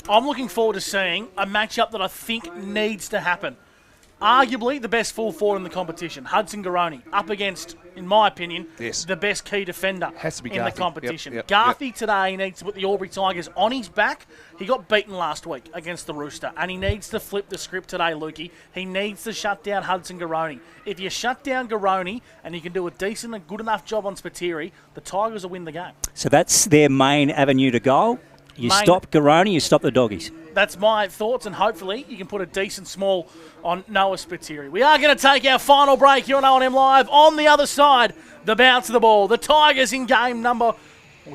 I'm looking forward to seeing a matchup that I think needs to happen. Arguably the best full forward in the competition, Hudson Garoni, up against, in my opinion, the best key defender in the competition. Garthy today needs to put the Albury Tigers on his back. He got beaten last week against the Rooster, and he needs to flip the script today, Lukey. He needs to shut down Hudson Garoni. If you shut down Garoni and you can do a decent and good enough job on Spiteri, the Tigers will win the game. So that's their main avenue to goal. You stop Garoni, you stop the Doggies. That's my thoughts, and hopefully you can put a decent small on Noah Spiteri. We are going to take our final break here on OMFNL Live. On the other side, the bounce of the ball. The Tigers in game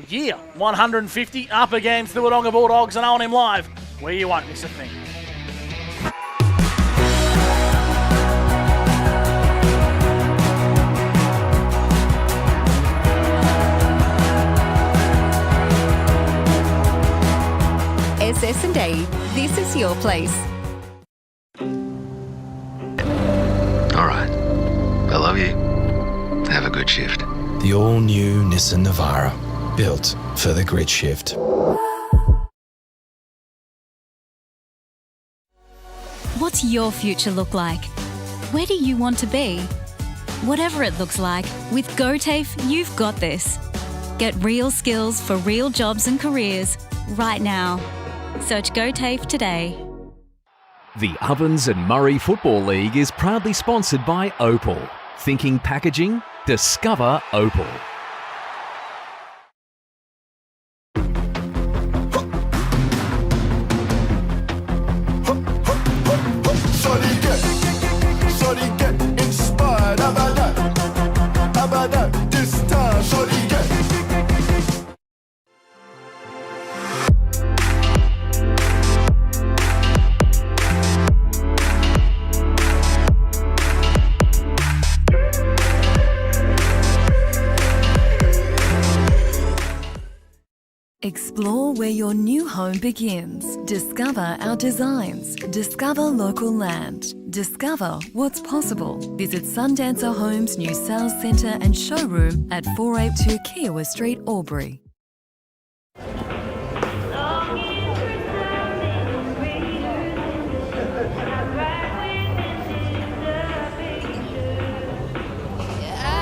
year 150 up against the Wodonga Bulldogs and OMFNL Live, where you won't miss a thing. SS&A, this is your place. All right. I love you. Have a good shift. The all-new Nissan Navara, built for the grid shift. What's your future look like? Where do you want to be? Whatever it looks like, with GoTAFE, you've got this. Get real skills for real jobs and careers right now. Search GoTAFE today. The Ovens and Murray Football League is proudly sponsored by Opal. Thinking packaging? Discover Opal. Shorty get inspired. How about that? How about that? This time, shorty get. Explore where your new home begins. Discover our designs. Discover local land. Discover what's possible. Visit Sundancer Homes' new sales centre and showroom at 482 Kiowa Street, Albury.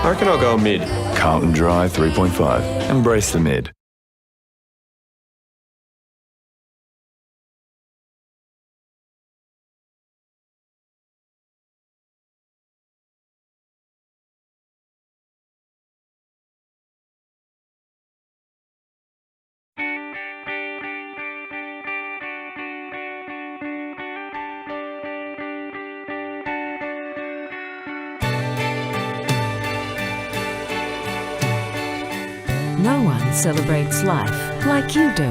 I reckon I'll go mid. Carlton Drive 3.5. Embrace the mid. No one celebrates life like you do.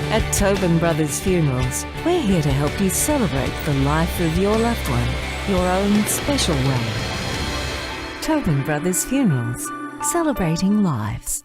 At Tobin Brothers Funerals, we're here to help you celebrate the life of your loved one, your own special way. Tobin Brothers Funerals, celebrating lives.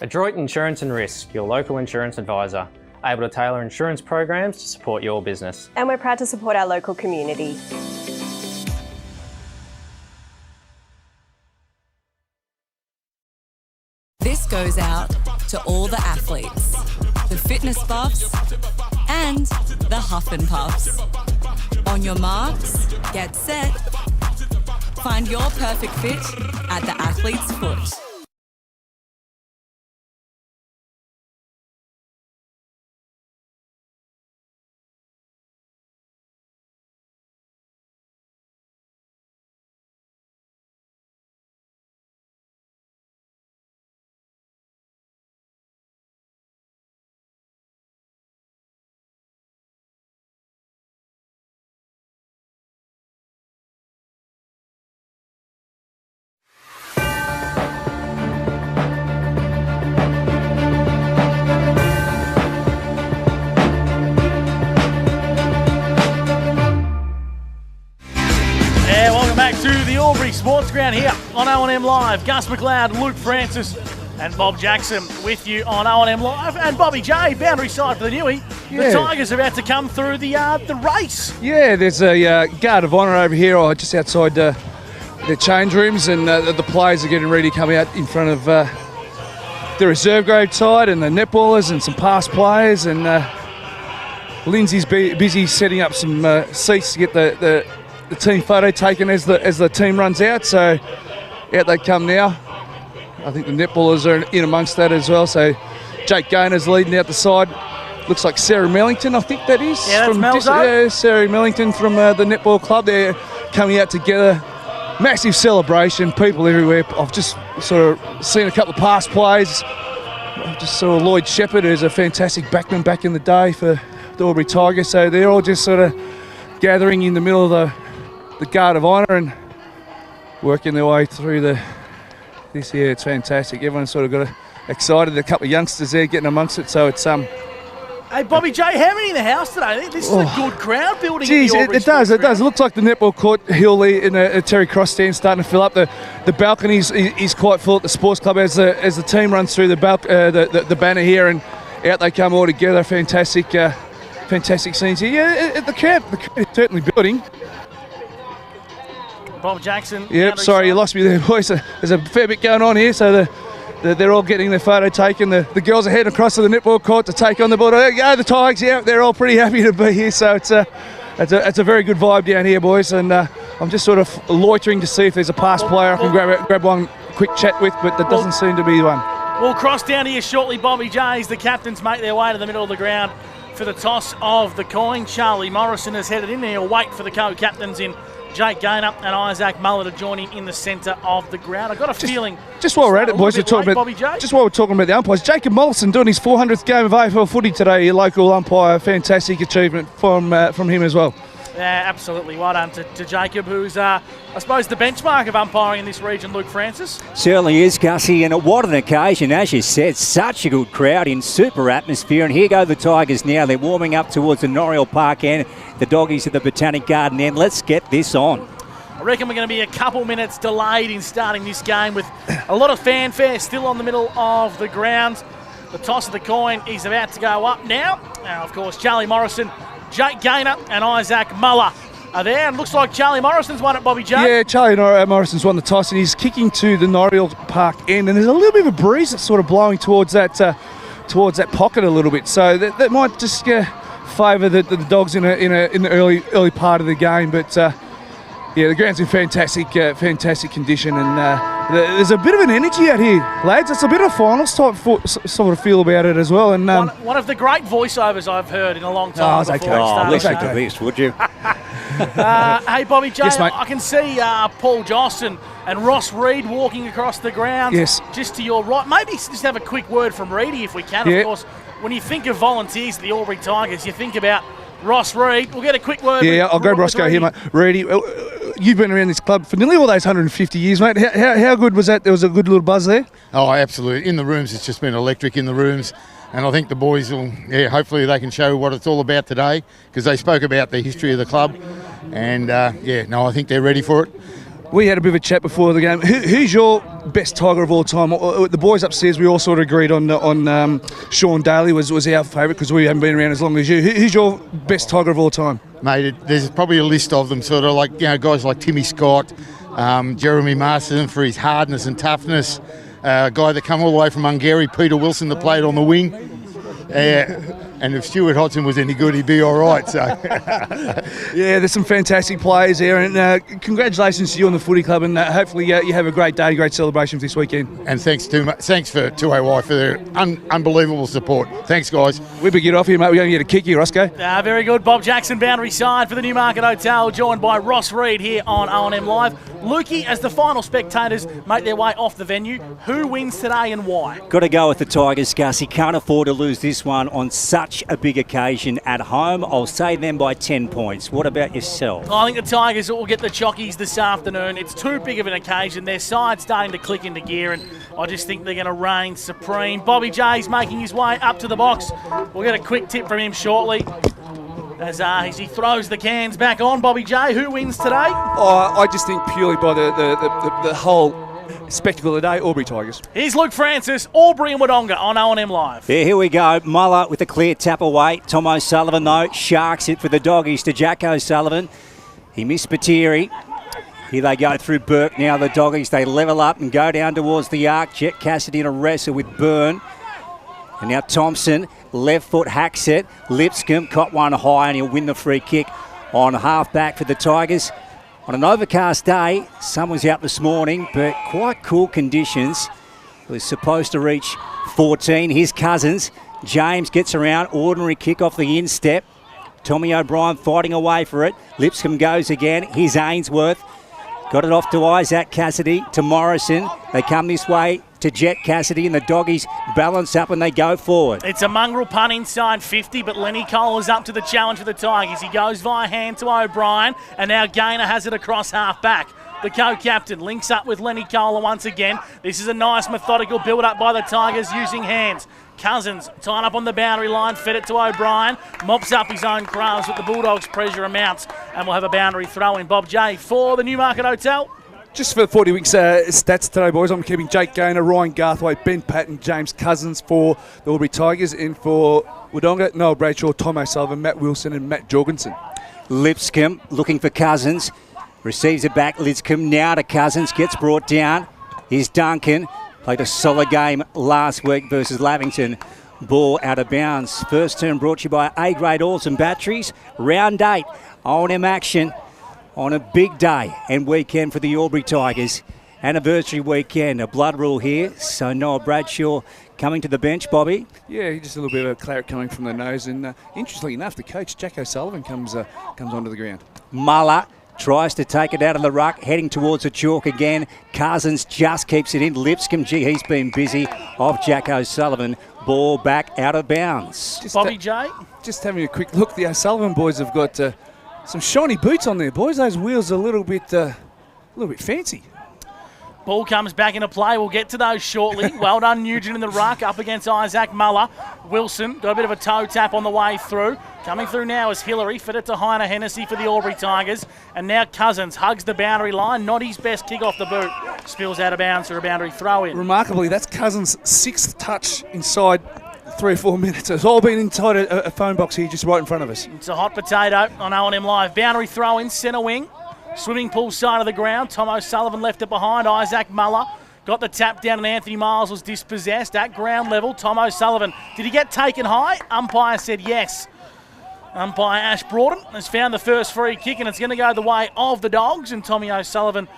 Adroit Insurance and Risk, your local insurance advisor, able to tailor insurance programs to support your business. And we're proud to support our local community. This goes out to all the athletes, the fitness buffs, and the huff and puffs. On your marks, get set. Find your perfect fit at the Athlete's Foot. on O&M Live. Gus McLeod, Luke Francis and Bob Jackson with you on O&M Live. And Bobby J, boundary side for the Newie. The Tigers are about to come through the race. Yeah, there's a guard of honour over here just outside the change rooms, and the players are getting ready to come out in front of the reserve grade side and the netballers and some past players. And Lindsay's busy setting up some seats to get the team photo taken as the team runs out. So out they come now. I think the netballers are in amongst that as well. So Jake Gaynor's leading out the side. Looks like Sarah Mellington, I think that is. Yeah, that's Melzo. Yeah, Sarah Mellington from the netball club. They're coming out together. Massive celebration, people everywhere. I've just sort of seen a couple of past plays. I just saw Lloyd Shepherd, who's a fantastic backman back in the day for the Albury Tigers. So they're all just sort of gathering in the middle of the guard of honour and working their way through this here. It's fantastic. Everyone's sort of got excited. A couple of youngsters there getting amongst it. So it's Hey, Bobby J, how many in the house today? This is a good crowd building. Geez, it does. It looks like the netball court hill in a Terry Cross stand starting to fill up. The balcony is quite full at the sports club as the team runs through the banner here, and out they come all together. Fantastic scenes here. Yeah, the crowd is certainly building. Bob Jackson. Yep, sorry, you lost me there, boys. There's a fair bit going on here, so they're all getting their photo taken. The girls are heading across to the netball court to take on the ball. There you go, the Tigers. Yeah, they're all pretty happy to be here. So it's a very good vibe down here, boys. And I'm just sort of loitering to see if there's a past player I can grab one quick chat with, but there doesn't seem to be one. We'll cross down here shortly, Bobby J, as the captains make their way to the middle of the ground for the toss of the coin. Charlie Morrison has headed in there. He'll wait for the co-captains in Jake Gaynor and Isaac Muller to join him in the centre of the ground. I've got a feeling... Just while we're at it, boys, just while we're talking about the umpires, Jacob Mollison doing his 400th game of AFL footy today, your local umpire. Fantastic achievement from him as well. Yeah, absolutely. Well done to Jacob, who's, I suppose, the benchmark of umpiring in this region, Luke Francis. Certainly is, Gussie, and what an occasion, as you said. Such a good crowd in super atmosphere. And here go the Tigers now. They're warming up towards the Noriel Park end. The doggies at the Botanic Garden end. Let's get this on. I reckon we're going to be a couple minutes delayed in starting this game with a lot of fanfare still on the middle of the ground. The toss of the coin is about to go up now. Now, of course, Charlie Morrison, Jake Gaynor and Isaac Muller are there. And looks like Charlie Morrison's won it, Bobby J. Yeah, Charlie Morrison's won the toss, and he's kicking to the Noriel Park end. And there's a little bit of a breeze that's sort of blowing towards that pocket a little bit. So that might just favour the Dogs in the early part of the game. But yeah, the ground's in fantastic condition, and there's a bit of an energy out here, lads. It's a bit of a finals type sort of feel about it as well. And one of the great voiceovers I've heard in a long time. Listen to this, would you? Hey, Bobby J, yes, mate. I can see Paul Joss and Ross Reid walking across the ground. Yes. Just to your right. Maybe just have a quick word from Reedy if we can. Yeah. Of course, when you think of volunteers at the Albury Tigers, you think about Ross Reid. We'll get a quick word. Yeah, I'll grab Roscoe here, mate. Reedy, you've been around this club for nearly all those 150 years, mate. How good was that? There was a good little buzz there? Oh, absolutely. In the rooms, it's just been electric in the rooms. And I think the boys will, hopefully they can show what it's all about today, because they spoke about the history of the club. And, I think they're ready for it. We had a bit of a chat before the game. Who's your best Tiger of all time? The boys upstairs, we all sort of agreed on Sean Daly was our favourite, because we haven't been around as long as you. Who's your best Tiger of all time? Mate, there's probably a list of them, sort of like, guys like Timmy Scott, Jeremy Marsden for his hardness and toughness, a guy that come all the way from Hungary, Peter Wilson, that played on the wing. And if Stuart Hodgson was any good, he'd be all right. So, yeah, there's some fantastic players there, and congratulations to you on the footy club, and hopefully you have a great day, great celebrations this weekend. And thanks for 2AY for their unbelievable support. Thanks, guys. We better get off here, mate. We're going to get a kick here, Roscoe. Very good. Bob Jackson, boundary side for the Newmarket Hotel, joined by Ross Reid here on O&M Live. Lukey, as the final spectators make their way off the venue, who wins today and why? Got to go with the Tigers, Gus. He can't afford to lose this one on such a big occasion at home. I'll say them by 10 points. What about yourself? I think the Tigers will get the chockies this afternoon. It's too big of an occasion. Their side's starting to click into gear, and I just think they're going to reign supreme. Bobby J's making his way up to the box. We'll get a quick tip from him shortly. As he throws the cans back on, Bobby J, who wins today? I just think purely by the whole spectacle of the day, Albury Tigers. Here's Luke Francis, Albury and Wodonga on O&M Live. Yeah, here we go. Muller with a clear tap away. Tom O'Sullivan, though, sharks it for the Doggies to Jack O'Sullivan. He missed Spiteri. Here they go through Burke now, the Doggies. They level up and go down towards the arc. Jet Cassidy in a wrestle with Byrne. And now Thompson, left foot hacks it. Lipscomb caught one high and he'll win the free kick on half-back for the Tigers. On an overcast day, sun was out this morning, but quite cool conditions. It was supposed to reach 14. Here's Cousins. James gets around, ordinary kick off the instep. Tommy O'Brien fighting away for it. Lipscomb goes again. Here's Ainsworth. Got it off to Isaac Cassidy, to Morrison. They come this way to Jet Cassidy, and the Doggies balance up and they go forward. It's a mongrel punt inside 50, but Lenny Cole is up to the challenge for the Tigers. He goes via hand to O'Brien, and now Gaynor has it across half-back. The co-captain links up with Lenny Cole once again. This is a nice methodical build-up by the Tigers using hands. Cousins tied up on the boundary line, fed it to O'Brien, mops up his own crumbs, but the Bulldogs' pressure amounts, and we'll have a boundary throw in. Bob J for the Newmarket Hotel. Just for 40 weeks stats today, boys, I'm keeping Jake Gaynor, Ryan Garthwaite, Ben Patton, James Cousins for the Albury Tigers, and for Wodonga, Noel Bradshaw, Tom O'Sullivan, Matt Wilson and Matt Jorgensen. Lipscomb looking for Cousins, receives it back. Lipscomb now to Cousins, gets brought down. Here's Duncan. Played a solid game last week versus Lavington. Ball out of bounds. First turn brought to you by A-grade oils and batteries. Round 8 O&M action on a big day and weekend for the Albury Tigers. Anniversary weekend, a blood rule here. So Noel Bradshaw coming to the bench, Bobby. Yeah, just a little bit of claret coming from the nose. And interestingly enough, the coach, Jack O'Sullivan, comes onto the ground. Muller tries to take it out of the ruck, heading towards the chalk again. Cousins just keeps it in. Lipscomb, he's been busy. Off Jack O'Sullivan. Ball back out of bounds. Bobby J. Just having a quick look. The O'Sullivan boys have got some shiny boots on there, boys. Those wheels are a little bit fancy. Ball comes back into play. We'll get to those shortly. Well done, Nugent in the ruck up against Isaac Muller. Wilson got a bit of a toe tap on the way through. Coming through now is Hillary. Fed it to Heiner Hennessy for the Albury Tigers. And now Cousins hugs the boundary line. Not his best kick off the boot. Spills out of bounds for a boundary throw in. Remarkably, that's Cousins' 6th touch inside 3 or 4 minutes. It's all been inside a phone box here just right in front of us. It's a hot potato on O&M Live. Boundary throw in, centre wing. Swimming pool side of the ground. Tom O'Sullivan left it behind. Isaac Muller got the tap down and Anthony Miles was dispossessed at ground level. Tom O'Sullivan, did he get taken high? Umpire said yes. Umpire Ash Broughton has found the first free kick and it's going to go the way of the Dogs and Tommy O'Sullivan,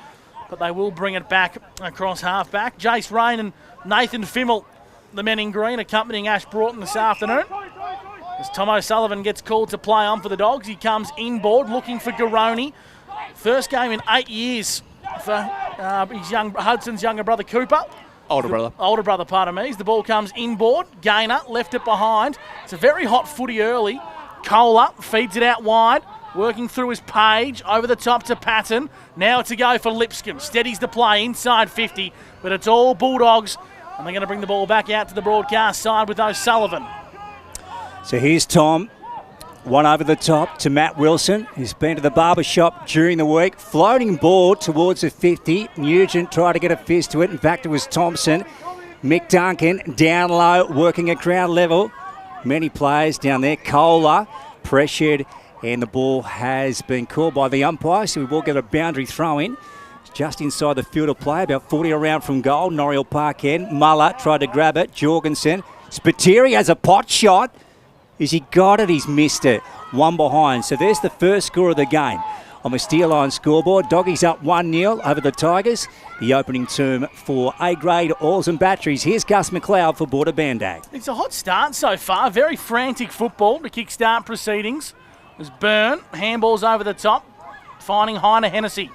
but they will bring it back across half-back. Jace Rain and Nathan Fimmel, the men in green, accompanying Ash Broughton this afternoon. As Tom O'Sullivan gets called to play on for the Dogs, he comes inboard looking for Garoni. First game in 8 years for Hudson's younger brother Cooper. Older brother, pardon me. As the ball comes inboard, Gaynor left it behind. It's a very hot footy early. Kohler feeds it out wide, working through his Page, over the top to Patton. Now it's a go for Lipscomb. Steadies the play inside 50, but it's all Bulldogs, and they're going to bring the ball back out to the broadcast side with O'Sullivan. So here's Tom. One over the top to Matt Wilson, who's been to the barber shop during the week. Floating ball towards the 50. Nugent tried to get a fist to it. In fact, it was Thompson. Mick Duncan down low, working at ground level. Many players down there. Kohler pressured, and the ball has been called by the umpire, so we will get a boundary throw in. Just inside the field of play, about 40 around from goal. Norriel Park end. Muller tried to grab it. Jorgensen. Spiteri has a pot shot. Has he got it? He's missed it. One behind. So there's the first score of the game on the Steel Line scoreboard. Doggies up 1-0 over the Tigers. The opening term for A-grade oils and batteries. Here's Gus McLeod for Border Band-Aid. It's a hot start so far. Very frantic football to kick-start proceedings. There's Byrne. Handballs over the top. Finding Heiner Hennessy,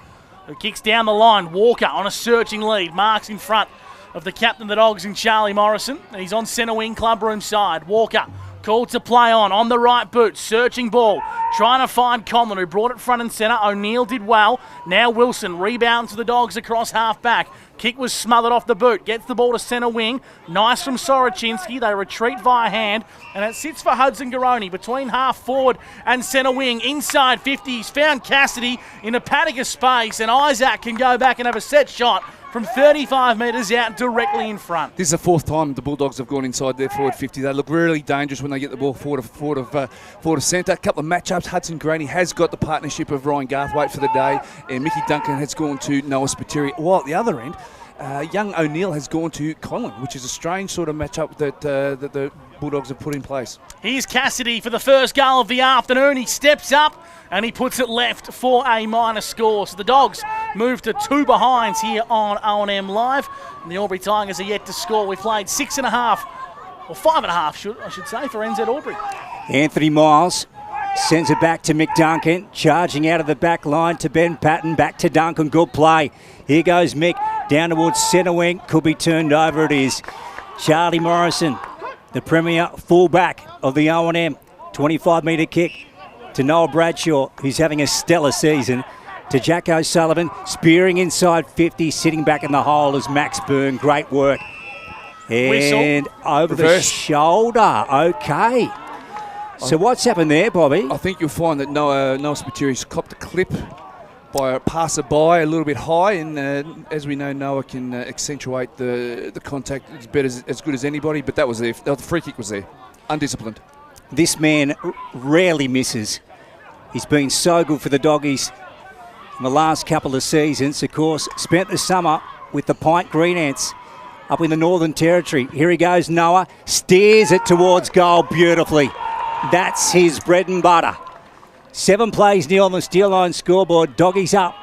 who kicks down the line. Walker on a searching lead. Marks in front of the captain of the Dogs in Charlie Morrison. He's on centre wing clubroom side. Walker called to play on the right boot, searching ball, trying to find Conlon, who brought it front and centre. O'Neill did well. Now Wilson rebounds to the Dogs across half-back. Kick was smothered off the boot, gets the ball to centre wing. Nice from Soroczynski. They retreat via hand, and it sits for Hudson Garoni between half-forward and centre wing. Inside 50, he's found Cassidy in a paddock of space, and Isaac can go back and have a set shot from 35 metres out directly in front. This is the fourth time the Bulldogs have gone inside their forward 50. They look really dangerous when they get the ball forward of centre. A couple of matchups. Hudson Graney has got the partnership of Ryan Garthwaite for the day, and Mickey Duncan has gone to Noah Spiteri. While at the other end, young O'Neill has gone to Conlon, which is a strange sort of matchup that the Bulldogs have put in place. Here's Cassidy for the first goal of the afternoon. He steps up and he puts it left for a minor score. So the Dogs move to 2 behinds here on O&M Live. And the Albury Tigers are yet to score. We played 6.5, or 5.5, I should say, for NZ Albury. Anthony Miles sends it back to McDuncan, charging out of the back line to Ben Patton, back to Duncan. Good play. Here goes Mick, down towards centre wing. Could be turned over, it is. Charlie Morrison, the premier fullback of the O&M. 25-metre kick to Noel Bradshaw, who's having a stellar season. To Jack O'Sullivan, spearing inside 50, sitting back in the hole is Max Byrne. Great work. And over the shoulder. Okay. So what's happened there, Bobby? I think you'll find that Noah Spitteri's copped a clip by a passer-by a little bit high, and as we know, Noah can accentuate the contact as good as anybody, but that was there. The free kick was there. Undisciplined. This man rarely misses. He's been so good for the Doggies in the last couple of seasons. Of course, spent the summer with the Pint Green Ants up in the Northern Territory. Here he goes, Noah. Steers it towards goal beautifully. That's his bread and butter. 7 plays nil on the Steel Line scoreboard. Doggies up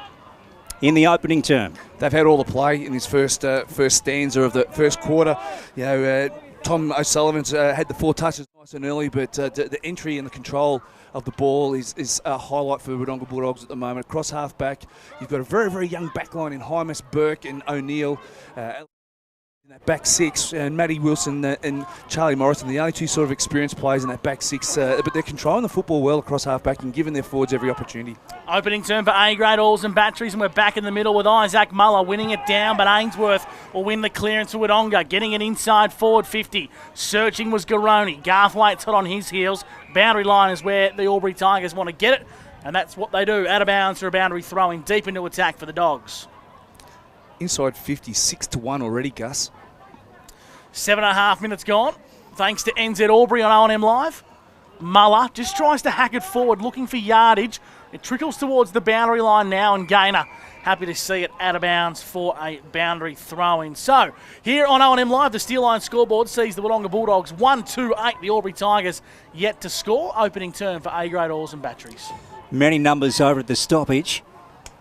in the opening term. They've had all the play in this first stanza of the first quarter. You know, Tom O'Sullivan's had the 4 touches nice and early, but the entry and the control of the ball is a highlight for the Wodonga Bulldogs at the moment. Across half back, you've got a very, very young backline in Hymas, Burke and O'Neill. In that back 6, and Matty Wilson and Charlie Morrison, the only 2 sort of experienced players in that back 6, but they're controlling the football well across half back and giving their forwards every opportunity. Opening turn for A-grade Alls and Batteries, and we're back in the middle with Isaac Muller winning it down, but Ainsworth will win the clearance for Wodonga, getting it inside forward 50. Searching was Garoni. Garthwaite's hot on his heels. Boundary line is where the Albury Tigers want to get it, and that's what they do. Out of bounds for a boundary throwing deep into attack for the Dogs. Inside 50, 6-1 already, Gus. 7.5 minutes gone, thanks to NZ Albury on O&M Live. Muller just tries to hack it forward, looking for yardage. It trickles towards the boundary line now, and Gaynor happy to see it out of bounds for a boundary throw-in. So, here on O&M Live, the Steel Line scoreboard sees the Wodonga Bulldogs 1-2-8. The Albury Tigers yet to score. Opening turn for A-grade Alls and Batteries. Many numbers over at the stoppage.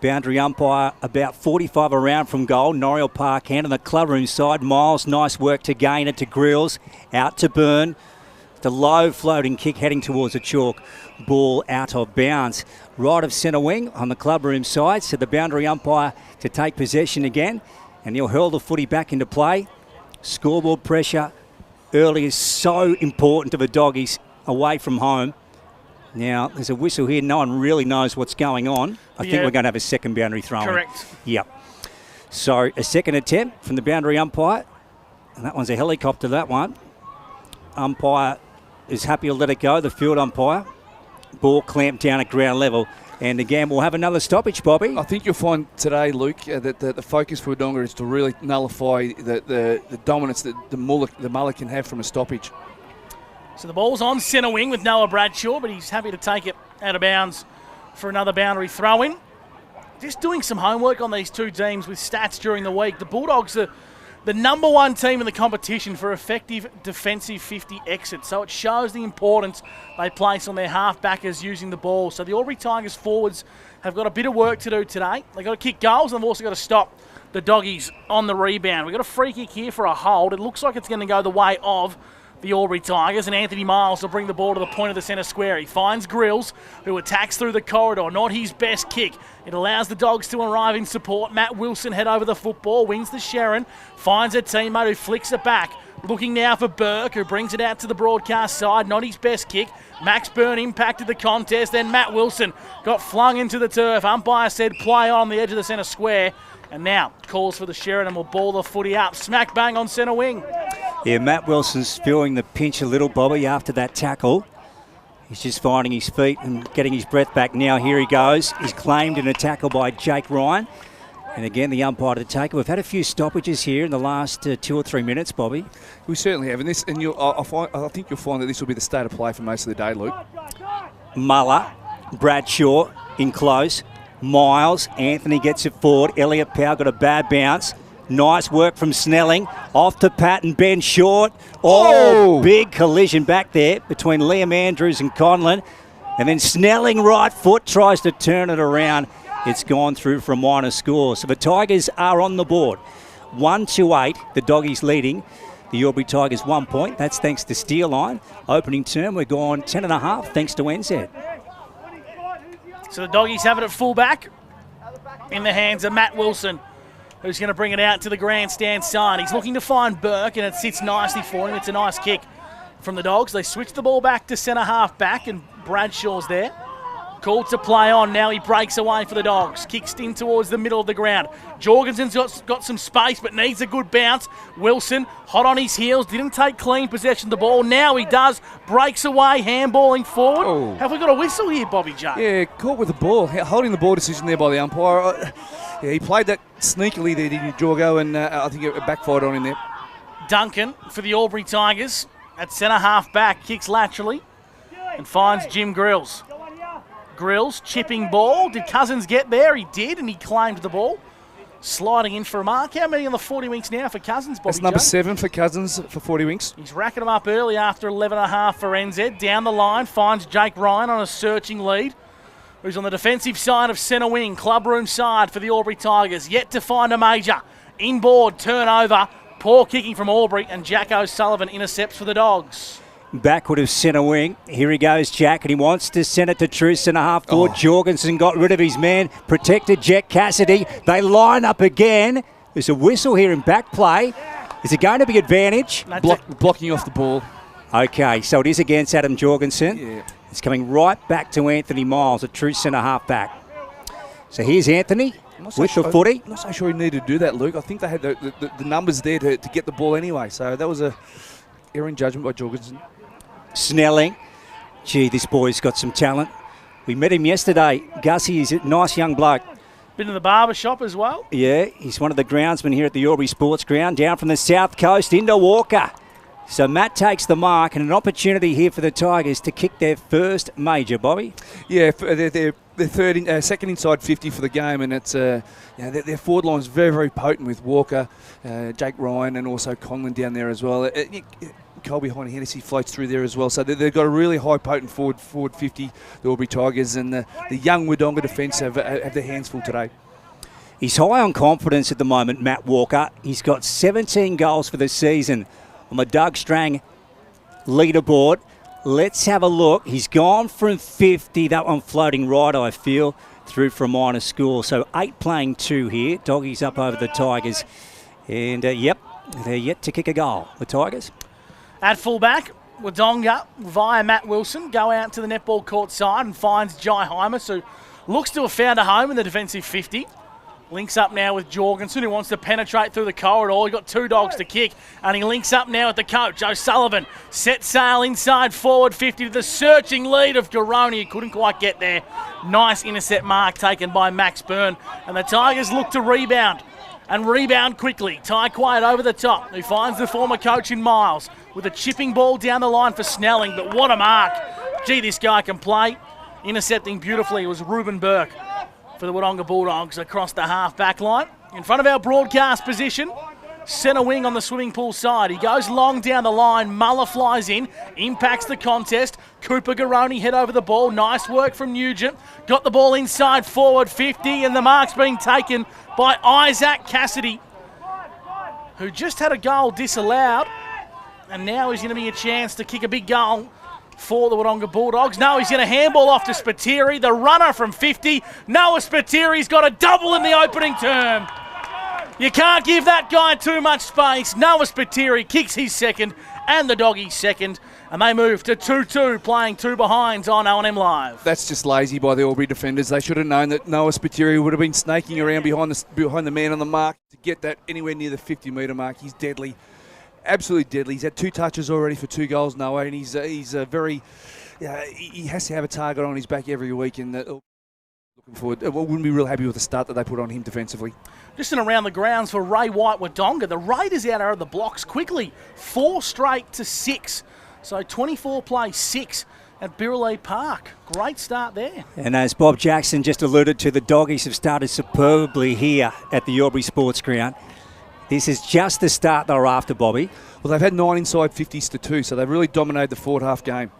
Boundary umpire about 45 around from goal. Noriel Park hand on the clubroom side. Miles, nice work to Gaynor, to Grills, out to Byrne. The low floating kick heading towards a chalk. Ball out of bounds. Right of centre wing on the clubroom side. So the boundary umpire to take possession again. And he'll hurl the footy back into play. Scoreboard pressure early is so important to the Doggies away from home. Now, there's a whistle here. No one really knows what's going on. I think we're going to have a second boundary throw. Correct. Yep. So, a second attempt from the boundary umpire. And that one's a helicopter, that one. Umpire is happy to let it go, the field umpire. Ball clamped down at ground level. And again, we'll have another stoppage, Bobby. I think you'll find today, Luke, that the focus for Wodonga is to really nullify the dominance that the Muller can have from a stoppage. So the ball's on centre wing with Noah Bradshaw, but he's happy to take it out of bounds for another boundary throw-in. Just doing some homework on these two teams with stats during the week. The Bulldogs are the number 1 team in the competition for effective defensive 50 exits, so it shows the importance they place on their half-backers using the ball. So the Albury Tigers forwards have got a bit of work to do today. They've got to kick goals, and they've also got to stop the Doggies on the rebound. We've got a free kick here for a hold. It looks like it's going to go the way of the Albury Tigers, and Anthony Miles will bring the ball to the point of the centre square. He finds Grills, who attacks through the corridor. Not his best kick. It allows the Dogs to arrive in support. Matt Wilson head over the football, wins the Sharon, finds a teammate who flicks it back. Looking now for Burke, who brings it out to the broadcast side. Not his best kick. Max Byrne impacted the contest. Then Matt Wilson got flung into the turf. Umpire said play on the edge of the centre square. And now calls for the Sheridan, will ball the footy up. Smack bang on centre wing. Yeah, Matt Wilson's feeling the pinch a little, Bobby, after that tackle. He's just finding his feet and getting his breath back now. Here he goes. He's claimed in a tackle by Jake Ryan. And again, the umpire to take it. We've had a few stoppages here in the last 2 or 3 minutes, Bobby. We certainly have. And I think you'll find that this will be the state of play for most of the day, Luke. Muller, Bradshaw in close. Miles, Anthony gets it forward. Elliot Powell got a bad bounce. Nice work from Snelling. Off to Patton, Ben short. Oh, big collision back there between Liam Andrews and Conlon. And then Snelling right foot tries to turn it around. It's gone through for a minor score. So the Tigers are on the board. 1-8, the Doggies leading. The Albury Tigers 1 point. That's thanks to Steel Line. Opening term, we're gone 10.5 thanks to NZ. So the Doggies have it at fullback in the hands of Matt Wilson, who's going to bring it out to the grandstand side. He's looking to find Burke, and it sits nicely for him. It's a nice kick from the Dogs. They switch the ball back to centre half back, and Bradshaw's there. Called to play on. Now he breaks away for the Dogs. Kicks in towards the middle of the ground. Jorgensen's got some space but needs a good bounce. Wilson, hot on his heels, didn't take clean possession of the ball. Now he does. Breaks away, handballing forward. Oh. Have we got a whistle here, Bobby J? Yeah, caught with the ball. Holding the ball decision there by the umpire. Yeah, he played that sneakily there, didn't he, Jorgo? And I think it backfired on him there. Duncan for the Albury Tigers at centre half back. Kicks laterally and finds Jim Grills. Grills, chipping ball. Did Cousins get there? He did, and he claimed the ball. Sliding in for a mark. How many on the 40 winks now for Cousins, Bobby? That's number 7 for Cousins for 40 winks. He's racking them up early after 11.5 for NZ. Down the line, finds Jake Ryan on a searching lead, who's on the defensive side of centre wing. Clubroom side for the Albury Tigers. Yet to find a major. Inboard, turnover. Poor kicking from Albury, and Jack O'Sullivan intercepts for the Dogs. Backward of centre wing. Here he goes, Jack, and he wants to send it to true centre half forward. Jorgensen got rid of his man, protected Jack Cassidy. They line up again. There's a whistle here in back play. Is it going to be advantage? Blocking off the ball. Okay, so it is against Adam Jorgensen. Yeah. It's coming right back to Anthony Miles, a true centre half back. So here's Anthony with the footy. I'm not so sure he needed to do that, Luke. I think they had the numbers there to get the ball anyway. So that was a error in judgment by Jorgensen. Snelling. Gee, this boy's got some talent. We met him yesterday. Gussie is a nice young bloke. Been in the barber shop as well. Yeah, he's one of the groundsmen here at the Albury Sports Ground. Down from the south coast into Walker. So Matt takes the mark, and an opportunity here for the Tigers to kick their first major, Bobby. Yeah, they're second inside 50 for the game, and it's their forward line's very, very potent with Walker, Jake Ryan, and also Conlon down there as well. Colby Hine-Hennessy floats through there as well. So they've got a really high potent forward 50, the Albury Tigers, and the young Wodonga defence have their hands full today. He's high on confidence at the moment, Matt Walker. He's got 17 goals for the season on the Doug Strang leaderboard. Let's have a look. He's gone from 50, that one floating right, I feel, through for a minor score. So 8 playing 2 here. Doggies up over the Tigers. And, yep, they're yet to kick a goal, the Tigers. At fullback, Wodonga via Matt Wilson go out to the netball court side and finds Jai Hymas, who looks to have found a home in the defensive 50. Links up now with Jorgensen, who wants to penetrate through the corridor. He's got 2 dogs to kick, and he links up now with the coach, O'Sullivan. Set sail inside forward 50 to the searching lead of Garoni, who couldn't quite get there. Nice intercept mark taken by Max Byrne, and the Tigers look to rebound. And rebound quickly. Ty Quiet over the top, who finds the former coach in Miles with a chipping ball down the line for Snelling, but what a mark. Gee, this guy can play. Intercepting beautifully was Ruben Burke for the Wodonga Bulldogs across the half-back line. In front of our broadcast position, centre wing on the swimming pool side. He goes long down the line. Muller flies in, impacts the contest. Cooper Garoni head over the ball. Nice work from Nugent. Got the ball inside forward 50, and the mark's being taken by Isaac Cassidy, who just had a goal disallowed, and now he's going to be a chance to kick a big goal for the Wodonga Bulldogs. No, he's going to handball off to Spiteri, the runner from 50. Noah Spiteri's got a double in the opening term. You can't give that guy too much space. Noah Spiteri kicks his second and the Doggies second, and they move to 2-2, playing 2 behinds on O&M Live. That's just lazy by the Albury defenders. They should have known that Noah Spiteri would have been snaking around behind the man on the mark to get that anywhere near the 50-metre mark. He's deadly, absolutely deadly. He's had 2 touches already for 2 goals, Noah, and he's very. He has to have a target on his back every week, and Looking forward. Wouldn't be real happy with the start that they put on him defensively. Just in around the grounds for Ray White-Wodonga. The Raiders out of the blocks quickly. 4 straight to 6. So 24 plays 6 at Birrelea Park. Great start there. And as Bob Jackson just alluded to, the Doggies have started superbly here at the Albury Sports Ground. This is just the start they were after, Bobby. Well, they've had 9 inside 50s to 2, so they've really dominated the forward half game.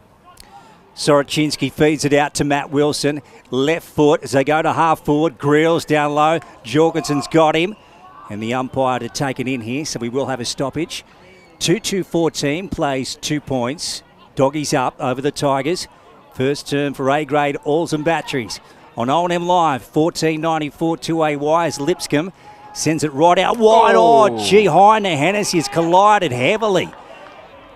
Soroczynski feeds it out to Matt Wilson. Left foot as they go to half forward. Grills down low. Jorgensen's got him. And the umpire to take it in here, so we will have a stoppage. 2-2-14 plays 2 points. Doggies up over the Tigers. First term for A-grade Alls and Batteries. On O&M Live, 1494 2AY as Lipscomb sends it right out wide. Oh, gee, Heiner Hennessy has collided heavily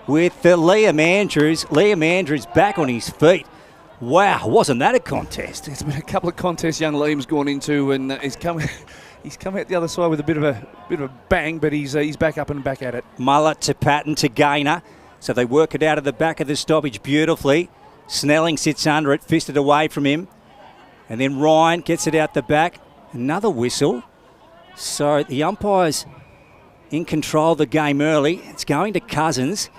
with Liam Andrews. Liam Andrews back on his feet. Wow, wasn't that a contest? It's been a couple of contests young Liam's gone into, and he's come out the other side with a bit of a bang, but he's back up and back at it. Mullet to Patton to Gaynor. So they work it out of the back of the stoppage beautifully. Snelling sits under it, fisted away from him. And then Ryan gets it out the back. Another whistle. So the umpire's in control of the game early. It's going to Cousins.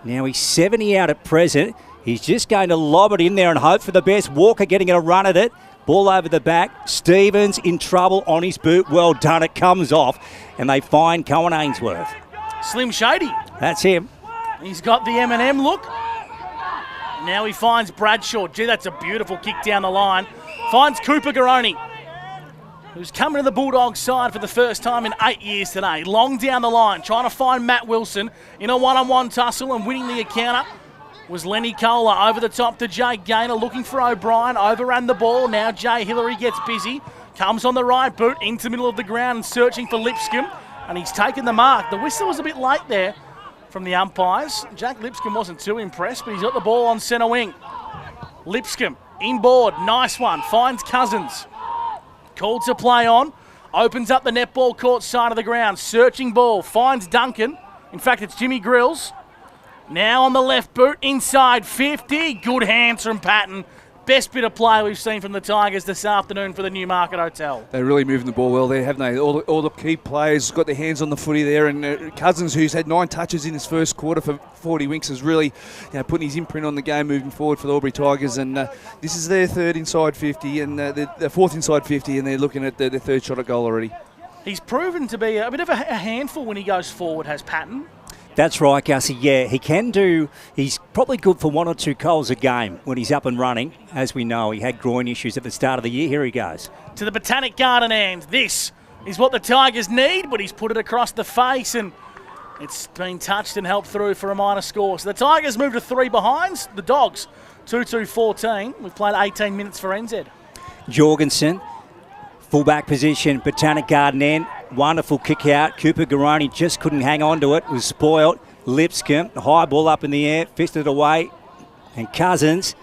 Now he's 70 out at present. He's just going to lob it in there and hope for the best. Walker getting a run at it. Ball over the back. Stevens in trouble on his boot. Well done. It comes off. And they find Cohen Ainsworth. Slim Shady. That's him. He's got the M&M look. Now he finds Bradshaw. Gee, that's a beautiful kick down the line. Finds Cooper Garoni, who's coming to the Bulldogs side for the first time in 8 years today. Long down the line, trying to find Matt Wilson in a one-on-one tussle, and winning the encounter was Lenny Kohler. Over the top to Jay Gaynor, looking for O'Brien. Overran the ball. Now Jay Hillary gets busy. Comes on the right boot into the middle of the ground and searching for Lipscomb. And he's taken the mark. The whistle was a bit late there from the umpires. Jack Lipscomb wasn't too impressed, but he's got the ball on centre wing. Lipscomb inboard. Nice one. Finds Cousins. Called to play on. Opens up the netball court side of the ground. Searching ball. Finds Duncan. In fact, it's Jimmy Grills. Now on the left boot. Inside 50. Good hands from Patton. Best bit of play we've seen from the Tigers this afternoon for the Newmarket Hotel. They're really moving the ball well there, haven't they? All the key players got their hands on the footy there, and Cousins, who's had 9 touches in his first quarter for 40 winks, is really putting his imprint on the game moving forward for the Albury Tigers. And this is their third inside 50 and their fourth inside 50, and they're looking at their third shot at goal already. He's proven to be a bit of a handful when he goes forward, has Patton. That's right, Gussie. Yeah, he can do. He's probably good for 1 or 2 goals a game when he's up and running. As we know, he had groin issues at the start of the year. Here he goes. To the Botanic Garden end. This is what the Tigers need, but he's put it across the face, and it's been touched and helped through for a minor score. So the Tigers move to 3 behinds. The Dogs, 2-2-14. We've played 18 minutes for NZ. Jorgensen, fullback position, Botanic Garden end. Wonderful kick out. Cooper Garoni just couldn't hang on to it. Was spoiled. Lipscomb, high ball up in the air, fisted away. And Cousins.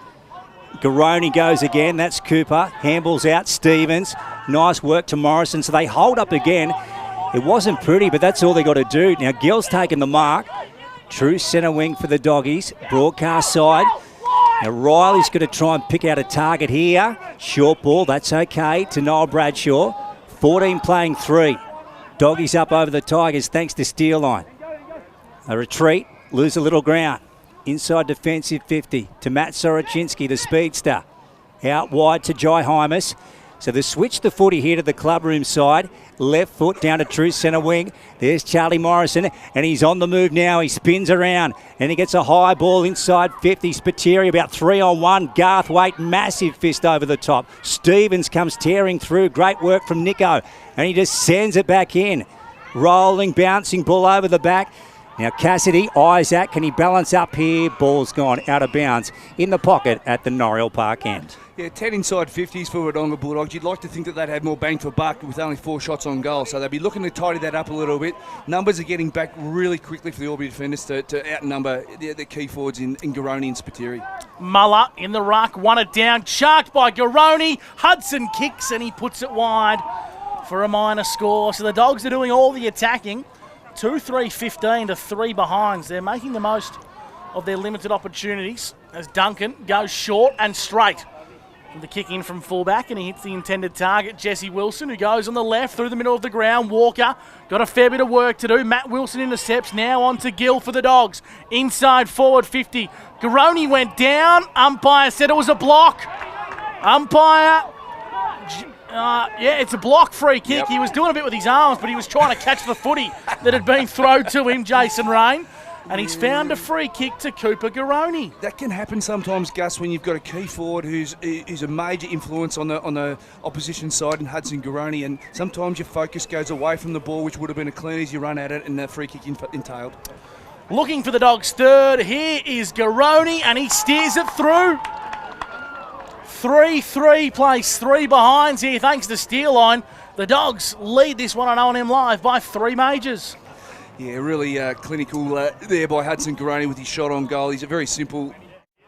Garoni goes again. That's Cooper. Handballs out. Stevens. Nice work to Morrison. So they hold up again. It wasn't pretty, but that's all they got to do. Now Gill's taking the mark. True centre wing for the Doggies. Broadcast side. Now Riley's going to try and pick out a target here. Short ball. That's okay to Noel Bradshaw. 14 playing 3. Doggies up over the Tigers thanks to Steele line. A retreat, lose a little ground. Inside defensive 50 to Matt Soroczynski, the speedster. Out wide to Jai Hymas. So they switch the footy here to the clubroom side. Left foot down to true centre wing. There's Charlie Morrison, and he's on the move now. He spins around, and he gets a high ball inside 50. Spiteri about 3-on-1. Garthwaite, massive fist over the top. Stevens comes tearing through. Great work from Nico, and he just sends it back in. Rolling, bouncing ball over the back. Now Cassidy, Isaac, can he balance up here? Ball's gone out of bounds in the pocket at the Noriel Park end. Yeah, 10 inside 50s for Wodonga Bulldogs. You'd like to think that they'd have more bang for buck with only 4 shots on goal, so they'd be looking to tidy that up a little bit. Numbers are getting back really quickly for the Albury defenders to outnumber the key forwards in Garoni and Spiteri. Muller in the ruck, won it down, sharked by Garoni. Hudson kicks and he puts it wide for a minor score. So the Dogs are doing all the attacking. 2-3-15 to 3 behinds. They're making the most of their limited opportunities as Duncan goes short and straight. The kick in from fullback, and he hits the intended target, Jesse Wilson, who goes on the left through the middle of the ground. Walker got a fair bit of work to do. Matt Wilson intercepts, now on to Gill for the Dogs. Inside forward 50. Garoni went down. Umpire said it was a block. Umpire, it's a block free kick. Yep. He was doing a bit with his arms, but he was trying to catch the footy that had been thrown to him, Jason Rain. And he's found a free kick to Cooper Garoni. That can happen sometimes, Gus, when you've got a key forward who's a major influence on the opposition side in Hudson Garoni, and sometimes your focus goes away from the ball, which would have been a clean as you run at it, and the free kick entailed. Looking for the Dogs' third. Here is Garoni, and he steers it through. 3-3, place 3 behinds here thanks to Steelline. The Dogs lead this one on O&M Live by 3 majors. Yeah, really clinical there by Hudson Garoni with his shot on goal. He's a very simple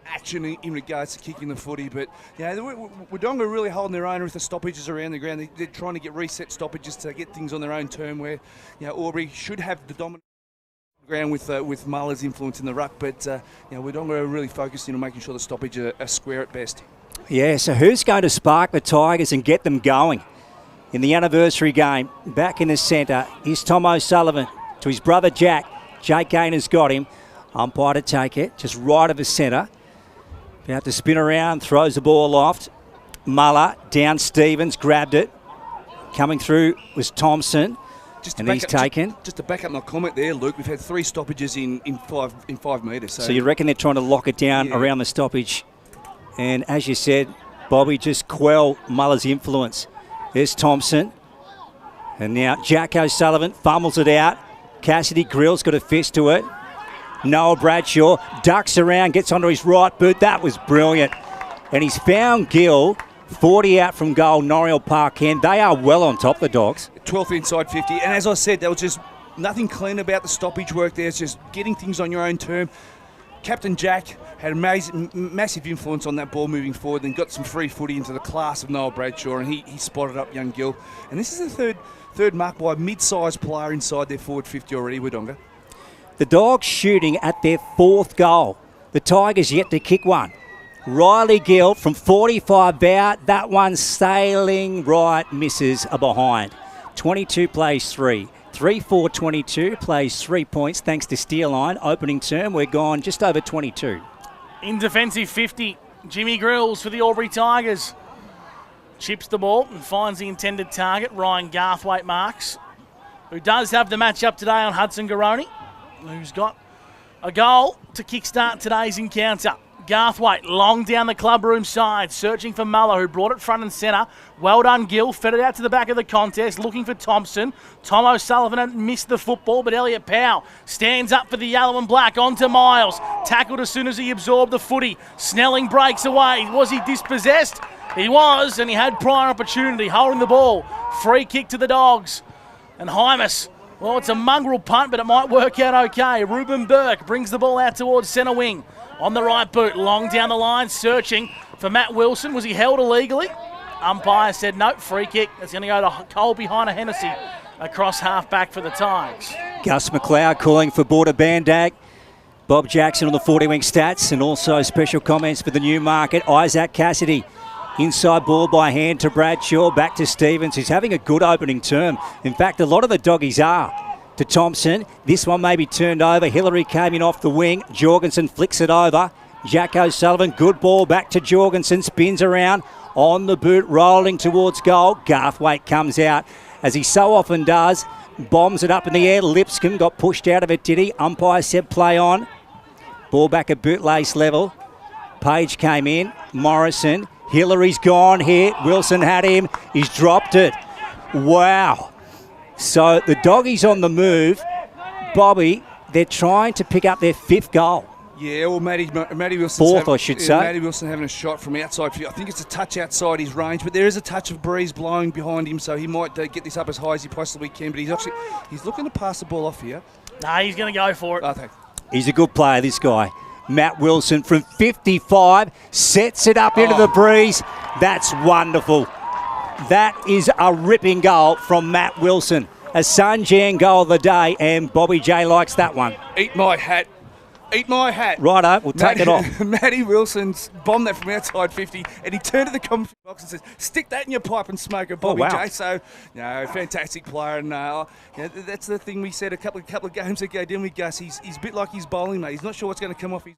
action in regards to kicking the footy, but Wodonga are really holding their own with the stoppages around the ground. They're trying to get reset stoppages to get things on their own term, where Albury should have the dominant ground with Muller's influence in the ruck, but Wodonga are really focusing on making sure the stoppages are square at best. Yeah, so who's going to spark the Tigers and get them going in the anniversary game? Back in the centre is Tom O'Sullivan to his brother Jack. Jake Gaynor's got him. Umpire to take it, just right of the centre. About to spin around, throws the ball aloft. Muller down Stevens, grabbed it. Coming through was Thompson, and he's taken. Just to back up my comment there, Luke, we've had 3 stoppages in 5 metres. So you reckon they're trying to lock it down around the stoppage? And as you said, Bobby, just quell Muller's influence. There's Thompson. And now Jack O'Sullivan fumbles it out. Cassidy Grill's got a fist to it. Noah Bradshaw ducks around, gets onto his right boot. That was brilliant. And he's found Gill, 40 out from goal, Norriel Park end. They are well on top, the Dogs. 12th inside 50. And as I said, there was just nothing clean about the stoppage work there. It's just getting things on your own term. Captain Jack had a massive influence on that ball moving forward, and got some free footy into the class of Noah Bradshaw, and he spotted up young Gill. And this is the third mark by a mid-sized player inside their forward 50 already, Wodonga. The Dogs shooting at their 4th goal. The Tigers yet to kick one. Riley Gill from 45 out. That one sailing right, misses a behind. 22 plays 3. 3-4-22 plays 3 points thanks to Steelline. Opening term, we're gone just over 22. In defensive 50, Jimmy Grills for the Albury Tigers. Chips the ball and finds the intended target. Ryan Garthwaite marks, who does have the matchup today on Hudson Garoni, who's got a goal to kickstart today's encounter. Garthwaite long down the clubroom side, searching for Muller, who brought it front and centre. Well done, Gill. Fed it out to the back of the contest, looking for Thompson. Tom O'Sullivan had missed the football, but Elliot Powell stands up for the yellow and black. On to Miles. Tackled as soon as he absorbed the footy. Snelling breaks away. Was he dispossessed? He was, and he had prior opportunity, holding the ball. Free kick to the Dogs. And Hymas, well, it's a mongrel punt, but it might work out okay. Ruben Burke brings the ball out towards centre wing. On the right boot, long down the line, searching for Matt Wilson. Was he held illegally? Umpire said no, free kick. It's going to go to Colby Hennessy across half-back for the Tigers. Gus McLeod calling for Border Bandag. Bob Jackson on the 40-wing stats, and also special comments for the Newmarket. Isaac Cassidy. Inside ball by hand to Bradshaw, back to Stevens, who's having a good opening term. In fact, a lot of the doggies are. To Thompson, this one may be turned over. Hillary came in off the wing. Jorgensen flicks it over. Jack O'Sullivan, good ball back to Jorgensen, spins around on the boot, rolling towards goal. Garthwaite comes out, as he so often does, bombs it up in the air. Lipscomb got pushed out of it, did he? Umpire said play on. Ball back at bootlace level. Page came in. Morrison. Hillary's gone here. Wilson had him. He's dropped it. Wow. So the Doggies on the move. Bobby, they're trying to pick up their 5th goal. Yeah, well, Matty Wilson's 4th, I should say. Matty Wilson having a shot from outside. I think it's a touch outside his range, but there is a touch of breeze blowing behind him, so he might get this up as high as he possibly can. But he's looking to pass the ball off here. Nah, he's going to go for it. Oh, thanks. He's a good player, this guy. Matt Wilson from 55 sets it up into the breeze. That's wonderful. That is a ripping goal from Matt Wilson. A Sunjan goal of the day, and Bobby J likes that one. Eat my hat. eat my hat. Righto, we'll take it off. Matty Wilson's bombed that from outside 50, and he turned to the commentary box and says, "Stick that in your pipe and smoke it, Bobby J." So, fantastic player, and that's the thing we said a couple of games ago, didn't we, Gus? He's a bit like his bowling, mate. He's not sure what's going to come off his.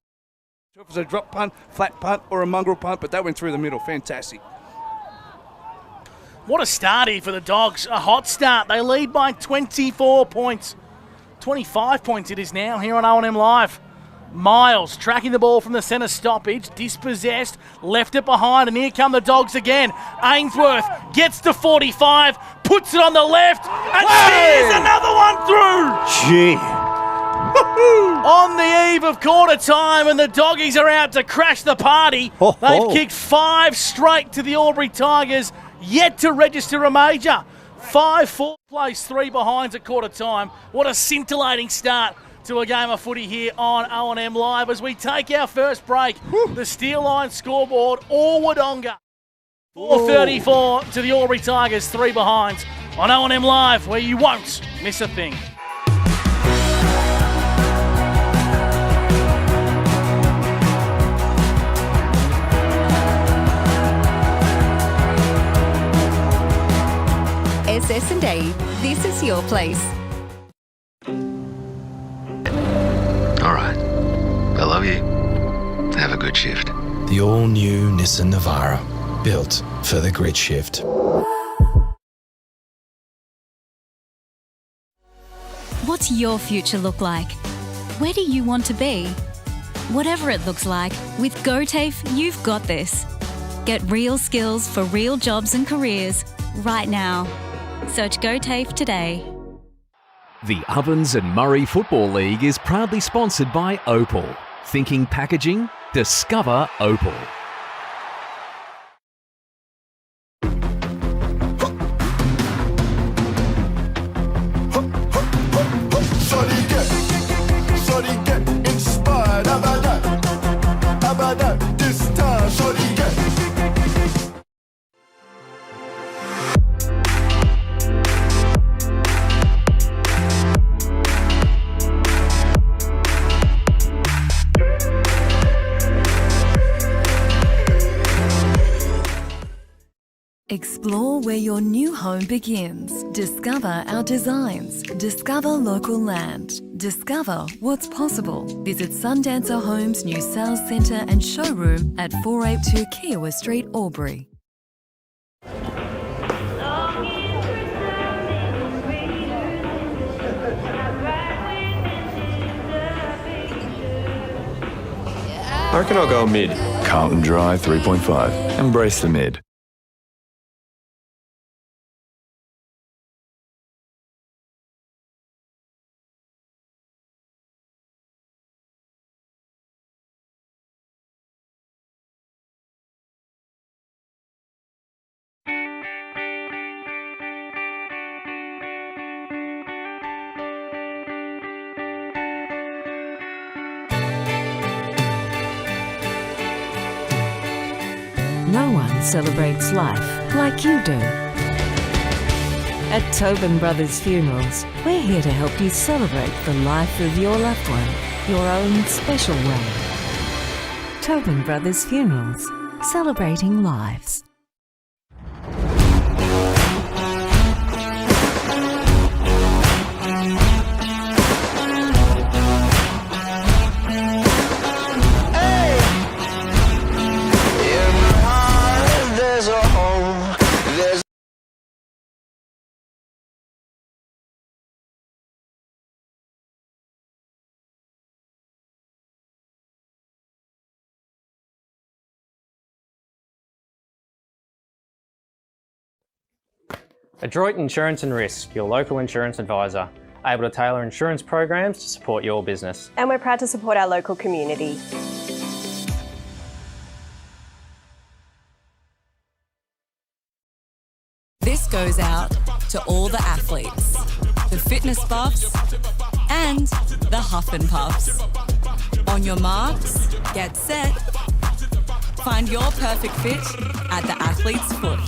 If it was a drop punt, flat punt, or a mongrel punt, but that went through the middle. Fantastic. What a start here for the Dogs. A hot start. They lead by 24 points. 25 points it is now here on O&M Live. Miles tracking the ball from the centre stoppage. Dispossessed. Left it behind. And here come the Dogs again. Ainsworth gets to 45. Puts it on the left. And there's another one through. Gee. On the eve of quarter time, and the Doggies are out to crash the party. They've kicked 5 straight to the Albury Tigers, yet to register a major. 5-4 place, 3 behinds at quarter time. What a scintillating start to a game of footy here on O&M Live as we take our first break. The Steel Line scoreboard, all Wodonga. 4:34 to the Albury Tigers, 3 behinds on O&M Live, where you won't miss a thing. SS&A, this is your place. All right. I love you. Have a good shift. The all-new Nissan Navara, built for the grid shift. What's your future look like? Where do you want to be? Whatever it looks like, with GoTAFE, you've got this. Get real skills for real jobs and careers right now. Search GoTAFE today. The Ovens and Murray Football League is proudly sponsored by Opal. Thinking packaging? Discover Opal. Shorty get inspired. How about that? How about that? This time, shorty get. Explore where your new home begins. Discover our designs. Discover local land. Discover what's possible. Visit Sundancer Homes' new sales centre and showroom at 482 Kiowa Street, Albury. I reckon I'll go mid. Carlton Drive 3.5. Embrace the mid. No one celebrates life like you do. At Tobin Brothers Funerals, we're here to help you celebrate the life of your loved one, your own special way. Tobin Brothers Funerals, celebrating lives. Adroit Insurance and Risk, your local insurance advisor, able to tailor insurance programs to support your business. And we're proud to support our local community. This goes out to all the athletes, the fitness buffs, and the huff and puffs. On your marks, get set. Find your perfect fit at the athlete's foot.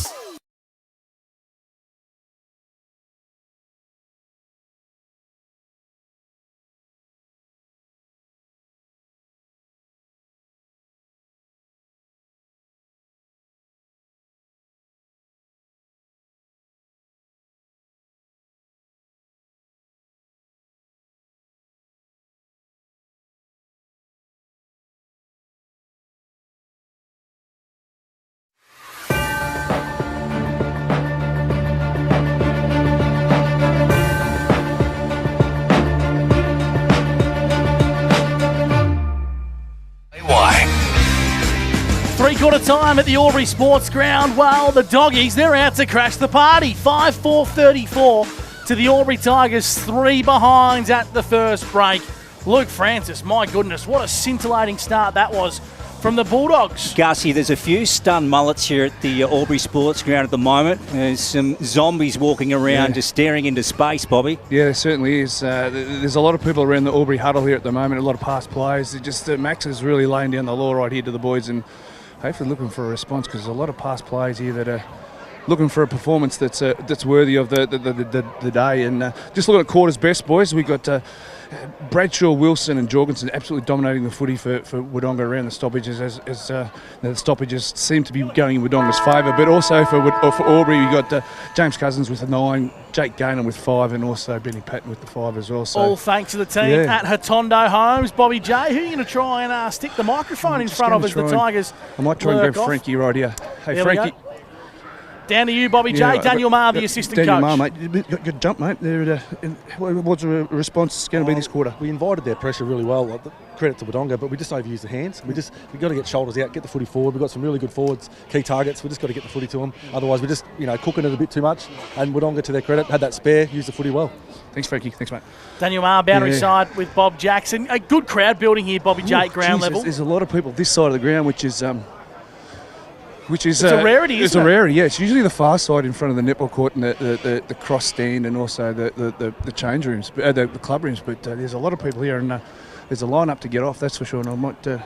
Three-quarter time at the Albury Sports Ground. Well, the Doggies, they're out to crash the party. 5-4-34 to the Albury Tigers, 3 behinds at the first break. Luke Francis, my goodness, what a scintillating start that was from the Bulldogs. Gussie, there's a few stunned mullets here at the Albury Sports Ground at the moment. There's some zombies walking around just staring into space, Bobby. Yeah, there certainly is. There's a lot of people around the Albury huddle here at the moment, a lot of past players. Max is really laying down the law right here to the boys and hopefully looking for a response, because there's a lot of past players here that are looking for a performance that's worthy of the day. And just looking at quarters best, boys, we've got Bradshaw, Wilson and Jorgensen absolutely dominating the footy for Wodonga around the stoppages, as the stoppages seem to be going in Wodonga's favour. But also for Albury, we've got James Cousins with a 9, Jake Gaynor with 5, and also Benny Patton with the 5 as well. So, all thanks to the team at Hotondo Homes. Bobby J, who are you going to try and stick the microphone in front of as the Tigers? I might try and grab Frankie right here. Hey, there Frankie. Down to you, Bobby J. Daniel Maher, the assistant coach. Daniel Maher, mate. Good jump, mate. What's the response going to be this quarter? We invited their pressure really well. Credit to Wodonga, but we just overused the hands. We've got to get shoulders out, get the footy forward. We've got some really good forwards, key targets. We just got to get the footy to them. Otherwise, we're just cooking it a bit too much. And Wodonga, to their credit, had that spare, used the footy well. Thanks, Frankie. Thanks, mate. Daniel Maher, boundary side with Bob Jackson. A good crowd building here, Bobby J, at ground level. There's a lot of people this side of the ground, which is it's a rarity, isn't it? It's a rarity, yeah. It's usually the far side in front of the netball court and the cross stand, and also the change rooms, the club rooms. But there's a lot of people here, and there's a line up to get off, that's for sure. And I might...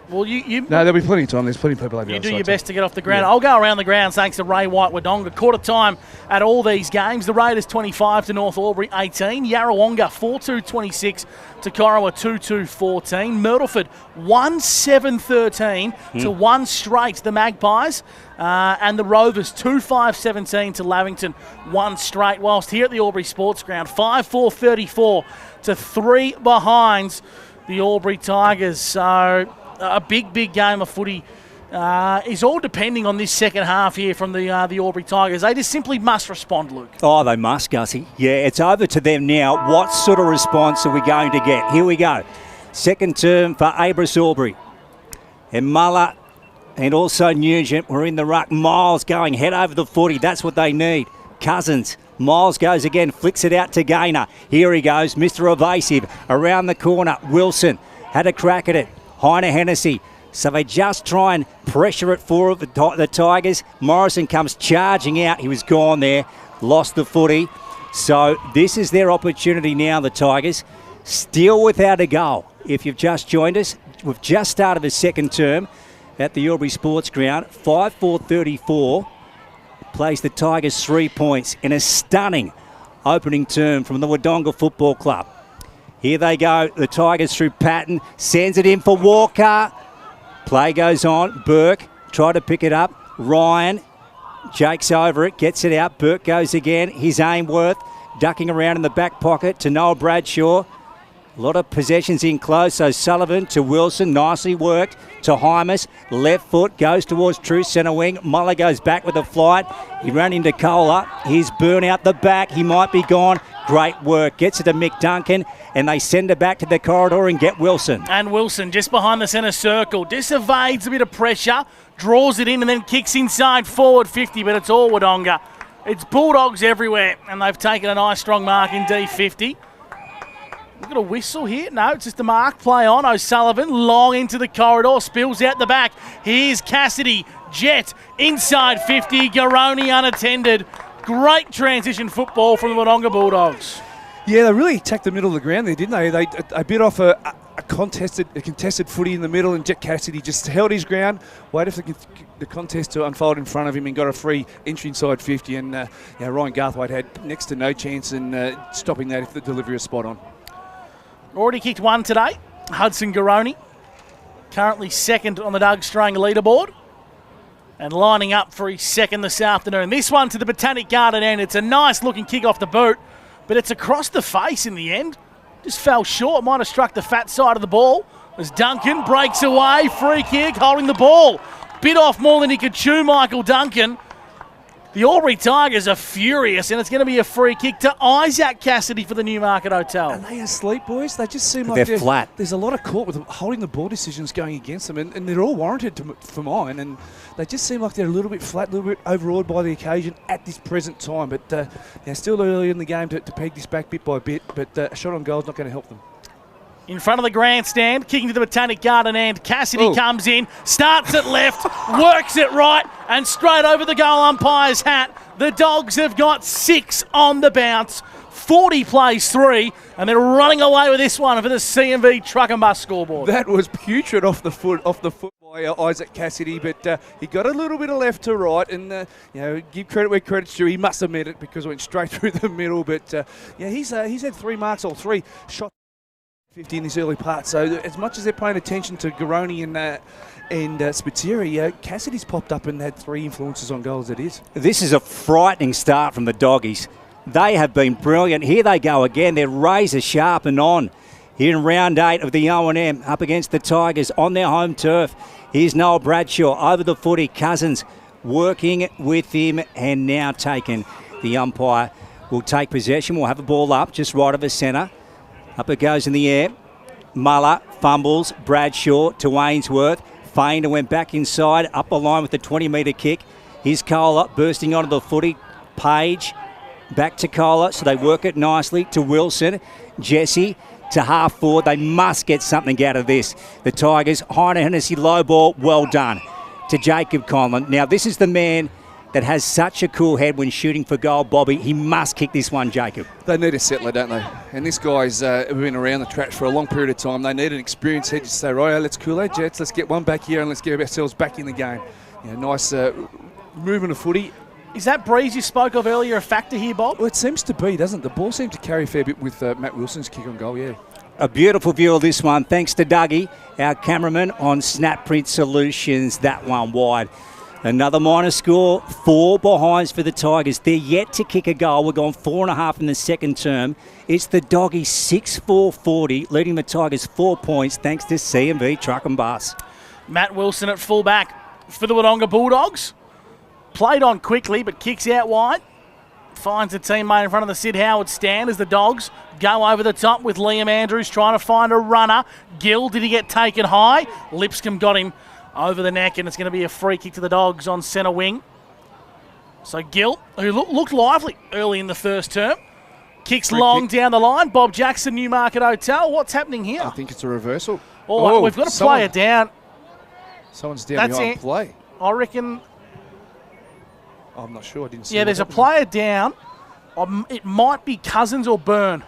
Well, no, there'll be plenty of time. There's plenty of people over there. You do your best to get off the ground. I'll go around the ground thanks to Ray White Wodonga. Quarter time at all these games. The Raiders 25 to North Albury 18. Yarrawonga 4-2-26 to Corowa 2-2-14. Myrtleford 1-7-13 to 1 straight. The Magpies and the Rovers 2-5-17 to Lavington 1 straight. Whilst here at the Albury Sports Ground 5-4-34 to 3 behinds the Albury Tigers. So a big game of footy is all depending on this second half here from the Albury Tigers. They just simply must respond, Luke. Oh, they must, Gussie. Yeah, it's over to them now. What sort of response are we going to get? Here we go. Second term for Abras Albury. And Muller and also Nugent were in the ruck. Miles going head over the footy. That's what they need. Cousins. Miles goes again, flicks it out to Gaynor. Here he goes, Mr. Evasive. Around the corner, Wilson had a crack at it. Heine Hennessy. So they just try and pressure it for the Tigers. Morrison comes charging out. He was gone there. Lost the footy. So this is their opportunity now, the Tigers. Still without a goal. If you've just joined us, we've just started the second term at the Albury Sports Ground. 5-4-34 plays the Tigers 3 points in a stunning opening term from the Wodonga Football Club. Here they go, the Tigers through Patton, sends it in for Walker. Play goes on, Burke tried to pick it up. Ryan, Jake's over it, gets it out. Burke goes again, here's Aimworth, ducking around in the back pocket to Noel Bradshaw. A lot of possessions in close, so Sullivan to Wilson, nicely worked, to Hymas, left foot, goes towards true centre wing. Muller goes back with a flight, he ran into Kohler, here's Burn out the back, he might be gone. Great work, gets it to Mick Duncan, and they send it back to the corridor and get Wilson. And Wilson just behind the centre circle, disevades a bit of pressure, draws it in and then kicks inside forward 50, but it's all Wodonga. It's Bulldogs everywhere, and they've taken a nice strong mark in D50. We've got a whistle here. No, it's just a mark. Play on. O'Sullivan long into the corridor. Spills out the back. Here's Cassidy. Jet inside 50. Garoni unattended. Great transition football from the Wodonga Bulldogs. Yeah, they really attacked the middle of the ground there, didn't they? They bit off a contested footy in the middle, and Jet Cassidy just held his ground, waited for the contest to unfold in front of him, and got a free entry inside 50. And Ryan Garthwaite had next to no chance in stopping that if the delivery was spot on. Already kicked one today. Hudson Garoni, currently second on the Doug Strang leaderboard, and lining up for his second this afternoon. This one to the Botanic Garden end. It's a nice looking kick off the boot, but it's across the face in the end. Just fell short, might have struck the fat side of the ball. As Duncan breaks away, free kick, holding the ball. Bit off more than he could chew, Michael Duncan. The Albury Tigers are furious, and it's going to be a free kick to Isaac Cassidy for the Newmarket Hotel. Are they asleep, boys? They just seem like they're flat. There's a lot of caught with holding the ball decisions going against them, and they're all warranted for mine, and they just seem like they're a little bit flat, a little bit overawed by the occasion at this present time. But they're still early in the game to peg this back bit by bit, but a shot on goal is not going to help them. In front of the grandstand, kicking to the Botanic Garden end. Cassidy comes in, starts it left, works it right, and straight over the goal umpire's hat. The Dogs have got 6 on the bounce. 40 plays 3, and they're running away with this one for the CMV Truck and Bus scoreboard. That was putrid off the foot by Isaac Cassidy, but he got a little bit of left to right, and give credit where credit's due. He must have meant it because it went straight through the middle. But he's had 3 marks, all 3 shots. 50 in this early part, so as much as they're paying attention to Garoni and Spiteri, Cassidy's popped up and had 3 influences on goal as it is. This is a frightening start from the Doggies. They have been brilliant. Here they go again. They're razor sharp and on. Here in round 8 of the O&M, up against the Tigers on their home turf. Here's Noel Bradshaw over the footy. Cousins working with him and now taken. The umpire will take possession. We'll have the ball up just right of the centre. Up it goes in the air. Muller fumbles. Bradshaw to Ainsworth. Fainer went back inside. Up the line with the 20-metre kick. Here's Kohler bursting onto the footy. Page back to Kohler. So they work it nicely to Wilson. Jesse to half forward. They must get something out of this. The Tigers. Heiner Hennessy low ball. Well done to Jacob Conlon. Now this is the man that has such a cool head when shooting for goal, Bobby. He must kick this one, Jacob. They need a settler, don't they? And this guy's been around the track for a long period of time. They need an experienced head to say, right, let's cool our jets, let's get one back here and let's get ourselves back in the game. Nice movement of footy. Is that breeze you spoke of earlier a factor here, Bob? Well, it seems to be, doesn't it? The ball seems to carry a fair bit with Matt Wilson's kick on goal, yeah. A beautiful view of this one. Thanks to Dougie, our cameraman on Snap Print Solutions. That one wide. Another minor score, 4 behinds for the Tigers. They're yet to kick a goal. We're gone 4.5 in the second term. It's the Doggies 6-4-40, leading the Tigers 4 points thanks to CMV Truck and Bus. Matt Wilson at fullback for the Wodonga Bulldogs. Played on quickly, but kicks out wide. Finds a teammate in front of the Sid Howard stand as the Dogs go over the top with Liam Andrews trying to find a runner. Gill, did he get taken high? Lipscomb got him over the neck, and it's going to be a free kick to the Dogs on centre wing. So Gill, who looked lively early in the first term, kicks free long kick down the line. Bob Jackson, Newmarket Hotel. What's happening here? I think it's a reversal. We've got to play it down. Someone's down behind play. I reckon. I'm not sure. I didn't see. Yeah, there's a player down. It might be Cousins or Byrne.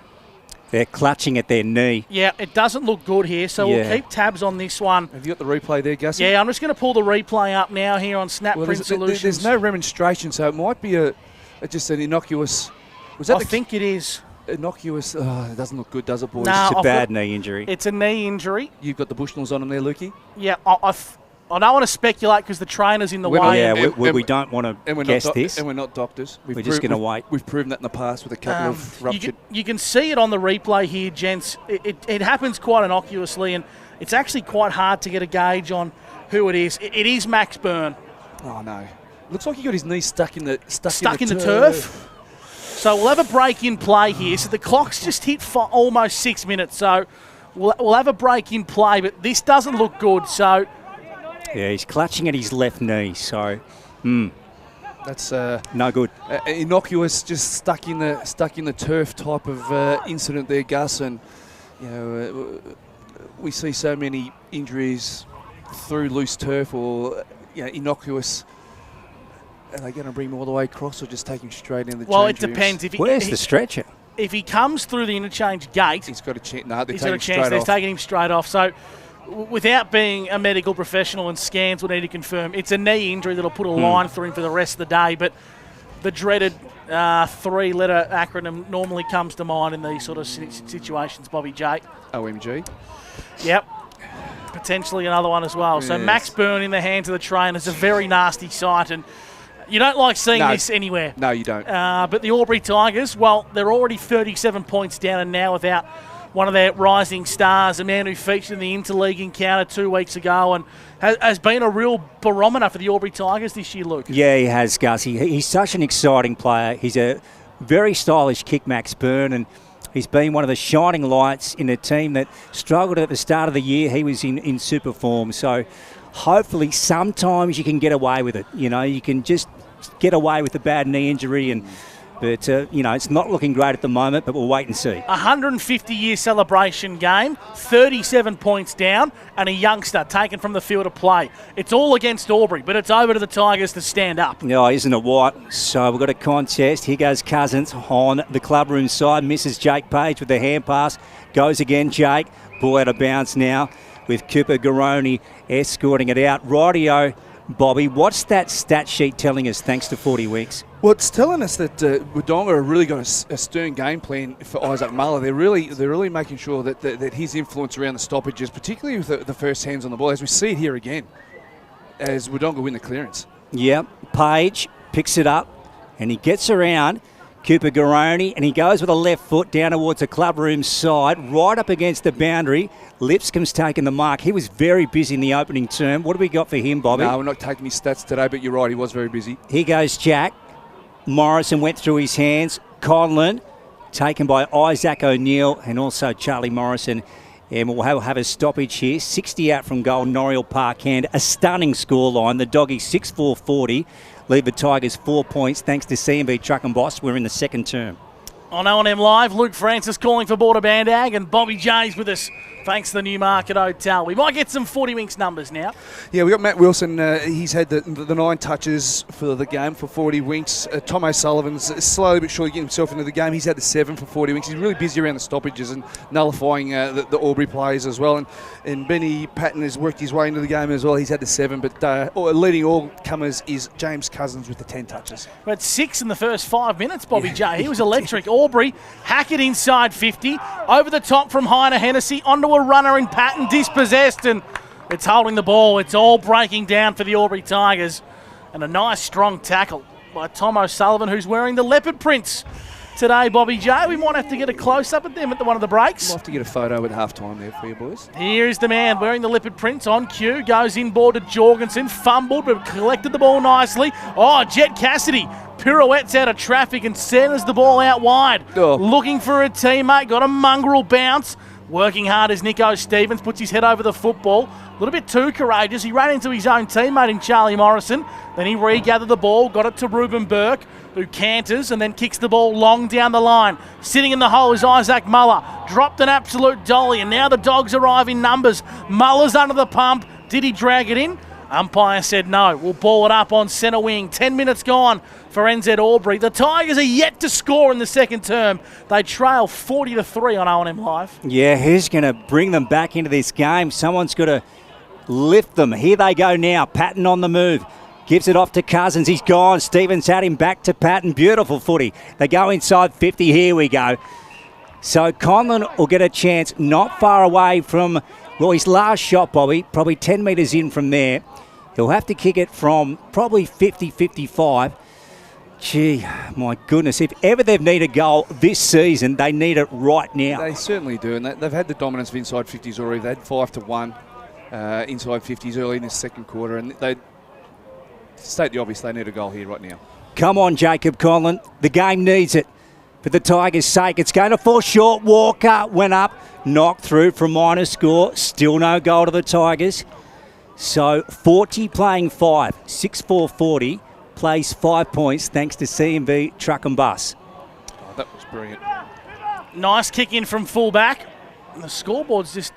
They're clutching at their knee. Yeah, it doesn't look good here, so we'll keep tabs on this one. Have you got the replay there, Gussie? Yeah, I'm just going to pull the replay up now here on Snap Print Solutions. There's no remonstration, so it might be just an innocuous... I think it is. Innocuous... it doesn't look good, does it, boys? It's a bad knee injury. It's a knee injury. You've got the Bushnells on them there, Lukey? Yeah, I don't want to speculate because the trainer's in the way. Yeah, we don't want to guess this. And we're not doctors. We're just going to wait. We've proven that in the past with a couple of ruptured... You can see it on the replay here, gents. It happens quite innocuously, and it's actually quite hard to get a gauge on who it is. It is Max Byrne. Oh, no. Looks like he got his knee stuck in the turf. So we'll have a break in play here. So the clock's just hit for almost 6 minutes, so we'll have a break in play, but this doesn't look good, so... Yeah, he's clutching at his left knee, so that's no good. Innocuous, just stuck in the turf type of incident there, Gus. And we see so many injuries through loose turf or innocuous. Are they going to bring him all the way across or just take him straight in the? Well, it depends. Where's the stretcher? If he comes through the interchange gate, he's got a chance. No, he's got a chance. They're taking him straight off. So. Without being a medical professional, and scans will need to confirm, it's a knee injury that'll put a line through him for the rest of the day, but the dreaded 3-letter acronym normally comes to mind in these sort of situations, Bobby J. OMG. Yep. Potentially another one as well. Yes. So Max Byrne in the hands of the trainer is a very nasty sight, and you don't like seeing this anywhere. No, you don't. But the Albury Tigers, well, they're already 37 points down and now without one of their rising stars, a man who featured in the interleague encounter 2 weeks ago and has been a real barometer for the Albury Tigers this year, Luke. Yeah, he has, Gus. He's such an exciting player. He's a very stylish kick, Max Byrne, and he's been one of the shining lights in a team that struggled at the start of the year. He was in super form. So hopefully sometimes you can get away with it. You know, you can just get away with a bad knee injury But, it's not looking great at the moment, but we'll wait and see. 150-year celebration game, 37 points down, and a youngster taken from the field of play. It's all against Albury, but it's over to the Tigers to stand up. No, isn't it what? So we've got a contest. Here goes Cousins on the clubroom side. Misses Jake Page with the hand pass. Goes again, Jake. Ball out of bounds now with Cooper Garoni escorting it out. Rightio, Bobby, what's that stat sheet telling us thanks to 40 weeks? Well, it's telling us that Wodonga have really got a stern game plan for Isaac Muller. They're really making sure that his influence around the stoppages, particularly with the first hands on the ball, as we see it here again, as Wodonga win the clearance. Yep, Page picks it up and he gets around Cooper Garoni and he goes with a left foot down towards the clubroom side, right up against the boundary. Lipscomb's taken the mark. He was very busy in the opening term. What do we got for him, Bobby? No, we're not taking his stats today, but you're right, he was very busy. Here goes Jack. Morrison went through his hands. Conlon taken by Isaac O'Neill and also Charlie Morrison. And we'll have a stoppage here. 60 out from goal, Noriel Parkhand. A stunning scoreline. The Doggies 6-4-40. Leave the Tigers 4 points thanks to CMB Truck and Boss. We're in the second term. On O&M Live, Luke Francis calling for Border Bandag and Bobby J's with us thanks to the Newmarket Hotel. We might get some 40 Winks numbers now. Yeah, we got Matt Wilson. He's had the 9 touches for the game for 40 Winks. Tom O'Sullivan's slowly but surely getting himself into the game. He's had the 7 for 40 Winks. He's really busy around the stoppages and nullifying the Albury players as well. And Benny Patton has worked his way into the game as well. He's had the 7, but leading all comers is James Cousins with the 10 touches. We had 6 in the first 5 minutes, Bobby J. He was electric. Albury, Hackett inside 50, over the top from Heiner Hennessy, onto a runner in Patton, dispossessed, and it's holding the ball. It's all breaking down for the Albury Tigers. And a nice strong tackle by Tom O'Sullivan, who's wearing the leopard prints today, Bobby J. We might have to get a close-up at them at one of the breaks. We'll have to get a photo at half-time there for you boys. Here's the man wearing the leopard prints on cue. Goes inboard to Jorgensen, fumbled but collected the ball nicely. Oh, Jet Cassidy pirouettes out of traffic and centres the ball out wide. Oh. Looking for a teammate, got a mongrel bounce. Working hard as Nico Stevens puts his head over the football. A little bit too courageous. He ran into his own teammate in Charlie Morrison. Then he regathered the ball, got it to Ruben Burke, who canters and then kicks the ball long down the line. Sitting in the hole is Isaac Muller. Dropped an absolute dolly, and now the Dogs arrive in numbers. Muller's under the pump. Did he drag it in? Umpire said no. We'll ball it up on centre wing. 10 minutes gone for NZ Albury. The Tigers are yet to score in the second term. They trail 40-3 on O&M Live. Yeah, who's going to bring them back into this game? Someone's got to lift them. Here they go now. Patton on the move. Gives it off to Cousins. He's gone. Stevens had him back to Patton. Beautiful footy. They go inside 50. Here we go. So Conlon will get a chance not far away from, well, his last shot, Bobby, probably 10 metres in from there. He'll have to kick it from probably 50, 55. Gee, my goodness. If ever they've needed a goal this season, they need it right now. They certainly do, and they've had the dominance of inside 50s already. They had 5-1 inside 50s early in this second quarter, and they state the obvious, they need a goal here right now. Come on, Jacob Conlon. The game needs it. For the Tigers' sake, it's going to fall short. Walker went up, knocked through for a minor score. Still no goal to the Tigers. So 40 playing 5, 6-4-40, plays 5 points thanks to CMB Truck and Bus. Oh, that was brilliant. Nice kick in from fullback. The scoreboard's just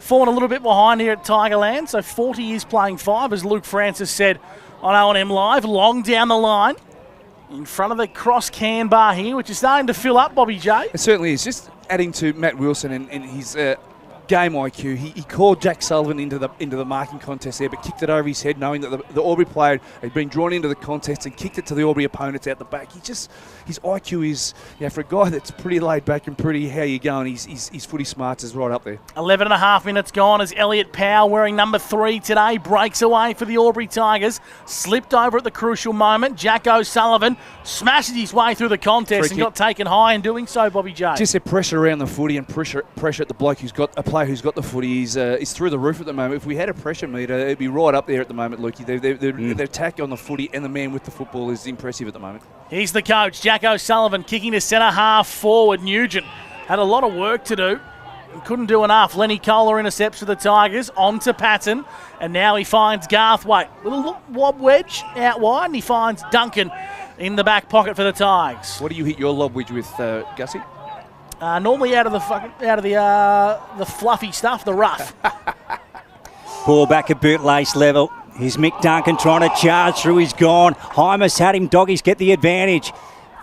fallen a little bit behind here at Tigerland. So 40 is playing 5, as Luke Francis said on O&M Live. Long down the line in front of the cross can bar here, which is starting to fill up, Bobby J. It certainly is. Just adding to Matt Wilson and his game IQ. He called Jack Sullivan into the marking contest there, but kicked it over his head, knowing that the Albury player had been drawn into the contest and kicked it to the Albury opponents out the back. His IQ is, for a guy that's pretty laid back and pretty how you going, his footy smarts is right up there. 11 and a half minutes gone as Elliot Powell, wearing number 3 today, breaks away for the Albury Tigers. Slipped over at the crucial moment. Jack O'Sullivan smashes his way through the contest and got taken high in doing so, Bobby J. Just the pressure around the footy and pressure at the bloke a player who's got the footy is through the roof at the moment. If we had a pressure meter, it'd be right up there at the moment, Lukey. Their attack on the footy and the man with the football is impressive at the moment. He's the coach, Jack O'Sullivan, kicking to centre half forward. Nugent had a lot of work to do and couldn't do enough. Lenny Kohler intercepts for the Tigers, on to Patton, and now he finds Garthwaite. Little lob wedge out wide, and he finds Duncan in the back pocket for the Tigers. What do you hit your lob wedge with, Gussie? Normally out of the fluffy stuff, the rough. Ball back at bootlace level. Here's Mick Duncan trying to charge through. He's gone. Hymas had him. Doggies get the advantage.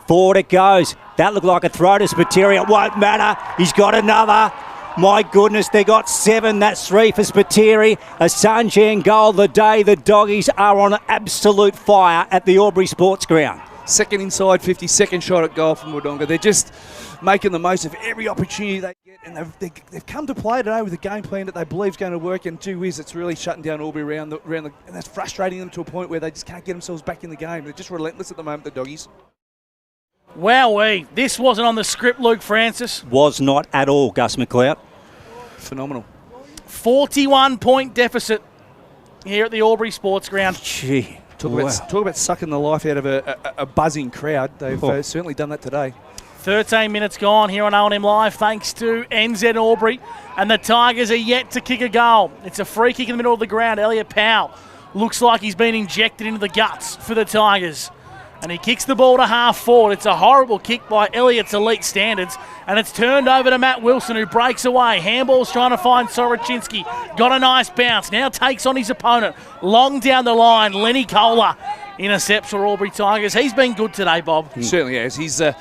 Forward it goes. That looked like a throw to Spiteri. It won't matter. He's got another. My goodness, they got 7. That's 3 for Spiteri. A Sunshine goal the day the Doggies are on absolute fire at the Albury Sports Ground. Second inside 50, second shot at goal from Wodonga. They're just making the most of every opportunity they get, and they've come to play today with a game plan that they believe is going to work, and gee whiz, it's really shutting down Albury around and that's frustrating them to a point where they just can't get themselves back in the game. They're just relentless at the moment, the Doggies. Wowee, this wasn't on the script, Luke Francis. Was not at all, Gus McLeod. Phenomenal. 41-point deficit here at the Albury Sports Ground. Gee. Talk about sucking the life out of a buzzing crowd. They've certainly done that today. 13 minutes gone here on O&M Live thanks to NZ Albury, and the Tigers are yet to kick a goal. It's a free kick in the middle of the ground. Elliot Powell looks like he's been injected into the guts for the Tigers, and he kicks the ball to half forward. It's a horrible kick by Elliot's elite standards, and it's turned over to Matt Wilson, who breaks away. Handball's trying to find Soroczynski. Got a nice bounce. Now takes on his opponent. Long down the line, Lenny Kohler intercepts for Albury Tigers. He's been good today, Bob. He certainly has. He's been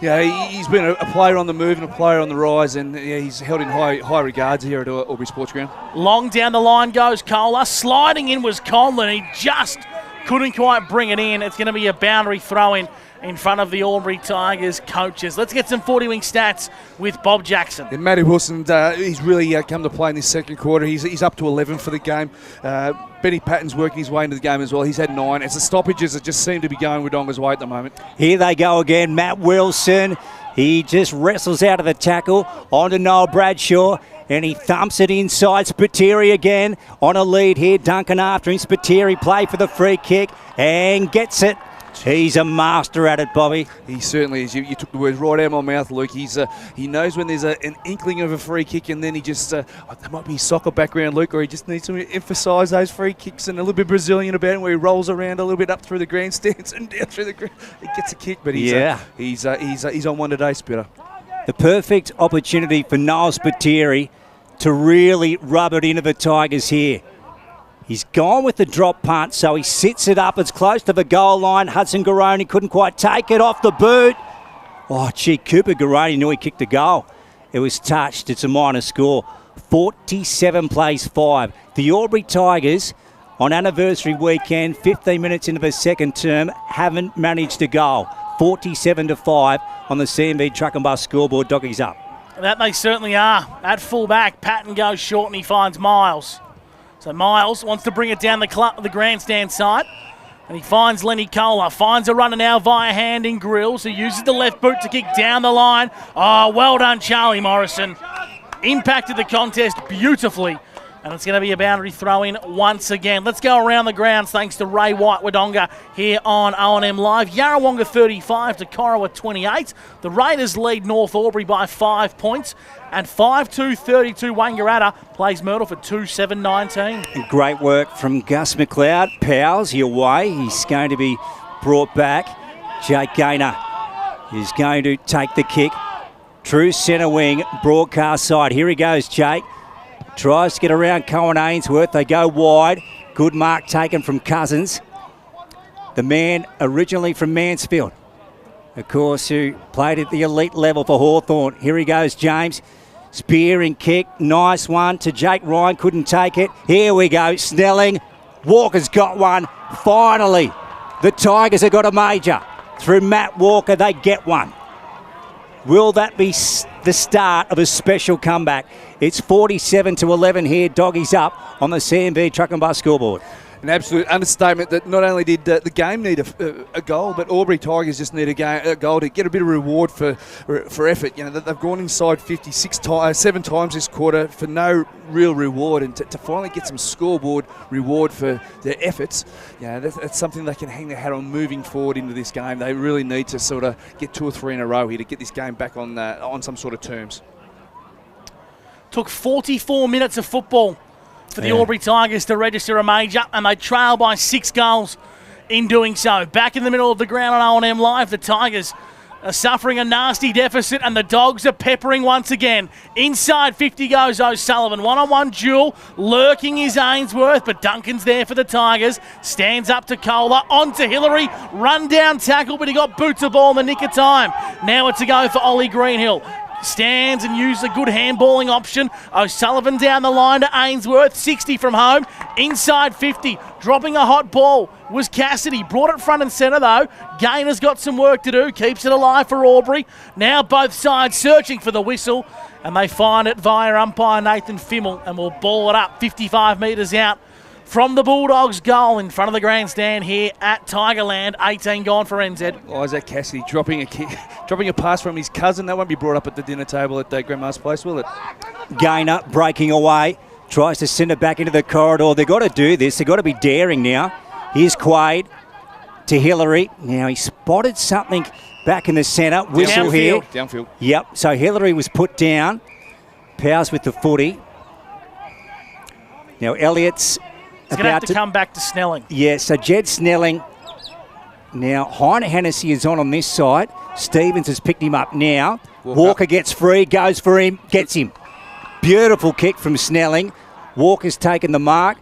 a player on the move and a player on the rise, and he's held in high regards here at Albury Sports Ground. Long down the line goes Kohler. Sliding in was Conlon. He just couldn't quite bring it in. It's going to be a boundary throw-in in front of the Albury Tigers coaches. Let's get some 40-wing stats with Bob Jackson. And Matty Wilson, he's really come to play in this second quarter. He's up to 11 for the game. Benny Patton's working his way into the game as well. He's had 9. It's the stoppages that just seem to be going Wodonga's way at the moment. Here they go again. Matt Wilson. He just wrestles out of the tackle onto Noel Bradshaw, and he thumps it inside. Spiteri again on a lead here. Duncan after him. Spiteri play for the free kick and gets it. He's a master at it, Bobby. He certainly is. You took the words right out of my mouth, Luke. He knows when there's an inkling of a free kick, and then he just, that might be his soccer background, Luke, or he just needs to emphasise those free kicks and a little bit Brazilian about him, where he rolls around a little bit up through the grandstands and down through the ground. He gets a kick, but he's on one today, Spitter. The perfect opportunity for Noel Spiteri to really rub it into the Tigers here. He's gone with the drop punt, so he sits it up. It's close to the goal line. Hudson Garoni couldn't quite take it off the boot. Oh, gee, Cooper Garoni knew he kicked a goal. It was touched. It's a minor score. 47 plays 5. The Albury Tigers, on anniversary weekend, 15 minutes into the second term, haven't managed a goal. 47-5 on the CMB Truck and Bus scoreboard. Doggies up. That they certainly are. At full-back, Patton goes short and he finds Miles. So Miles wants to bring it down the grandstand side, and he finds Lenny Kohler. Finds a runner now via hand in Grills, who uses the left boot to kick down the line. Oh, well done, Charlie Morrison. Impacted the contest beautifully, and it's going to be a boundary throw-in once again. Let's go around the grounds thanks to Ray White Wodonga here on O&M Live. Yarrawonga 35 to Corowa 28. The Raiders lead North Albury by 5 points. And 5-2-32 Wangaratta plays Myrtle for 2-7-19. Great work from Gus McLeod. Powell's your way. He's going to be brought back. Jake Gaynor is going to take the kick. True centre wing, broadcast side. Here he goes, Jake. Tries to get around Cohen Ainsworth. They go wide. Good mark taken from Cousins. The man originally from Mansfield, of course, who played at the elite level for Hawthorn. Here he goes, James. Spearing kick, nice one to Jake Ryan, couldn't take it. Here we go, Snelling. Walker's got one. Finally, the Tigers have got a major. Through Matt Walker, they get one. Will that be the start of a special comeback? It's 47-11 here. Doggies up on the CMB Truck and Bus scoreboard. An absolute understatement that not only did the game need a goal, but Albury Tigers just need a goal to get a bit of reward for effort. You know, they've gone inside 7 times this quarter for no real reward, and to finally get some scoreboard reward for their efforts, you know, that's something they can hang their hat on moving forward into this game. They really need to sort of get 2 or 3 in a row here to get this game back on some sort of terms. Took 44 minutes of football for the Albury Tigers to register a major, and they trail by 6 goals in doing so. Back in the middle of the ground on O&M Live, the Tigers are suffering a nasty deficit, and the Dogs are peppering once again. Inside 50 goes O'Sullivan. One-on-one duel. Lurking is Ainsworth, but Duncan's there for the Tigers. Stands up to Kohler. On to Hillary. Run down tackle, but he got boots a ball in the nick of time. Now it's a go for Ollie Greenhill. Stands and uses a good handballing option. O'Sullivan down the line to Ainsworth. 60 from home. Inside 50. Dropping a hot ball was Cassidy. Brought it front and centre though. Gainer's got some work to do. Keeps it alive for Albury. Now both sides searching for the whistle. And they find it via umpire Nathan Fimmel. And will ball it up 55 metres out from the Bulldogs' goal in front of the grandstand here at Tigerland. 18 gone for NZ. Isaac Cassidy dropping a pass from his cousin. That won't be brought up at the dinner table at Grandma's Place, will it? Gainer breaking away. Tries to send it back into the corridor. They've got to do this. They've got to be daring now. Here's Quaid to Hillary. Now he spotted something back in the centre. Whistle here. Downfield. Yep. So Hillary was put down. Powers with the footy. Now Elliott's He's going to have to come back to Snelling. Yeah, so Jed Snelling. Now, Heine Hennessy is on this side. Stevens has picked him up now. Walker gets free, goes for him, gets him. Beautiful kick from Snelling. Walker's taken the mark.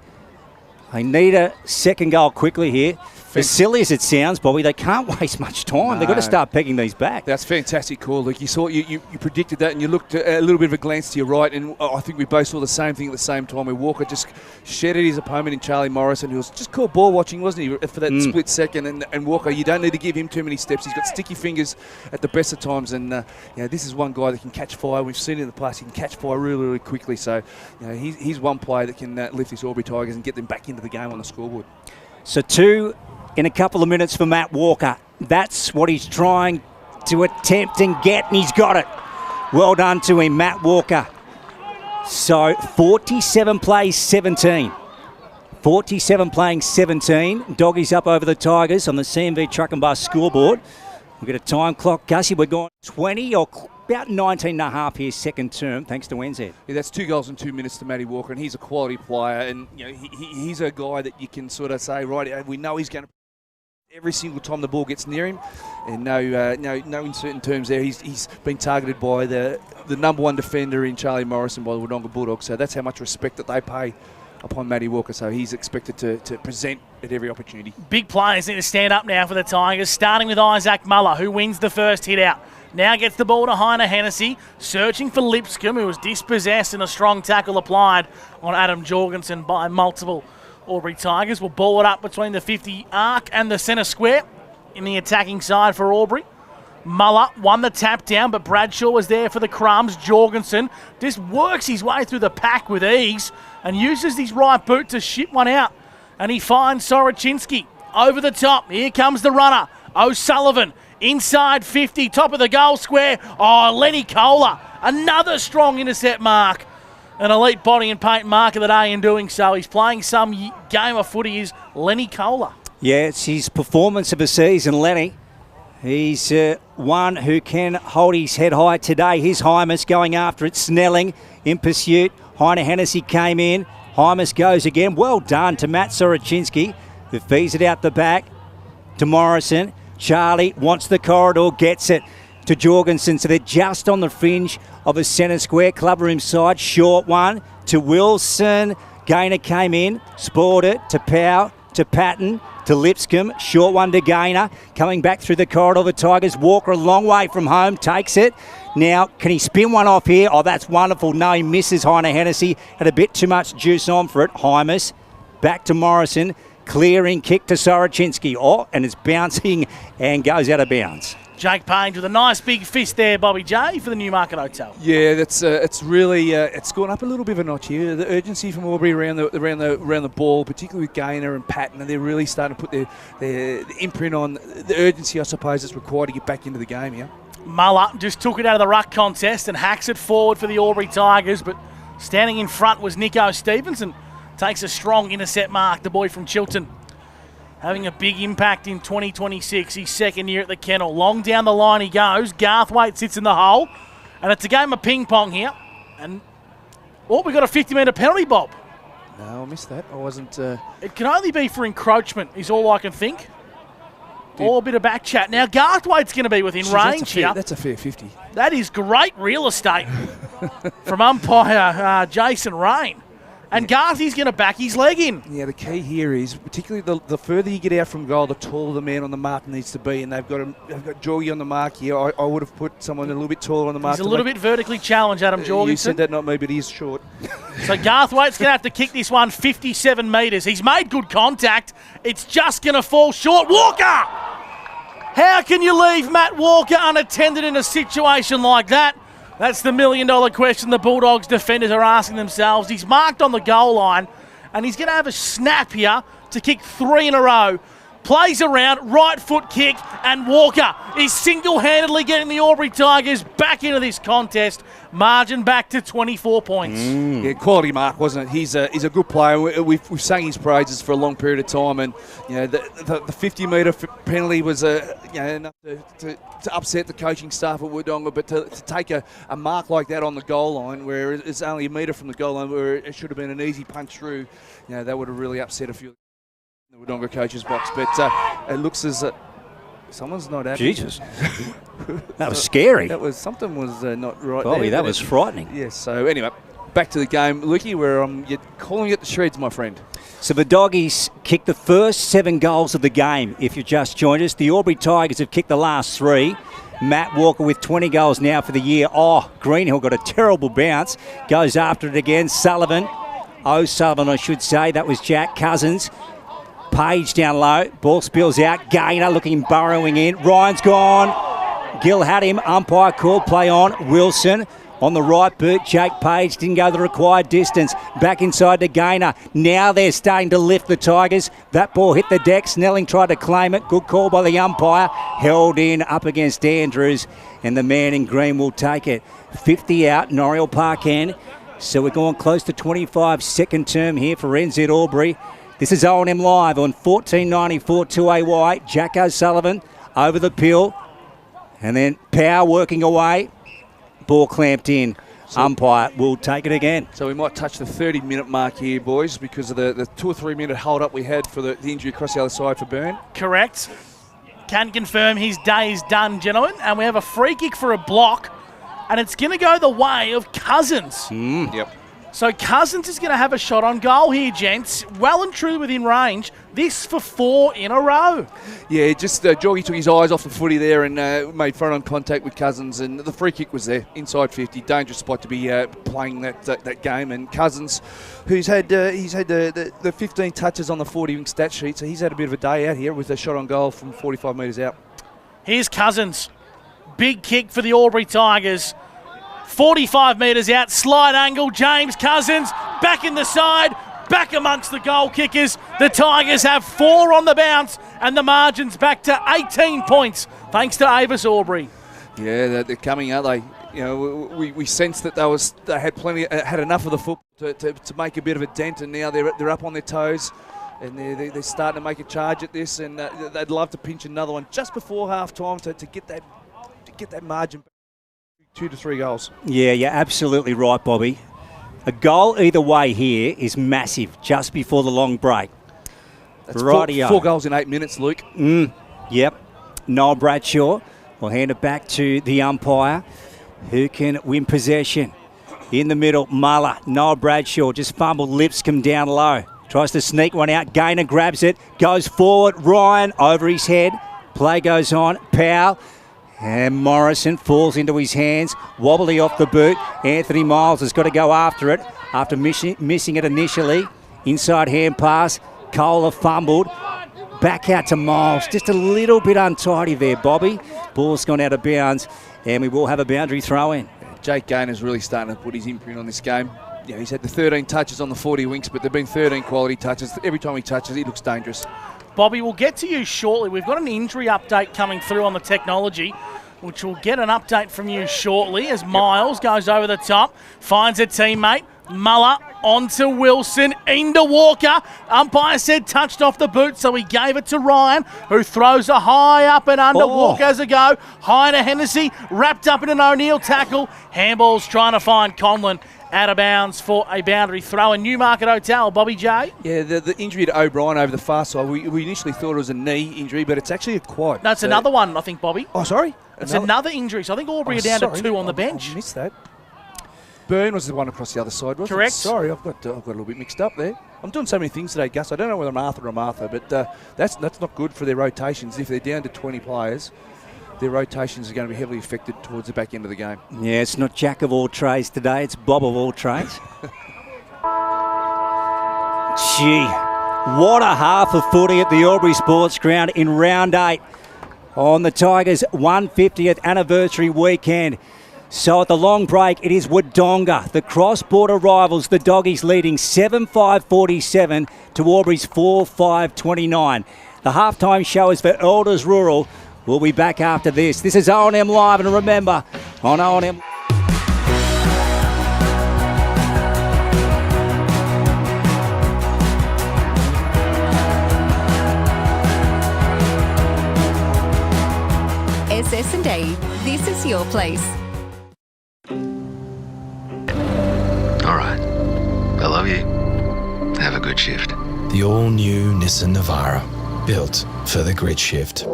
They need a second goal quickly here. As silly as it sounds, Bobby, they can't waste much time. No. They've got to start pegging these back. That's a fantastic call, Luke. You predicted that, and you looked a little bit of a glance to your right, and I think we both saw the same thing at the same time, where Walker just shedded his opponent in Charlie Morrison, who was just called ball watching, wasn't he, for that split second. And Walker, you don't need to give him too many steps. He's got sticky fingers at the best of times, and this is one guy that can catch fire. We've seen it in the past. He can catch fire really, really quickly. So he's one player that can lift this Albury Tigers and get them back into the game on the scoreboard. So 2 in a couple of minutes for Matt Walker. That's what he's trying to attempt and get, and he's got it. Well done to him, Matt Walker. So 47 plays 17. 47 playing 17. Doggies up over the Tigers on the CMV Truck and Bus scoreboard. We've got a time clock. Gussie, we're going 20 or about 19 and a half here, second term, thanks to NZ. Yeah, that's 2 goals in 2 minutes to Matty Walker, and he's a quality player, and he's a guy that you can sort of say, right, we know he's going to every single time the ball gets near him, and no in certain terms there. He's been targeted by the number 1 defender in Charlie Morrison by the Wodonga Bulldogs, so that's how much respect that they pay upon Matty Walker, so he's expected to present at every opportunity. Big players need to stand up now for the Tigers, starting with Isaac Muller, who wins the first hit out. Now gets the ball to Heine Hennessy, searching for Lipscomb, who was dispossessed and a strong tackle applied on Adam Jorgensen by multiple Albury Tigers. Will ball it up between the 50 arc and the centre square in the attacking side for Albury. Muller won the tap down, but Bradshaw was there for the crumbs. Jorgensen just works his way through the pack with ease and uses his right boot to ship one out. And he finds Soroczynski over the top. Here comes the runner, O'Sullivan. Inside 50, top of the goal square. Oh, Lenny Kohler, another strong intercept mark. An elite body and paint mark of the day in doing so. He's playing some game of footy, is Lenny Kohler. Yeah, it's his performance of the season, Lenny. He's one who can hold his head high today. Here's Hymas going after it. Snelling in pursuit. Heine Hennessy came in. Hymas goes again. Well done to Matt Soroczynski, who feeds it out the back to Morrison. Charlie wants the corridor, gets it to Jorgensen. So they're just on the fringe of a centre square. Club room side, short one to Wilson. Gainer came in, spoiled it to Powell. to Patton, to Lipscomb, short one to Gaynor, coming back through the corridor of the Tigers. Walker a long way from home, takes it. Now, can he spin one off here? Oh, that's wonderful. No, he misses. Heiner Hennessy had a bit too much juice on for it. Hymus, back to Morrison, clearing kick to Soroczynski. Oh, and it's bouncing and goes out of bounds. Jake Page with a nice big fist there, Bobby J, for the Newmarket Hotel. Yeah, that's it's really it's gone up a little bit of a notch here. The urgency from Albury around the ball, particularly with Gaynor and Patton, and they're really starting to put their imprint on the urgency, I suppose, that's required to get back into the game here. Muller just took it out of the ruck contest and hacks it forward for the Albury Tigers, but standing in front was Nico Stevenson. Takes a strong intercept mark, the boy from Chiltern. Having a big impact in 2026, his second year at the Kennel. Long down the line he goes. Garthwaite sits in the hole. And it's a game of ping pong here. And, we got a 50-metre penalty, Bob. No, I missed that. I wasn't... It can only be for encroachment, is all I can think. Or a bit of back chat. Now, Garthwaite's going to be within range here. That's a fair 50. That is great real estate from umpire Jason Rain. And Garthy's going to back his leg in. Yeah, the key here is, particularly the further you get out from goal, the taller the man on the mark needs to be. And they've got Jorgie on the mark here. I would have put someone a little bit taller on the mark. He's a little bit vertically challenged, Adam Jorgensen. You said that, not me, but he is short. So Garthwaite's going to have to kick this one 57 metres. He's made good contact. It's just going to fall short. Walker! How can you leave Matt Walker unattended in a situation like that? That's the million-dollar question the Bulldogs defenders are asking themselves. He's marked on the goal line, and he's going to have a snap here to kick 3 in a row. Plays around, right foot kick, and Walker is single-handedly getting the Albury Tigers back into this contest. Margin back to 24 points. Yeah, quality mark, wasn't it? He's a good player. We've sung his praises for a long period of time, and the 50-metre penalty was enough to upset the coaching staff at Wodonga, but to take a mark like that on the goal line, where it's only a metre from the goal line, where it should have been an easy punch through, that would have really upset a few. The Wodonga coach's box, but it looks as someone's not happy. Jesus, that was scary. Something was not right. Bobby, there, that was frightening. Yes. So anyway, back to the game, Lukey, where you're calling it the shreds, my friend. So the Doggies kicked the first 7 goals of the game. If you just joined us, the Albury Tigers have kicked the last 3. Matt Walker with 20 goals now for the year. Oh, Greenhill got a terrible bounce. Goes after it again. O'Sullivan, I should say. That was Jack Cousins. Page down low, ball spills out, Gaynor looking burrowing in, Ryan's gone, Gill had him, umpire called play on, Wilson on the right boot, Jake Page didn't go the required distance, back inside to Gaynor, now they're starting to lift the Tigers, that ball hit the deck, Snelling tried to claim it, good call by the umpire, held in up against Andrews, and the man in green will take it. 50 out, Noriel Park end, so we're going close to 25, second term here for NZ Albury. This is O&M Live on 1494 2AY. Jack O'Sullivan over the pill. And then Power working away. Ball clamped in. Umpire will take it again. So we might touch the 30-minute mark here, boys, because of the 2 or 3 minute hold-up we had for the injury across the other side for Byrne. Correct. Can confirm his day is done, gentlemen. And we have a free kick for a block. And it's going to go the way of Cousins. Yep. So Cousins is going to have a shot on goal here, gents. Well and truly within range. This for 4 in a row. Yeah, just Jorgie took his eyes off the footy there and made front-on contact with Cousins, and the free kick was there, inside 50. Dangerous spot to be playing that game. And Cousins, who's had the 15 touches on the 40-wing stat sheet, so he's had a bit of a day out here with a shot on goal from 45 metres out. Here's Cousins. Big kick for the Albury Tigers. 45 metres out, slide angle, James Cousins, back in the side, back amongst the goal kickers. The Tigers have 4 on the bounce, and the margin's back to 18 points, thanks to Avis Albury. Yeah, they're coming, aren't they? We sensed that they had enough of the football to make a bit of a dent, and now they're up on their toes, and they're starting to make a charge at this, and they'd love to pinch another one just before half time to get that margin back. 2 to 3 goals. Yeah, you're absolutely right, Bobby. A goal either way here is massive just before the long break. That's 4 goals in 8 minutes, Luke. Yep. Noel Bradshaw will hand it back to the umpire, who can win possession. In the middle, Muller. Noel Bradshaw just fumbled Lipscomb down low. Tries to sneak one out. Gaynor grabs it. Goes forward. Ryan over his head. Play goes on. Powell. And Morrison falls into his hands. Wobbly off the boot. Anthony Miles has got to go after it after missing it initially. Inside hand pass. Kohler fumbled. Back out to Miles. Just a little bit untidy there, Bobby. Ball's gone out of bounds. And we will have a boundary throw in. Jake Gaynor's really starting to put his imprint on this game. Yeah, he's had the 13 touches on the 40 winks, but there have been 13 quality touches. Every time he touches, he looks dangerous. Bobby, we'll get to you shortly. We've got an injury update coming through on the technology, which we'll get an update from you shortly as Miles goes over the top, finds a teammate. Muller onto Wilson, into Walker. Umpire said touched off the boot, so he gave it to Ryan, who throws a high up and under. Walker has a go. High to Hennessy, wrapped up in an O'Neill tackle. Handball's trying to find Conlon out of bounds for a boundary throw in Newmarket Hotel. Bobby J? Yeah, the injury to O'Brien over the far side, we initially thought it was a knee injury, but it's actually a quad. No, it's another one, I think, Bobby. Oh, sorry? It's another injury, so I think Albury are down to 2 on the bench. I missed that. Burn was the one across the other side, wasn't Correct. it? Sorry, I've got a little bit mixed up there. I'm doing so many things today, Gus. I don't know whether I'm Arthur or Martha, but that's not good for their rotations. If they're down to 20 players, their rotations are going to be heavily affected towards the back end of the game. Yeah, it's not Jack of all trades today, it's Bob of all trades. Gee, what a half of footy at the Albury Sports Ground in round 8 on the Tigers' 150th anniversary weekend. So at the long break, it is Wodonga, the cross-border rivals, the Doggies leading 7-5-47 to Albury's 4-5-29. The halftime show is for Elders Rural. We'll be back after this. This is O&M Live, and remember, on O&M... SS&A, this is your place. All right. I love you. Have a good shift. The all-new Nissan Navara, built for the grid shift.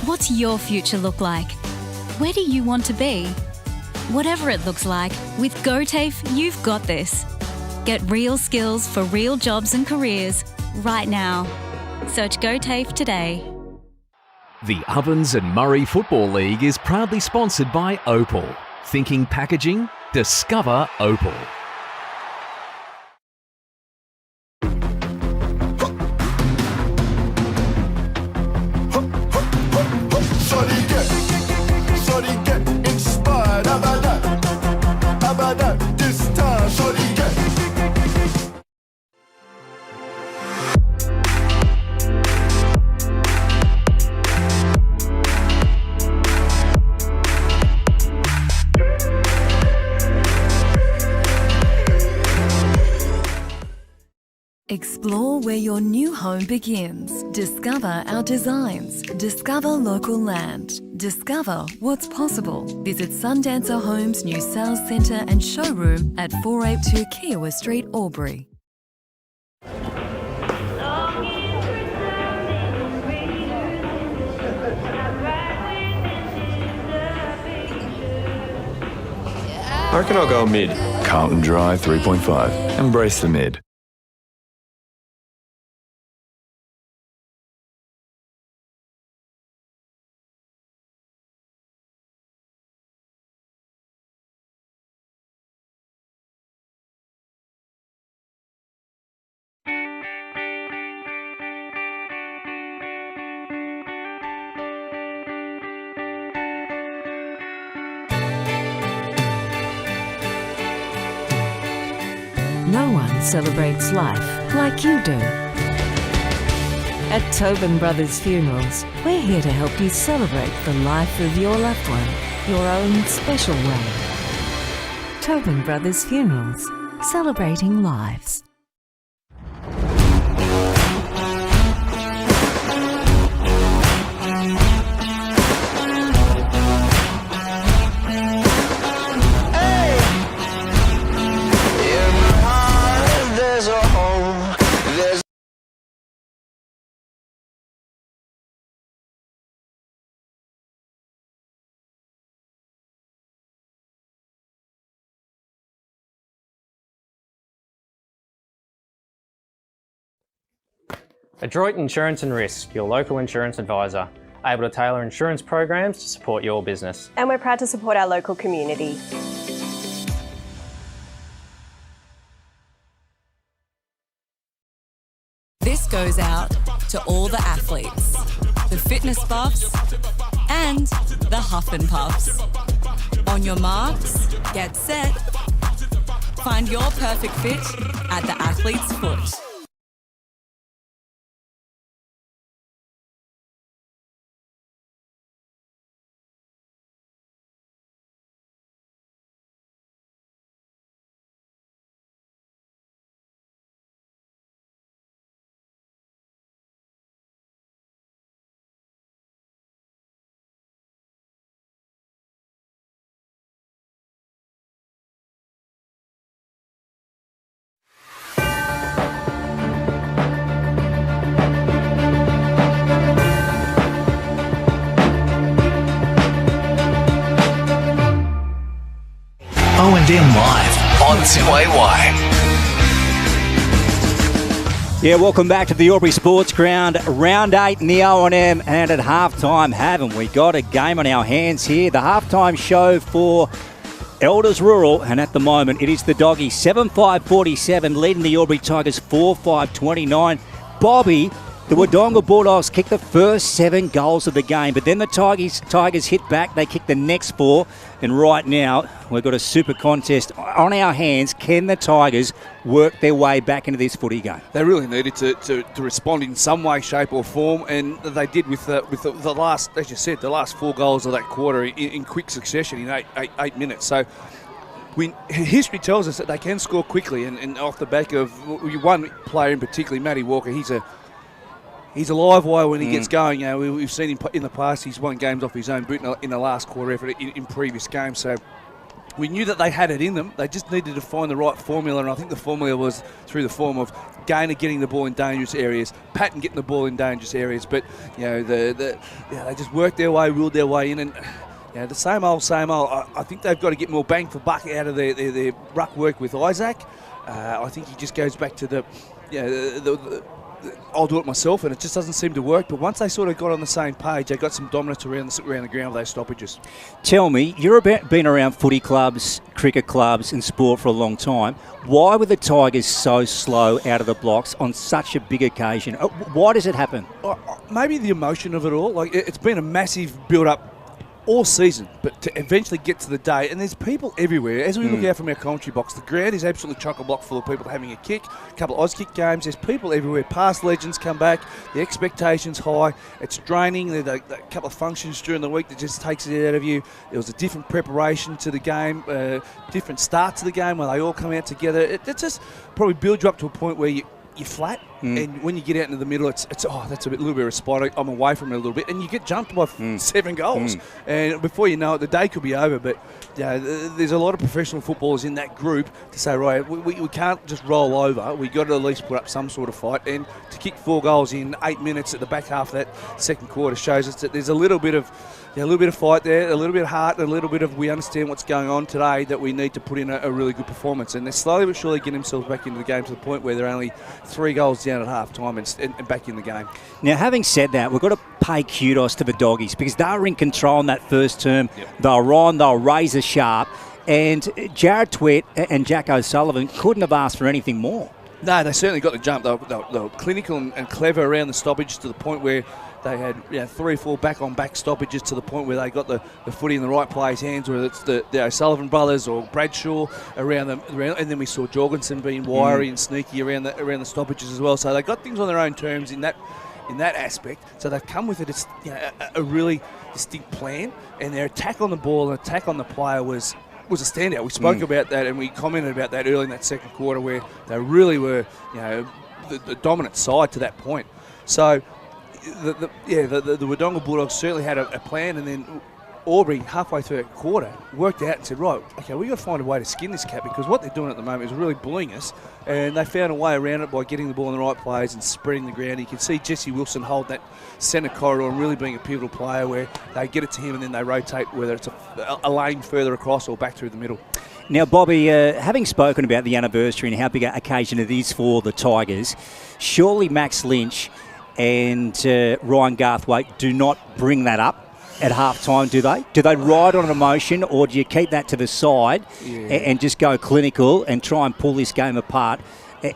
What's your future look like? Where do you want to be? Whatever it looks like, with GoTAFE, you've got this. Get real skills for real jobs and careers right now. Search GoTAFE today. The Ovens and Murray Football League is proudly sponsored by Opal. Thinking packaging? Discover Opal. Shorty get inspired. How about that? How about that? This time, shorty get. Explore where your new home begins. Discover our designs. Discover local land. Discover what's possible. Visit Sundancer Homes' new sales centre and showroom at 482 Kiowa Street, Albury. I reckon I'll go mid. Carlton Dry 3.5. Embrace the mid. No one celebrates life like you do. At Tobin Brothers Funerals, we're here to help you celebrate the life of your loved one, your own special way. Tobin Brothers Funerals, celebrating lives. Adroit Insurance and Risk, your local insurance advisor, able to tailor insurance programs to support your business. And we're proud to support our local community. This goes out to all the athletes, the fitness buffs, and the huff and puffs. On your marks, get set. Find your perfect fit at the athlete's foot. OMFNL Live on 2AY. Yeah, welcome back to the Albury Sports Ground. Round 8 in the O&M, and at half-time, haven't we got a game on our hands here? The half-time show for Elders Rural, and at the moment it is the Doggies 7-5-47 leading the Albury Tigers 4-5-29. Bobby, the Wodonga Bulldogs kicked the first 7 goals of the game, but then the Tigers hit back. They kicked the next 4, and right now we've got a super contest on our hands. Can the Tigers work their way back into this footy game? They really needed to respond in some way, shape or form, and they did with the last, as you said, the last 4 goals of that quarter in quick succession in eight minutes. So history tells us that they can score quickly, and off the back of one player in particular, Matty Walker, he's a live wire when he gets going. You know, we've seen him in the past. He's won games off his own boot in the last quarter effort in previous games. So we knew that they had it in them. They just needed to find the right formula, and I think the formula was through the form of Gaynor getting the ball in dangerous areas, Patton getting the ball in dangerous areas. But you know, they just worked their way, willed their way in, and you know, the same old. I think they've got to get more bang for buck out of their ruck work with Isaac. I think he just goes back to the I'll do it myself, and it just doesn't seem to work. But once they sort of got on the same page, they got some dominance around the ground with those stoppages. Tell me, you've been around footy clubs, cricket clubs and sport for a long time. Why were the Tigers so slow out of the blocks on such a big occasion? Why does it happen? Maybe the emotion of it all. Like, it's been a massive build-up all season, but to eventually get to the day, and there's people everywhere. As we look out from our commentary box, the ground is absolutely chock-a-block full of people having a kick, a couple of Auskick games. There's people everywhere. Past legends come back. The expectation's high. It's draining. There's a couple of functions during the week that just takes it out of you. There was a different preparation to the game, different start to the game where they all come out together. It just probably builds you up to a point where you're flat, and when you get out into the middle, it's that's a little bit of a spot. I'm away from it a little bit, and you get jumped by 7 goals, and before you know it, the day could be over. But there's a lot of professional footballers in that group to say, right, we can't just roll over. We got to at least put up some sort of fight, and to kick 4 goals in 8 minutes at the back half of that second quarter shows us that there's a little bit of fight there, a little bit of heart, and a little bit of we understand what's going on today, that we need to put in a really good performance. And they're slowly but surely getting themselves back into the game to the point where they're only 3 goals down at half time and back in the game. Now, having said that, we've got to pay kudos to the Doggies because they were in control in that first term. They were on, they were razor sharp, and Jared Twitt and Jack O'Sullivan couldn't have asked for anything more. No, they certainly got the jump. They were clinical and clever around the stoppage to the point where they had 3 or 4 back-on-back stoppages to the point where they got the footy in the right player's hands, whether it's the O'Sullivan brothers or Bradshaw around them. And then we saw Jorgensen being wiry and sneaky around the stoppages as well. So they got things on their own terms in that aspect. So they've come with it a really distinct plan, and their attack on the ball and attack on the player was a standout. We spoke about that, and we commented about that early in that second quarter where they really were the dominant side to that point. So the Wodonga Bulldogs certainly had a plan, and then Albury, halfway through that quarter, worked out and said, right, okay, we've got to find a way to skin this cat because what they're doing at the moment is really bullying us, and they found a way around it by getting the ball in the right plays and spreading the ground. You can see Jesse Wilson hold that centre corridor and really being a pivotal player where they get it to him and then they rotate, whether it's a lane further across or back through the middle. Now, Bobby, having spoken about the anniversary and how big an occasion it is for the Tigers, surely Max Lynch and Ryan Garthwaite do not bring that up at half-time, do they? Do they ride on an emotion, or do you keep that to the side and just go clinical and try and pull this game apart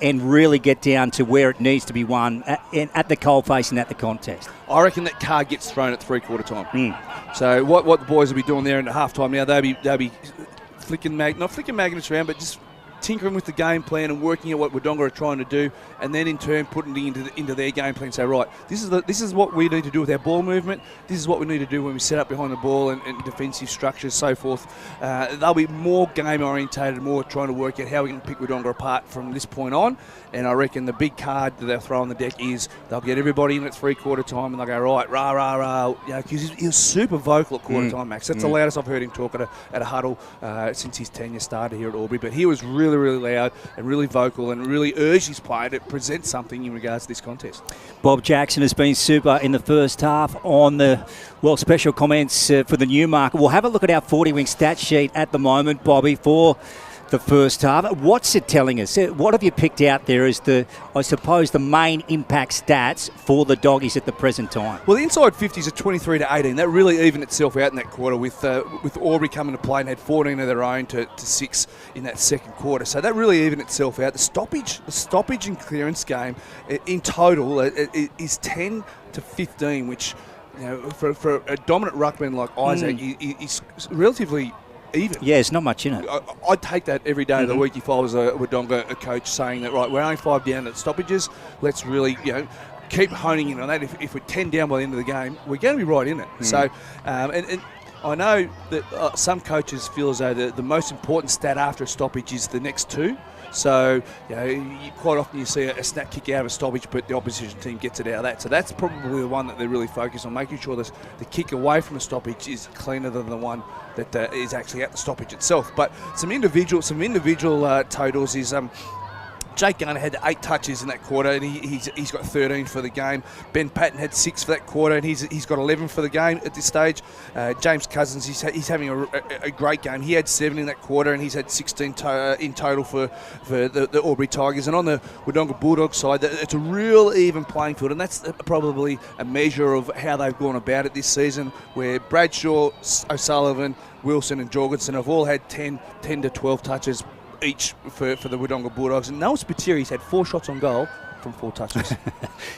and really get down to where it needs to be won at the coalface and at the contest? I reckon that card gets thrown at three-quarter time. So what the boys will be doing there in the half-time now, they'll be not flicking magnets around, but just tinkering with the game plan and working out what Wodonga are trying to do, and then in turn putting it into their game plan and say, right, this is what we need to do with our ball movement, this is what we need to do when we set up behind the ball and defensive structures, so forth. They'll be more game orientated, more trying to work out how we can pick Wodonga apart from this point on, and I reckon the big card that they'll throw on the deck is they'll get everybody in at three-quarter time and they'll go, right, rah, rah, rah, because he was super vocal at quarter time, Max. That's the loudest I've heard him talk at a huddle since his tenure started here at Albury, but he was really, really loud and really vocal and really urged his player to present something in regards to this contest. Bob Jackson has been super in the first half on the, special comments for the Newmarket. We'll have a look at our 40-wing stat sheet at the moment, Bobby, for the first half. What's it telling us? What have you picked out there as the main impact stats for the Doggies at the present time? Well, the inside 50s are 23-18. That really evened itself out in that quarter with Albury coming to play and had 14 of their own to 6 in that second quarter. So that really evened itself out. The stoppage and clearance game in total is 10-15, which, for a dominant ruckman like Isaac, is relatively even. Yeah, there's not much in it. I'd take that every day of the week if I was a Wodonga coach, saying that, right, we're only 5 down at stoppages. Let's really, keep honing in on that. If we're 10 down by the end of the game, we're going to be right in it. So, and I know that some coaches feel as though the most important stat after a stoppage is the next two. So, quite often you see a snap kick out of a stoppage, but the opposition team gets it out of that. So that's probably the one that they're really focused on, making sure that the kick away from a stoppage is cleaner than the one that is actually at the stoppage itself. But some individual totals is Jake Garner had 8 touches in that quarter, and he's got 13 for the game. Ben Patton had 6 for that quarter, and he's got 11 for the game at this stage. James Cousins, he's having a great game. He had 7 in that quarter, and he's had 16 in total for the Albury Tigers. And on the Wodonga Bulldogs side, it's a real even playing field, and that's probably a measure of how they've gone about it this season, where Bradshaw, O'Sullivan, Wilson and Jorgensen have all had 10 to 12 touches each for the Wodonga Bulldogs, and Noah Spiteri's had 4 shots on goal from 4 touches.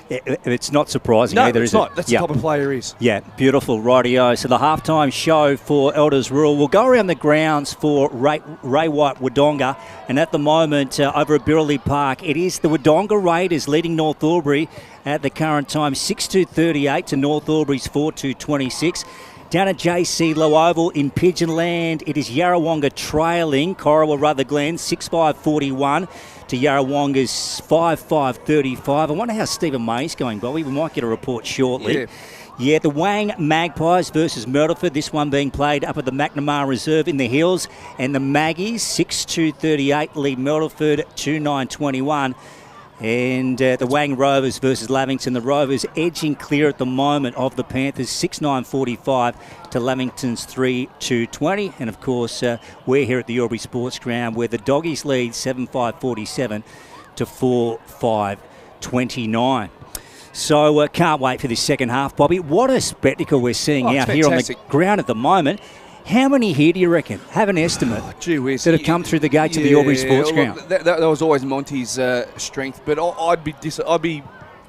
It's not surprising either, is it? No, it's not. That's the type of player he is. Yeah, beautiful. Rightio. So the halftime show for Elders Rural. We'll go around the grounds for Ray White Wodonga, and at the moment over at Birrelly Park, it is the Wodonga Raiders leading North Albury at the current time, 6-2-38 to North Albury's 4-2-26. Down at JC Low Oval in Pigeonland, it is Yarrawonga trailing Corowa Rutherglen 6-5-41 to Yarrawonga's 5-5-35. I wonder how Stephen May's going, Bobby. We might get a report shortly. Yeah, the Wang Magpies versus Myrtleford, this one being played up at the McNamara Reserve in the Hills. And the Maggies, 6-2-38, lead Myrtleford 2-9-21. And the Wang Rovers versus Lavington. The Rovers edging clear at the moment of the Panthers, 6-9-45 to Lavington's 3-2-20. And of course, we're here at the Albury Sports Ground where the Doggies lead 7-5-47 to 4-5-29. So can't wait for this second half, Bobby. What a spectacle we're seeing out here on the ground at the moment. How many here do you reckon? Have an estimate that have come through the gates of the Albury Sports Ground? That was always Monty's strength, but I'd be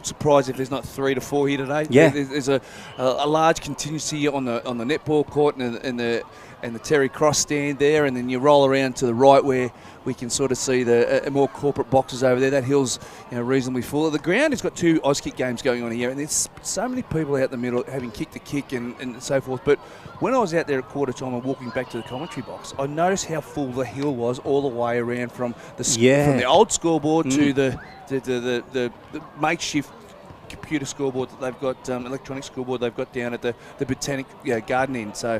surprised if there's not 3 to 4 here today. Yeah. There's a large contingency on the netball court and the Terry Cross stand there, and then you roll around to the right where we can sort of see the more corporate boxes over there. That hill's reasonably full. The ground has got 2 Auskick games going on here, and there's so many people out the middle having kicked the kick and so forth. But when I was out there at quarter time and walking back to the commentary box, I noticed how full the hill was all the way around from the old scoreboard to the makeshift computer scoreboard that they've got, electronic scoreboard they've got down at the Botanic Garden end. So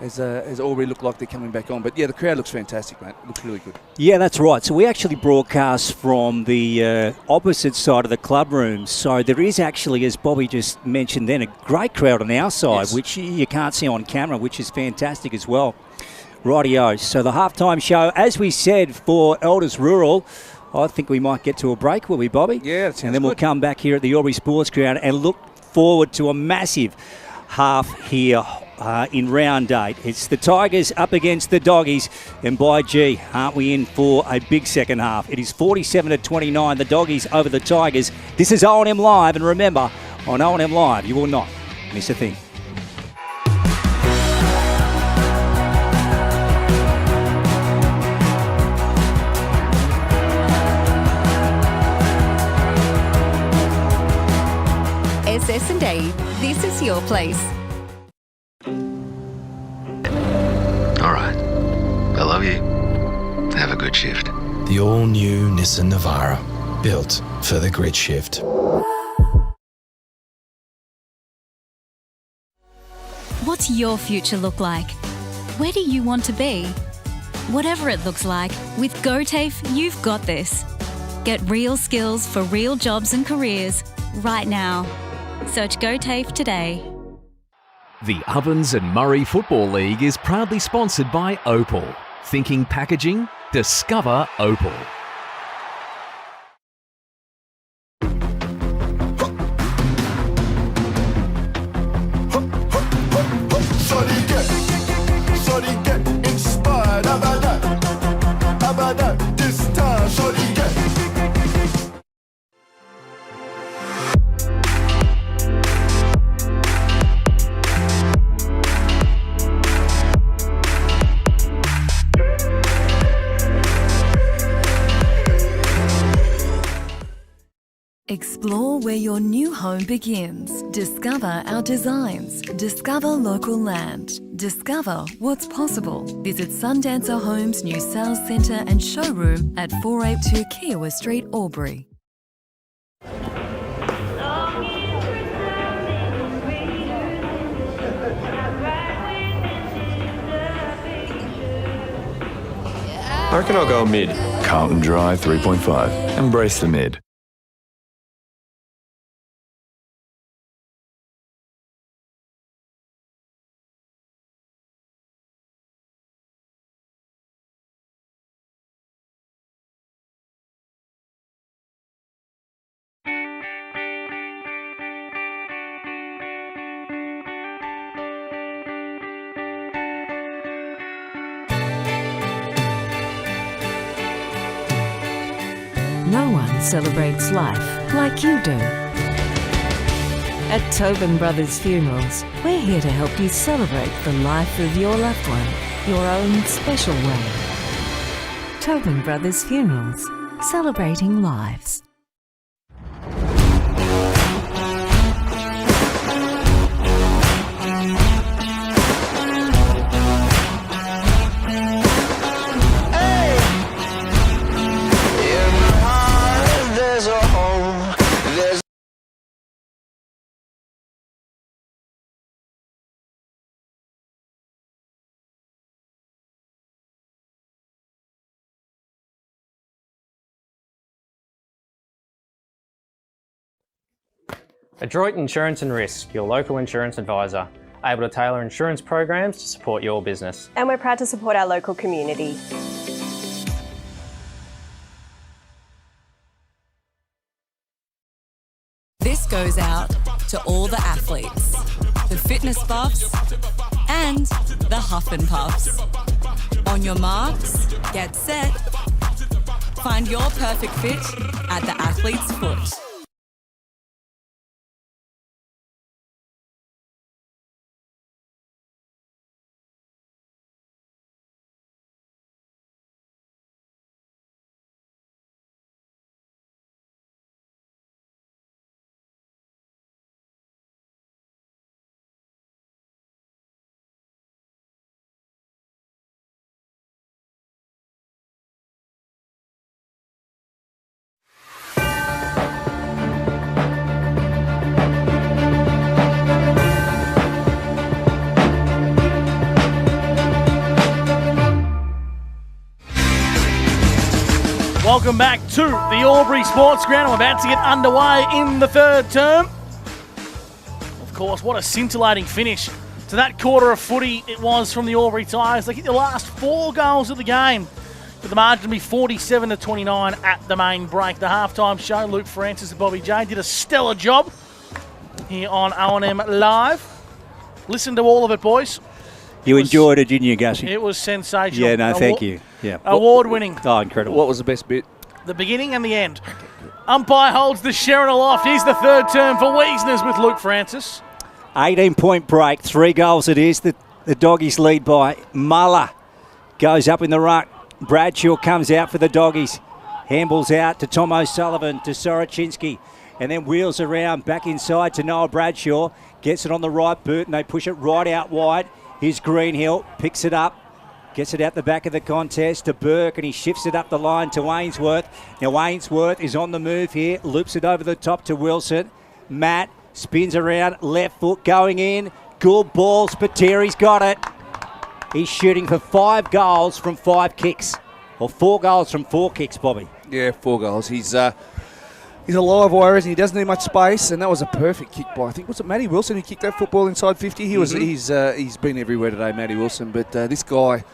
as Albury look like they're coming back on. But yeah, the crowd looks fantastic, mate. It looks really good. Yeah, that's right. So we actually broadcast from the opposite side of the club room. So there is actually, as Bobby just mentioned then, a great crowd on our side, which you can't see on camera, which is fantastic as well. Rightio. So the halftime show, as we said, for Elders Rural, I think we might get to a break, will we, Bobby? Yeah, that sounds And then we'll good. come back here at the Albury Sports Ground and look forward to a massive half here in round 8. It's the Tigers up against the Doggies, and by gee, aren't we in for a big second half? It is 47-29, the Doggies over the Tigers. This is O&M Live, and remember, on O&M Live, you will not miss a thing. SS&A, this is your place. All right. I love you. Have a good shift. The all-new Nissan Navara, built for the grid shift. What's your future look like? Where do you want to be? Whatever it looks like, with GoTAFE, you've got this. Get real skills for real jobs and careers right now. Search GoTAFE today. The Ovens and Murray Football League is proudly sponsored by Opal. Thinking packaging? Discover Opal. Shorty get inspired. How about that? How about that? This time, shorty get. Explore where your new home begins. Discover our designs. Discover local land. Discover what's possible. Visit Sundancer Homes' new sales centre and showroom at 482 Kiowa Street, Albury. I reckon I'll go mid. Carlton Drive 3.5. Embrace the mid. No one celebrates life like you do. At Tobin Brothers Funerals, we're here to help you celebrate the life of your loved one, your own special way. Tobin Brothers Funerals, celebrating lives. Adroit Insurance and Risk, your local insurance advisor, able to tailor insurance programs to support your business. And we're proud to support our local community. This goes out to all the athletes, the fitness buffs, and the huff and puffs. On your marks, get set. Find your perfect fit at the athlete's foot. Welcome back to the Albury Sports Ground. We're about to get underway in the third term. Of course, what a scintillating finish to that quarter of footy it was from the Albury Tigers. They hit the last 4 goals of the game But the margin will be 47-29 at the main break. The halftime show, Luke Francis and Bobby J did a stellar job here on O&M Live. Listen to all of it, boys. You enjoyed it, didn't you, Gussie? It was sensational. Yeah, no, thank you. Yeah, award-winning. Oh, incredible. What was the best bit? The beginning and the end. Umpire holds the Sherrin aloft. Here's the third term for Wiesners with Luke Francis. 18-point break. 3 goals it is. The Doggies lead by Muller. Goes up in the ruck. Bradshaw comes out for the Doggies. Handballs out to Tom O'Sullivan, to Soroczynski. And then wheels around back inside to Noah Bradshaw. Gets it on the right boot and they push it right out wide. Here's Greenhill. Picks it up. Gets it out the back of the contest to Burke, and he shifts it up the line to Ainsworth. Now Ainsworth is on the move here, loops it over the top to Wilson. Matt spins around, left foot going in. Good ball, Spiteri's got it. He's shooting for 5 goals from 5 kicks. Or 4 goals from 4 kicks, Bobby. Yeah, 4 goals. He's a live wire, and he doesn't need much space, and that was a perfect kick by, I think, was it Matty Wilson who kicked that football inside 50? He's been everywhere today, Matty Wilson, but this guy,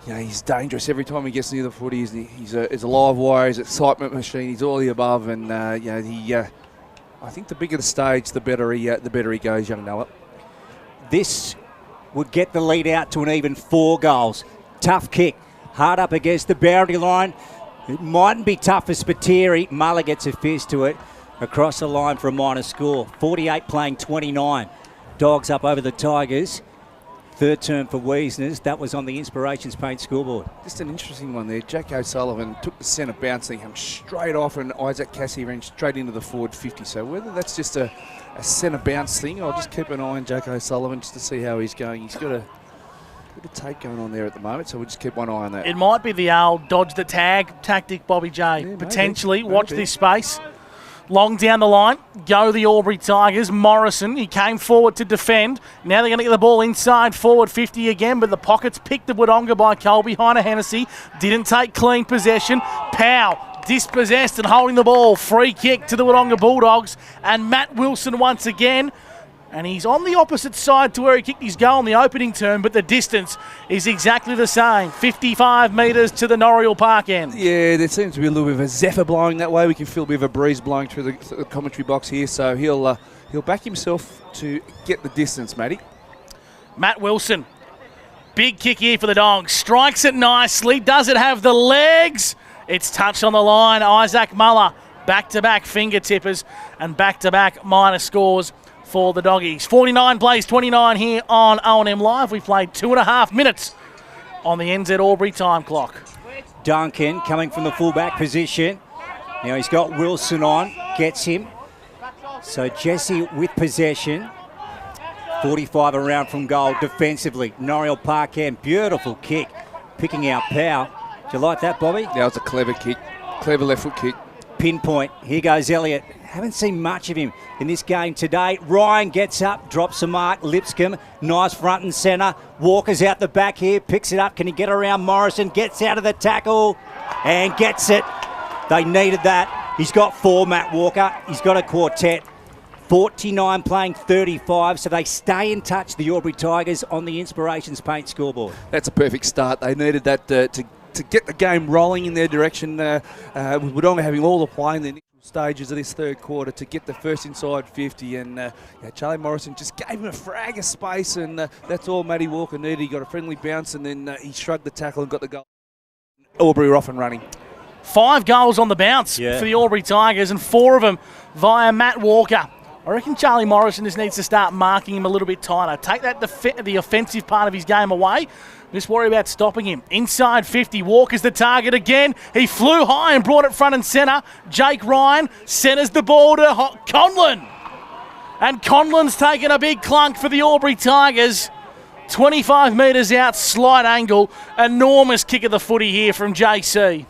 he's dangerous every time he gets near the footy. He's a live wire, he's an excitement machine, he's all the above, and I think the bigger the stage, the better he goes, young Noah. This would get the lead out to an even 4 goals. Tough kick, hard up against the boundary line. It mightn't be tough for Spiteri. Muller gets a fist to it across the line for a minor score. 48 playing 29. Dogs up over the Tigers. Third term for Wiesners. That was on the Inspirations Paint scoreboard. Just an interesting one there. Jack O'Sullivan took the centre bounce and he came straight off, and Isaac Cassie ran straight into the forward 50. So whether that's just a centre bounce thing, I'll just keep an eye on Jack O'Sullivan just to see how he's going. He's got a bit of take going on there at the moment, so we'll just keep one eye on that. It might be the old dodge the tag tactic, Bobby J. Yeah, potentially. maybe. Watch this space. Long down the line, go the Albury Tigers. Morrison, he came forward to defend. Now they're going to get the ball inside forward 50 again, but the pockets picked the Wodonga by Colby. Heiner Hennessy didn't take clean possession. Powell dispossessed and holding the ball. Free kick to the Wodonga Bulldogs. And Matt Wilson once again. And he's on the opposite side to where he kicked his goal in the opening term, but the distance is exactly the same. 55 metres to the Norriel Park end. Yeah, there seems to be a little bit of a zephyr blowing that way. We can feel a bit of a breeze blowing through the commentary box here, so he'll back himself to get the distance, Matty. Matt Wilson, big kick here for the Dogs. Strikes it nicely. Does it have the legs? It's touched on the line. Isaac Muller, back-to-back finger tippers and back-to-back minor scores for the Doggies. 49 plays 29 here on O&M Live. We played 2.5 minutes on the NZ Albury time clock. Duncan coming from the fullback position. Now he's got Wilson on, gets him. So Jesse with possession. 45 around from goal defensively. Norriel Park end, beautiful kick. Picking out Powell. Do you like that, Bobby? That was a clever kick. Clever left foot kick. Pinpoint. Here goes Elliott. Haven't seen much of him in this game today. Ryan gets up, drops a mark. Lipscomb, nice front and centre. Walker's out the back here, picks it up. Can he get around Morrison? Gets out of the tackle and gets it. They needed that. He's got 4, Matt Walker. He's got a quartet. 49 playing 35, so they stay in touch, the Albury Tigers, on the Inspirations Paint scoreboard. That's a perfect start. They needed that to get the game rolling in their direction. With Wodonga having all the play in the initial stages of this third quarter to get the first inside 50, and Charlie Morrison just gave him a frag of space, and that's all Matty Walker needed. He got a friendly bounce, and then he shrugged the tackle and got the goal. Albury were off and running. 5 goals on the bounce for the Albury Tigers, and 4 of them via Matt Walker. I reckon Charlie Morrison just needs to start marking him a little bit tighter. Take that the offensive part of his game away. Just worry about stopping him. Inside 50, Walker's the target again. He flew high and brought it front and centre. Jake Ryan centres the ball to Conlon. And Conlon's taken a big clunk for the Albury Tigers. 25 metres out, slight angle. Enormous kick of the footy here from JC.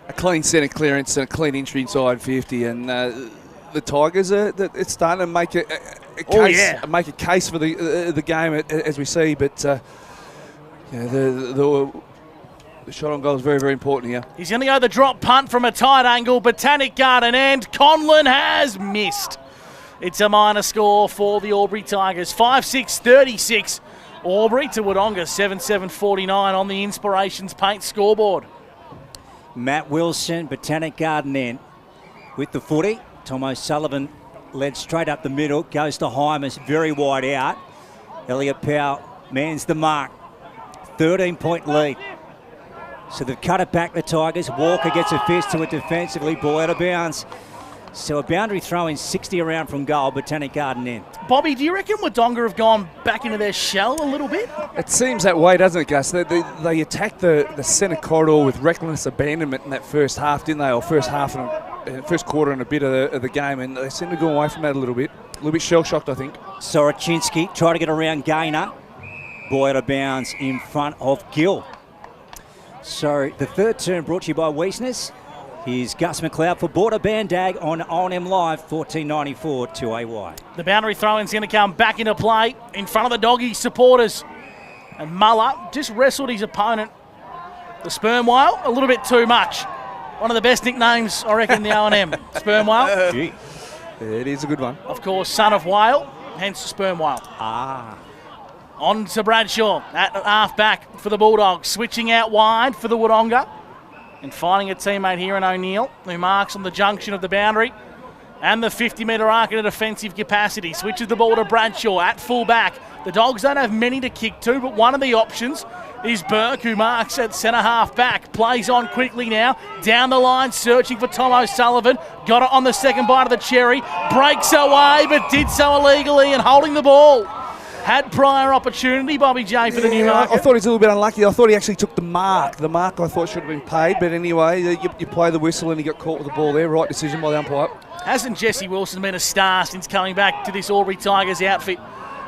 A clean centre clearance and a clean entry inside 50, and the Tigers it's starting to make a case for the game as we see, but the shot on goal is very, very important here. He's going to go the drop punt from a tight angle. Botanic Garden end. Conlon has missed. It's a minor score for the Albury Tigers. 5-6, 36 Albury to Wodonga, 7-7-49 on the Inspirations Paint scoreboard. Matt Wilson, Botanic Garden end with the footy. Tom O'Sullivan led straight up the middle, goes to Hymas, very wide out. Elliot Powell mans the mark. 13-point lead. So they've cut it back, the Tigers. Walker gets a fist to it defensively, ball out of bounds. So a boundary throw in 60 around from goal, Botanic Garden end. Bobby, do you reckon Wodonga have gone back into their shell a little bit? It seems that way, doesn't it, Gus? They attacked the centre corridor with reckless abandonment in that first half, didn't they? Or first quarter and a bit of the game, and they seem to go away from that a little bit shell-shocked, I think. Soroczynski try to get around Gaynor. Ball out of bounds in front of Gill. So the third turn brought to you by Wiesners. Here's Gus McLeod for Border Bandag on OMFNL Live, 1494 2AY. The boundary throw-in's going to come back into play in front of the Doggies supporters. And Muller just wrestled his opponent, the Sperm Whale, a little bit too much. One of the best nicknames, I reckon, in the O&M. Sperm Whale. It is a good one. Of course, son of whale, hence Sperm Whale. On to Bradshaw at half-back for the Bulldogs. Switching out wide for the Wodonga. And finding a teammate here in O'Neill, who marks on the junction of the boundary and the 50-metre arc in a defensive capacity. Switches the ball to Bradshaw at full-back. The Dogs don't have many to kick to, but one of the options is Burke, who marks at centre half-back. Plays on quickly now. Down the line, searching for Tom O'Sullivan. Got it on the second bite of the cherry. Breaks away, but did so illegally and holding the ball. Had prior opportunity, Bobby J, for the Newmarket. I thought he was a little bit unlucky. I thought he actually took the mark. The mark I thought should have been paid, but anyway, you play the whistle and he got caught with the ball there. Right decision by the umpire. Hasn't Jesse Wilson been a star since coming back to this Albury Tigers outfit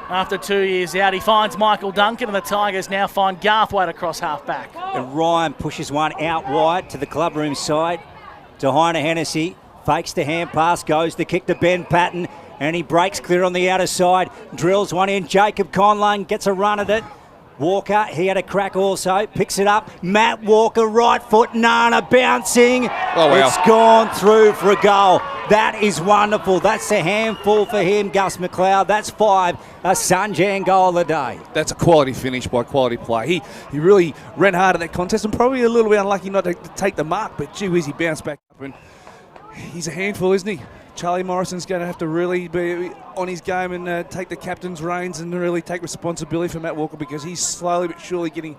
after 2 years out? He finds Michael Duncan, and the Tigers now find Garthwaite across half-back. And Ryan pushes one out wide to the clubroom side to Heiner Hennessy. Fakes the hand pass, goes the kick to Ben Patton. And he breaks clear on the outer side, drills one in. Jacob Conlon gets a run at it. Walker, he had a crack also, picks it up. Matt Walker, right foot, Nana bouncing. Oh, wow. It's gone through for a goal. That is wonderful. That's a handful for him, Gus McLeod. That's 5, a Sunjan goal of the day. That's a quality finish by quality play. He really ran hard in that contest and probably a little bit unlucky not to take the mark, but gee whiz, he bounced back up and he's a handful, isn't he? Charlie Morrison's going to have to really be on his game and take the captain's reins and really take responsibility for Matt Walker, because he's slowly but surely getting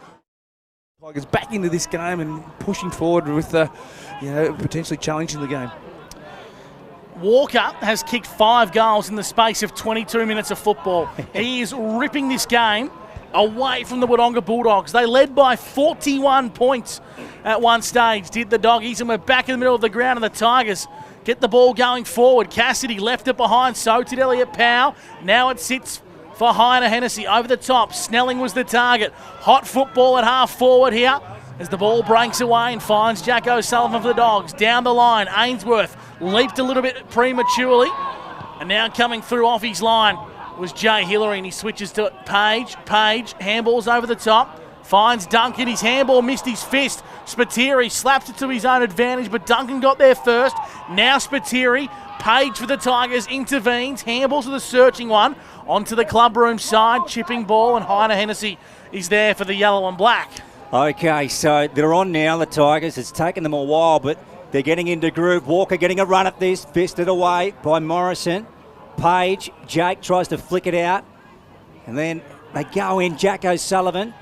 Tigers back into this game and pushing forward with potentially challenging the game. Walker has kicked 5 goals in the space of 22 minutes of football. He is ripping this game away from the Wodonga Bulldogs. They led by 41 points at one stage, did the Doggies, and we're back in the middle of the ground, and the Tigers get the ball going forward. Cassidy left it behind, so did Elliot Powell. Now it sits for Heiner Hennessy over the top. Snelling was the target. Hot football at half forward here as the ball breaks away and finds Jack O'Sullivan for the Dogs. Down the line, Ainsworth leaped a little bit prematurely, and now coming through off his line was Jay Hillary, and he switches to Page. Page handballs over the top. Finds Duncan, his handball missed his fist. Spiteri slaps it to his own advantage, but Duncan got there first. Now Spiteri, Page for the Tigers, intervenes, handballs with a searching one onto the clubroom side, chipping ball, and Heiner Hennessy is there for the yellow and black. Okay, so they're on now, the Tigers. It's taken them a while, but they're getting into groove. Walker getting a run at this, fisted away by Morrison. Page, Jake tries to flick it out, and then they go in. Jack O'Sullivan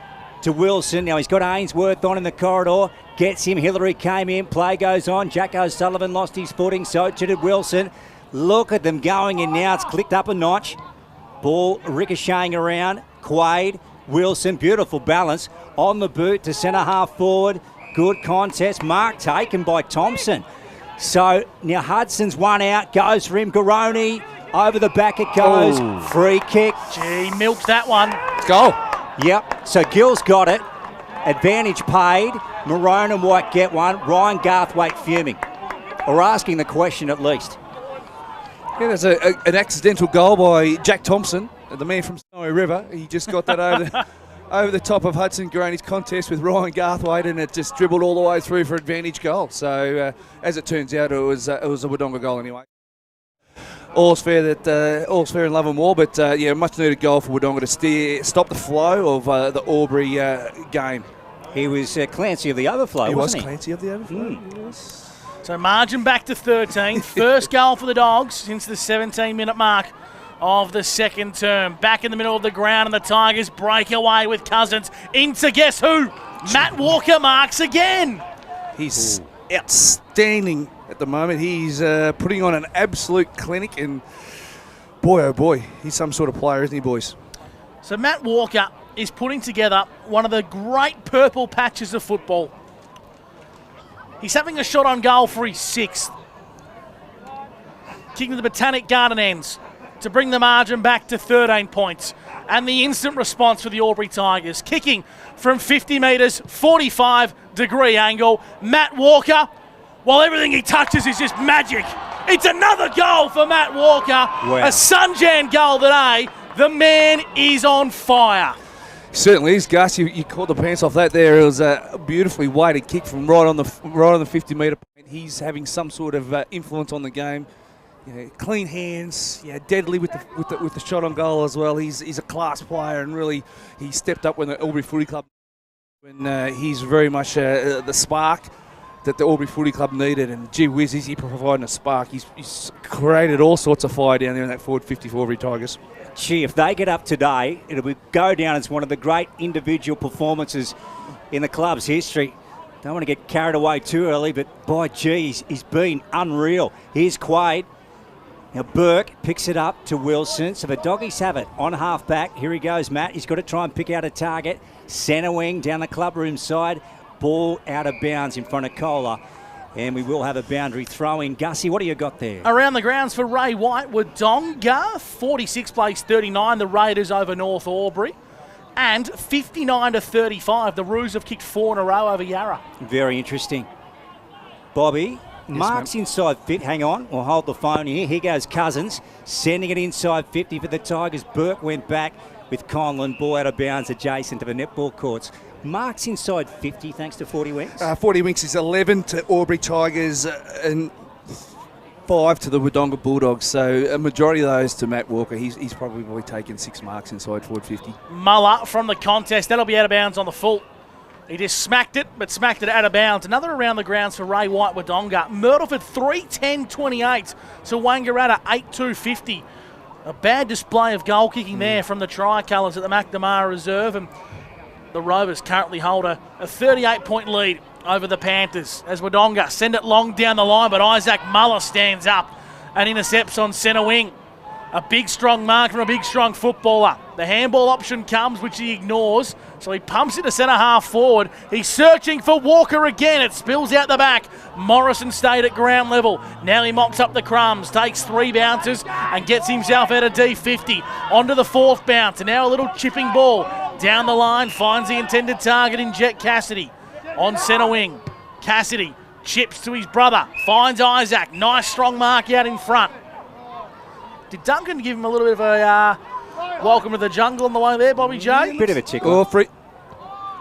to Wilson. Now he's got Ainsworth on in the corridor. Gets him. Hillary came in. Play goes on. Jack O'Sullivan lost his footing. So did Wilson. Look at them going in now. It's clicked up a notch. Ball ricocheting around. Quaid. Wilson. Beautiful balance. On the boot to centre half forward. Good contest. Mark taken by Thompson. So now Hudson's one out. Goes for him. Garoni. Over the back it goes. Oh. Free kick. Gee, milked that one. Goal. Yep, so Gill's got it. Advantage paid. Maroon and White get one. Ryan Garthwaite fuming. Or asking the question at least. Yeah, there's an accidental goal by Jack Thompson, the man from Snowy River. He just got that over the top of Hudson Garoni's contest with Ryan Garthwaite, and it just dribbled all the way through for advantage goal. So as it turns out, it was a Wodonga goal anyway. all's fair in love and war, but much needed goal for Wodonga to stop the flow of the Albury game. He was Clancy of the overflow, wasn't he? Clancy of the overflow. Yes. So margin back to 13. First goal for the Dogs since the 17-minute mark of the second term. Back in the middle of the ground, and the Tigers break away with Cousins into guess who? Matt Walker marks again. He's outstanding at the moment. He's putting on an absolute clinic, and boy, oh boy, he's some sort of player, isn't he, boys? So Matt Walker is putting together one of the great purple patches of football. He's having a shot on goal for his 6th. Kicking the Botanic Garden ends to bring the margin back to 13 points. And the instant response for the Albury Tigers. Kicking from 50 metres, 45-degree angle. Matt Walker, well, everything he touches is just magic. It's another goal for Matt Walker. Wow. A Sunjan goal today. The man is on fire. Certainly is, Gus. You caught the pants off that there. It was a beautifully weighted kick from right on the 50-metre point. He's having some sort of influence on the game. Clean hands, deadly with the shot on goal as well. He's a class player, and really he stepped up when the Albury Footy Club. When he's very much the spark that the Albury Footy Club needed, and gee whiz, is he providing a spark? He's created all sorts of fire down there in that forward 50 for Albury Tigers. Gee, if they get up today, it'll go down as one of the great individual performances in the club's history. Don't want to get carried away too early, but by geez, he's been unreal. Here's Quaid. Now Burke picks it up to Wilson. So the Doggies have it on half back. Here he goes, Matt. He's got to try and pick out a target. Centre wing down the clubroom side. Ball out of bounds in front of Kohler. And we will have a boundary throw in. Gussie, what do you got there? Around the grounds for Ray White, Wodonga, 46 plays 39, the Raiders over North Albury. And 59-35, the Roos have kicked 4 in a row over Yarra. Very interesting. Bobby, Mark's inside 50. Hang on, we'll hold the phone here. Here goes Cousins, sending it inside 50 for the Tigers. Burke went back with Conlon. Ball out of bounds adjacent to the netball courts. Mark's inside 50 thanks to 40 Winks. 40 Winks is 11 to Albury Tigers and 5 to the Wodonga Bulldogs. So a majority of those to Matt Walker. He's probably taken 6 marks inside forward 50. Muller from the contest. That'll be out of bounds on the full. He just smacked it out of bounds. Another around the grounds for Ray White Wodonga. Myrtleford 3-10-28 to Wangaratta 8-2-50. A bad display of goal kicking there from the Tricolours at the McNamara Reserve. And the Rovers currently hold a 38-point lead over the Panthers as Wodonga send it long down the line, but Isaac Muller stands up and intercepts on centre wing. A big, strong mark from a big, strong footballer. The handball option comes, which he ignores, so he pumps it to centre half forward. He's searching for Walker again. It spills out the back. Morrison stayed at ground level. Now he mops up the crumbs, takes 3 bounces and gets himself out of D50. Onto the 4th bounce, and now a little chipping ball down the line, finds the intended target in Jet Cassidy. On centre wing, Cassidy chips to his brother, finds Isaac. Nice strong mark out in front. Did Duncan give him a little bit of a welcome to the jungle on the way there, Bobby J? Bit of a tickle. Oh, free.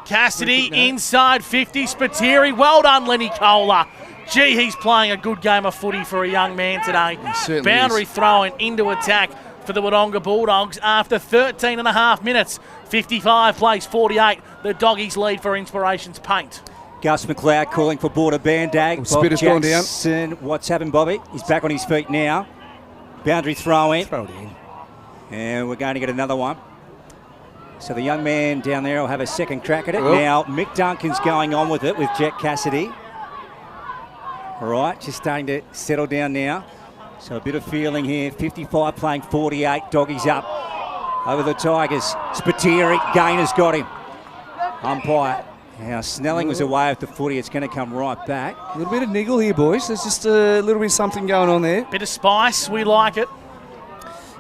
Cassidy inside 50. Spiteri, well done, Lenny Kohler. Gee, he's playing a good game of footy for a young man today. Boundary throwing into attack for the Wodonga Bulldogs after 13 and a half minutes. 55 plays 48. The Doggies lead for Inspirations Paint. Gus McLeod calling for Border Bandag. Bob Jackson, what's happened, Bobby? He's back on his feet now. Boundary throw in. Throw it in. And we're going to get another one. So the young man down there will have a second crack at it. Now Mick Duncan's going on with it with Jet Cassidy. All right, just starting to settle down now. So a bit of feeling here. 55 playing 48. Doggies up over the Tigers. Spiteri, Gainer's got him. Umpire. Now Snelling was away with the footy. It's going to come right back. A little bit of niggle here, boys. There's just a little bit of something going on there. Bit of spice. We like it.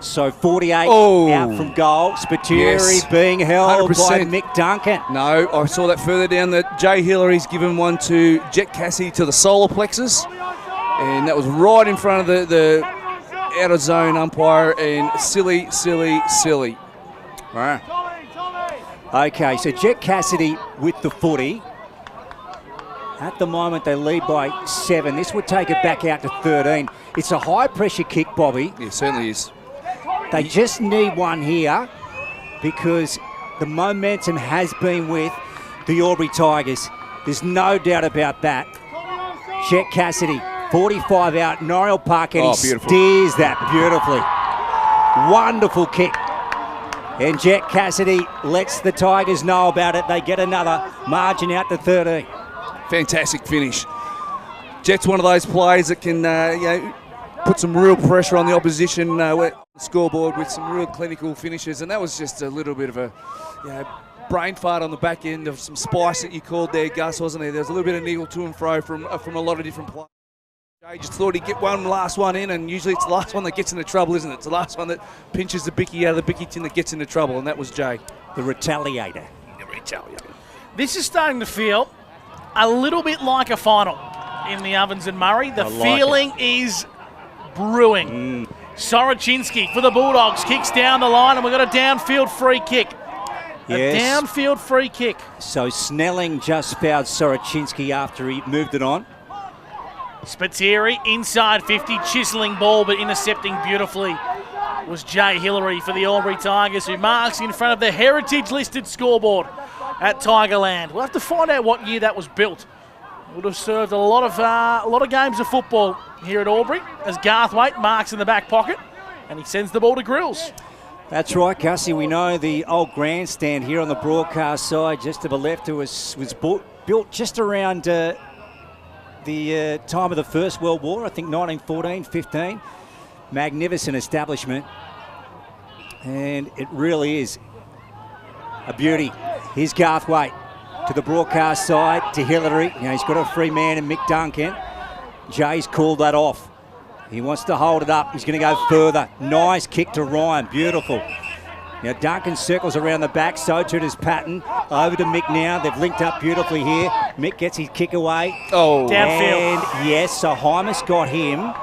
So 48 out from goal. Spiteri being held 100%. by Mick Duncan. No, I saw that further down. That Jay Hillary's given one to Jet Cassidy to the solar plexus. And that was right in front of the out of zone umpire. And silly. Right. Okay, so Jet Cassidy with the footy. At the moment, they lead by 7. This would take it back out to 13. It's a high-pressure kick, Bobby. Yeah, it certainly is. They just need one here because the momentum has been with the Albury Tigers. There's no doubt about that. Jet Cassidy, 45 out, Noriel Park, and he steers that beautifully. Wonderful kick. And Jet Cassidy lets the Tigers know about it. They get another margin out to 13. Fantastic finish. Jet's one of those players that can put some real pressure on the opposition scoreboard with some real clinical finishes, and that was just a little bit of a brain fart on the back end of some spice that you called there, Gus, wasn't there? There was a little bit of niggle to and fro from a lot of different players. Jay just thought he'd get one last one in, and usually it's the last one that gets into trouble, isn't it? It's the last one that pinches the bicky out of the bicky tin that gets into trouble, and that was Jay. The retaliator. This is starting to feel a little bit like a final in the Ovens and Murray. The feeling is brewing. Soroczynski for the Bulldogs kicks down the line, and we've got a downfield free kick. Yes. A downfield free kick. So Snelling just fouled Soroczynski after he moved it on. Spiteri inside 50, chiselling ball but intercepting beautifully was Jay Hillary for the Albury Tigers, who marks in front of the heritage-listed scoreboard at Tigerland. We'll have to find out what year that was built. Would have served a lot of games of football here at Albury, as Garthwaite marks in the back pocket, and he sends the ball to Grills. That's right, Gussie. We know the old grandstand here on the broadcast side, just to the left, was built just around the time of the First World War, I think 1914-15. Magnificent establishment, and it really is a beauty. Here's Garthwaite to the broadcast side, to Hillary. He's got a free man in Mick Duncan. Jay's called that off. He wants to hold it up. He's going to go further. Nice kick to Ryan. Beautiful. Now Duncan circles around the back, so too does Patton. Over to Mick now. They've linked up beautifully here. Mick gets his kick away. Oh, downfield. And yes, so Hymas got him.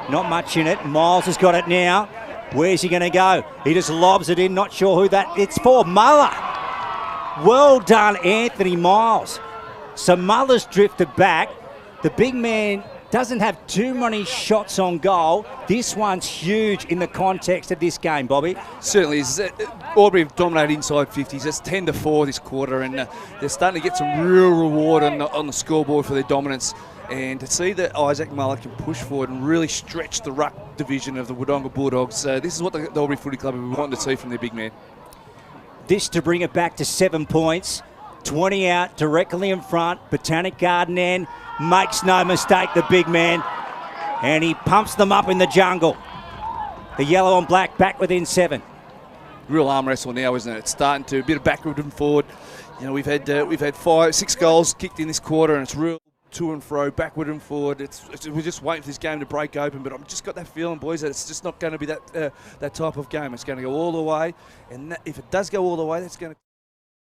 Not much in it. Miles has got it now. Where's he going to go? He just lobs it in. Not sure who that. It's for Muller. Well done, Anthony Miles. So Muller's drifted back. The big man doesn't have too many shots on goal. This one's huge in the context of this game, Bobby. Certainly is. Albury have dominated inside 50s. It's 10-4 this quarter, and they're starting to get some real reward on the scoreboard for their dominance. And to see that Isaac Muller can push forward and really stretch the ruck division of the Wodonga Bulldogs, this is what the Albury Footy Club have been wanting to see from their big man. This to bring it back to 7 points. 20 out, directly in front. Botanic Garden end. Makes no mistake, the big man. And he pumps them up in the jungle. The yellow and black back within 7. Real arm wrestle now, isn't it? It's starting to a bit of backward and forward. We've had 6 goals kicked in this quarter, and it's real to and fro, backward and forward. We're just waiting for this game to break open, but I've just got that feeling, boys, that it's just not going to be that type of game. It's going to go all the way, and if it does go all the way, that's going to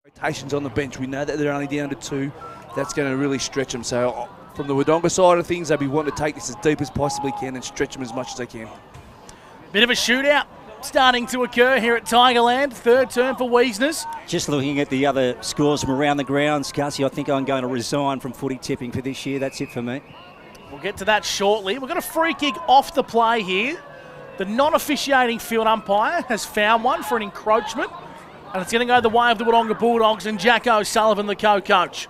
rotations on the bench. We know that they're only down to 2. That's going to really stretch them. So from the Wodonga side of things, they'll be wanting to take this as deep as possibly can and stretch them as much as they can. Bit of a shootout starting to occur here at Tigerland. Third turn for Wiesners. Just looking at the other scores from around the grounds, Gussie, I think I'm going to resign from footy tipping for this year. That's it for me. We'll get to that shortly. We've got a free kick off the play here. The non-officiating field umpire has found one for an encroachment, and it's going to go the way of the Wodonga Bulldogs and Jack O'Sullivan, the co-coach.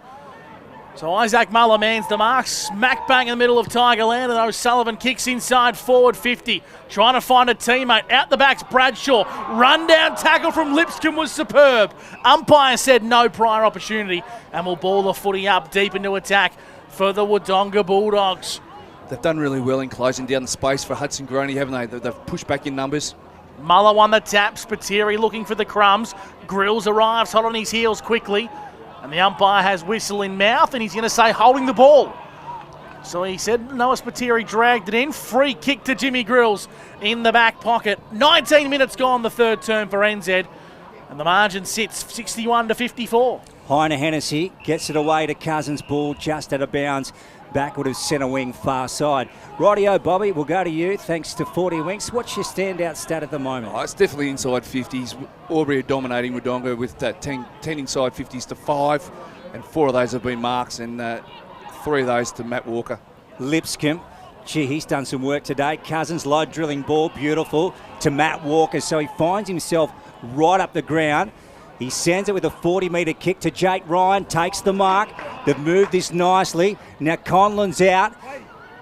So Isaac Muller mans the mark, smack bang in the middle of Tigerland, and O'Sullivan kicks inside forward 50, trying to find a teammate. Out the back's Bradshaw. Run down tackle from Lipscomb was superb. Umpire said no prior opportunity, and will ball the footy up deep into attack for the Wodonga Bulldogs. They've done really well in closing down the space for Hudson Groney, haven't they? They've pushed back in numbers. Muller won the tap. Spiteri looking for the crumbs. Grills arrives hot on his heels quickly. And the umpire has whistle in mouth, and he's going to say holding the ball. So he said Noah Spiteri dragged it in. Free kick to Jimmy Grills in the back pocket. 19 minutes gone, the third term for NZ. And the margin sits 61-54. Heine Hennessy gets it away to Cousins. Ball just out of bounds. Backward of centre wing, far side. Rightio, Bobby, we'll go to you. Thanks to 40 Winks. What's your standout stat at the moment? It's definitely inside 50s. Albury are dominating Wodonga with 10 inside 50s to 5, and 4 of those have been marks. And 3 of those to Matt Walker. Lipscomb. Gee, he's done some work today. Cousins, low drilling ball, beautiful, to Matt Walker. So he finds himself right up the ground. He sends it with a 40-metre kick to Jake Ryan, takes the mark. They've moved this nicely. Now Conlon's out.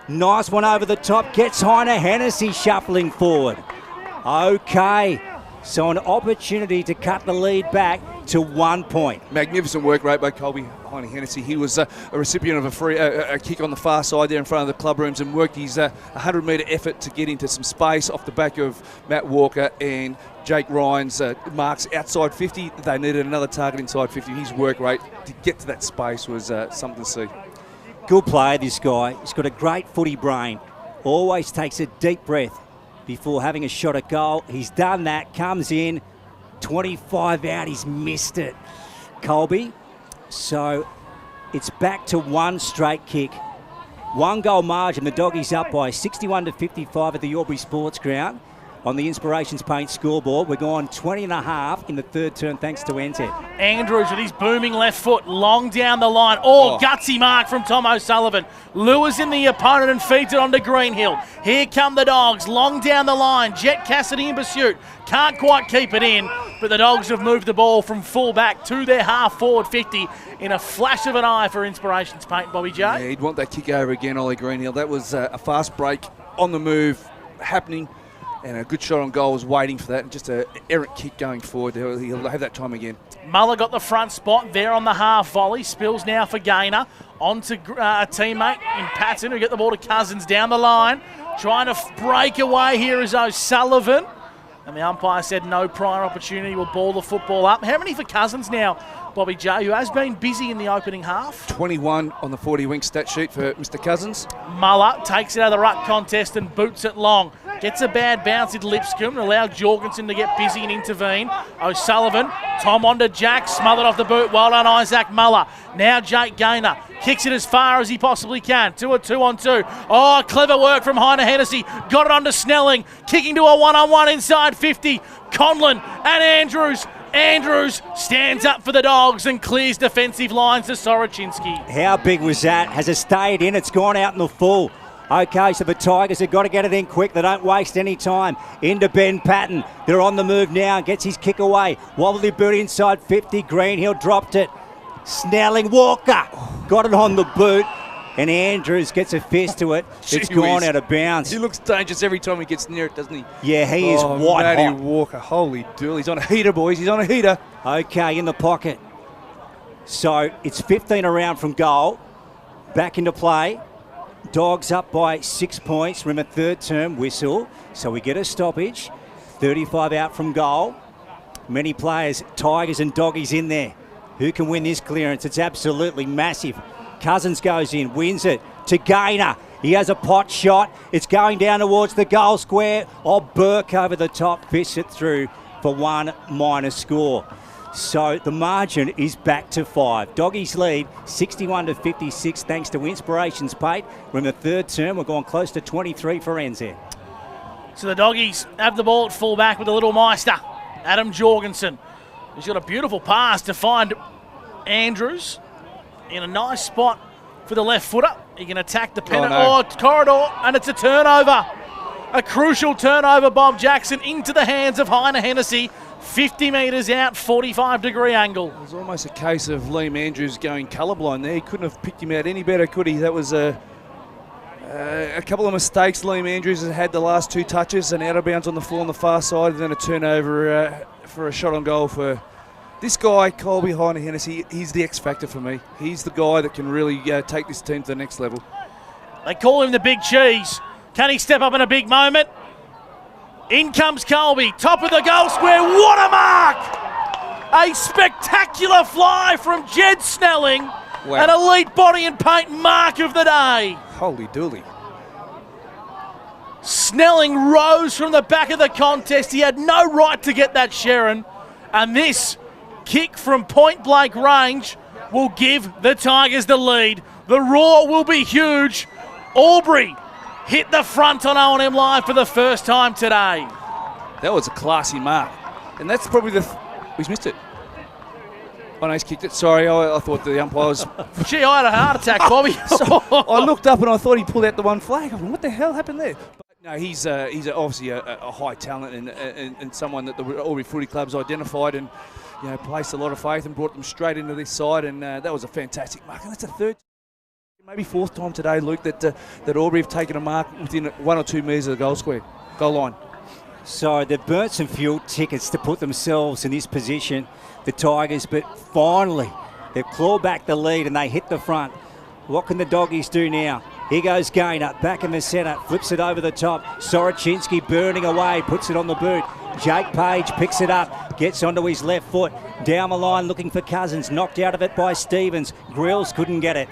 Nice one over the top. Gets Heine Hennessy shuffling forward. Okay. So an opportunity to cut the lead back to 1 point. Magnificent work rate by Colby Heine Hennessy. He was a recipient of a kick on the far side there in front of the club rooms and worked his 100-metre effort to get into some space off the back of Matt Walker and Jake Ryan's marks outside 50. They needed another target inside 50. His work rate to get to that space was something to see. Good player, this guy. He's got a great footy brain. Always takes a deep breath before having a shot at goal. He's done that, comes in, 25 out, he's missed it. Colby. So it's back to one straight kick. 1 goal margin, the Doggies up by 61-55 at the Albury Sports Ground. On the Inspirations Paint scoreboard, we're going 20.5 in the third turn thanks to NZ. Andrews with his booming left foot, long down the line. Gutsy mark from Tom O'Sullivan. Lures in the opponent and feeds it onto Greenhill. Here come the Dogs, long down the line. Jet Cassidy in pursuit. Can't quite keep it in, but the Dogs have moved the ball from full back to their half-forward 50 in a flash of an eye for Inspirations Paint, Bobby J. Yeah, he'd want that kick over again, Ollie Greenhill. That was a fast break on the move happening. And a good shot on goal was waiting for that. And just an errant kick going forward. He'll have that time again. Muller got the front spot there on the half volley. Spills now for Gaynor. On to a teammate in Patton who get the ball to Cousins down the line. Trying to break away here is O'Sullivan. And the umpire said no prior opportunity, will ball the football up. How many for Cousins now, Bobby J, who has been busy in the opening half? 21 on the 40-wing stat sheet for Mr. Cousins. Muller takes it out of the ruck contest and boots it long. Gets a bad bounce at Lipscomb and allowed Jorgensen to get busy and intervene. O'Sullivan, Tom onto Jack, smothered off the boot. Well done, Isaac Muller. Now Jake Gaynor kicks it as far as he possibly can. To a 2-on-2. Oh, clever work from Heine Hennessy. Got it onto Snelling. Kicking to a 1-on-1 inside 50. Conlon and Andrews. Andrews stands up for the Dogs and clears defensive lines to Soroczynski. How big was that? Has it stayed in? It's gone out in the full. Okay, so the Tigers have got to get it in quick. They don't waste any time. Into Ben Patton. They're on the move now. Gets his kick away. Wobbly boot inside 50. Greenhill dropped it. Snelling, Walker got it on the boot. And Andrews gets a fist to it. It's gone out of bounds. He looks dangerous every time he gets near it, doesn't he? Yeah, he is white Matty hot. Walker, holy duel. He's on a heater, boys. He's on a heater. Okay, in the pocket. So it's 15 around from goal. Back into play. Dogs up by 6 points. Remember, third term whistle. So we get a stoppage. 35 out from goal. Many players, Tigers and Doggies in there. Who can win this clearance? It's absolutely massive. Cousins goes in, wins it to Gaynor. He has a pot shot. It's going down towards the goal square. Burke over the top, fists it through for 1 minus score. So the margin is back to 5. Doggies lead 61-56 thanks to Inspirations Paint. We're in the third term. We're going close to 23 for NZ. So the Doggies have the ball at full back with the little Meister, Adam Jorgensen. He's got a beautiful pass to find Andrews in a nice spot for the left footer. He can attack the penalty. Corridor, and it's a turnover. A crucial turnover, Bob Jackson, into the hands of Heine Hennessy. 50 metres out, 45-degree angle. It was almost a case of Liam Andrews going colourblind there. He couldn't have picked him out any better, could he? That was a couple of mistakes Liam Andrews has had the last 2 touches, and out of bounds on the floor on the far side, and then a turnover for a shot on goal for this guy, Colby Heine Hennessy. He's the X factor for me. He's the guy that can really take this team to the next level. They call him the big cheese. Can he step up in a big moment? In comes Colby, top of the goal square. What a mark! A spectacular fly from Jed Snelling. Wow. An elite body and paint mark of the day. Holy dooly. Snelling rose from the back of the contest. He had no right to get that, Sharon. And this kick from point blank range will give the Tigers the lead. The roar will be huge. Albury hit the front on O&M Live for the first time today. That was a classy mark. And that's probably he's missed it. Bono's kicked it. Sorry, I thought the umpire was... Gee, I had a heart attack, Bobby. I looked up and I thought he pulled out the one flag. I mean, what the hell happened there? But no, he's obviously a high talent and someone that the Albury Footy Club's identified and placed a lot of faith and brought them straight into this side, and that was a fantastic mark. And that's a third, maybe fourth time today, Luke, that Albury have taken a mark within 1 or 2 metres of the goal line. So they've burnt some fuel tickets to put themselves in this position, the Tigers, but finally they've clawed back the lead and they hit the front. What can the Doggies do now? Here goes Gaynor, back in the centre, flips it over the top. Soroczynski burning away, puts it on the boot. Jake Page picks it up, gets onto his left foot. Down the line looking for Cousins, knocked out of it by Stevens. Grills couldn't get it.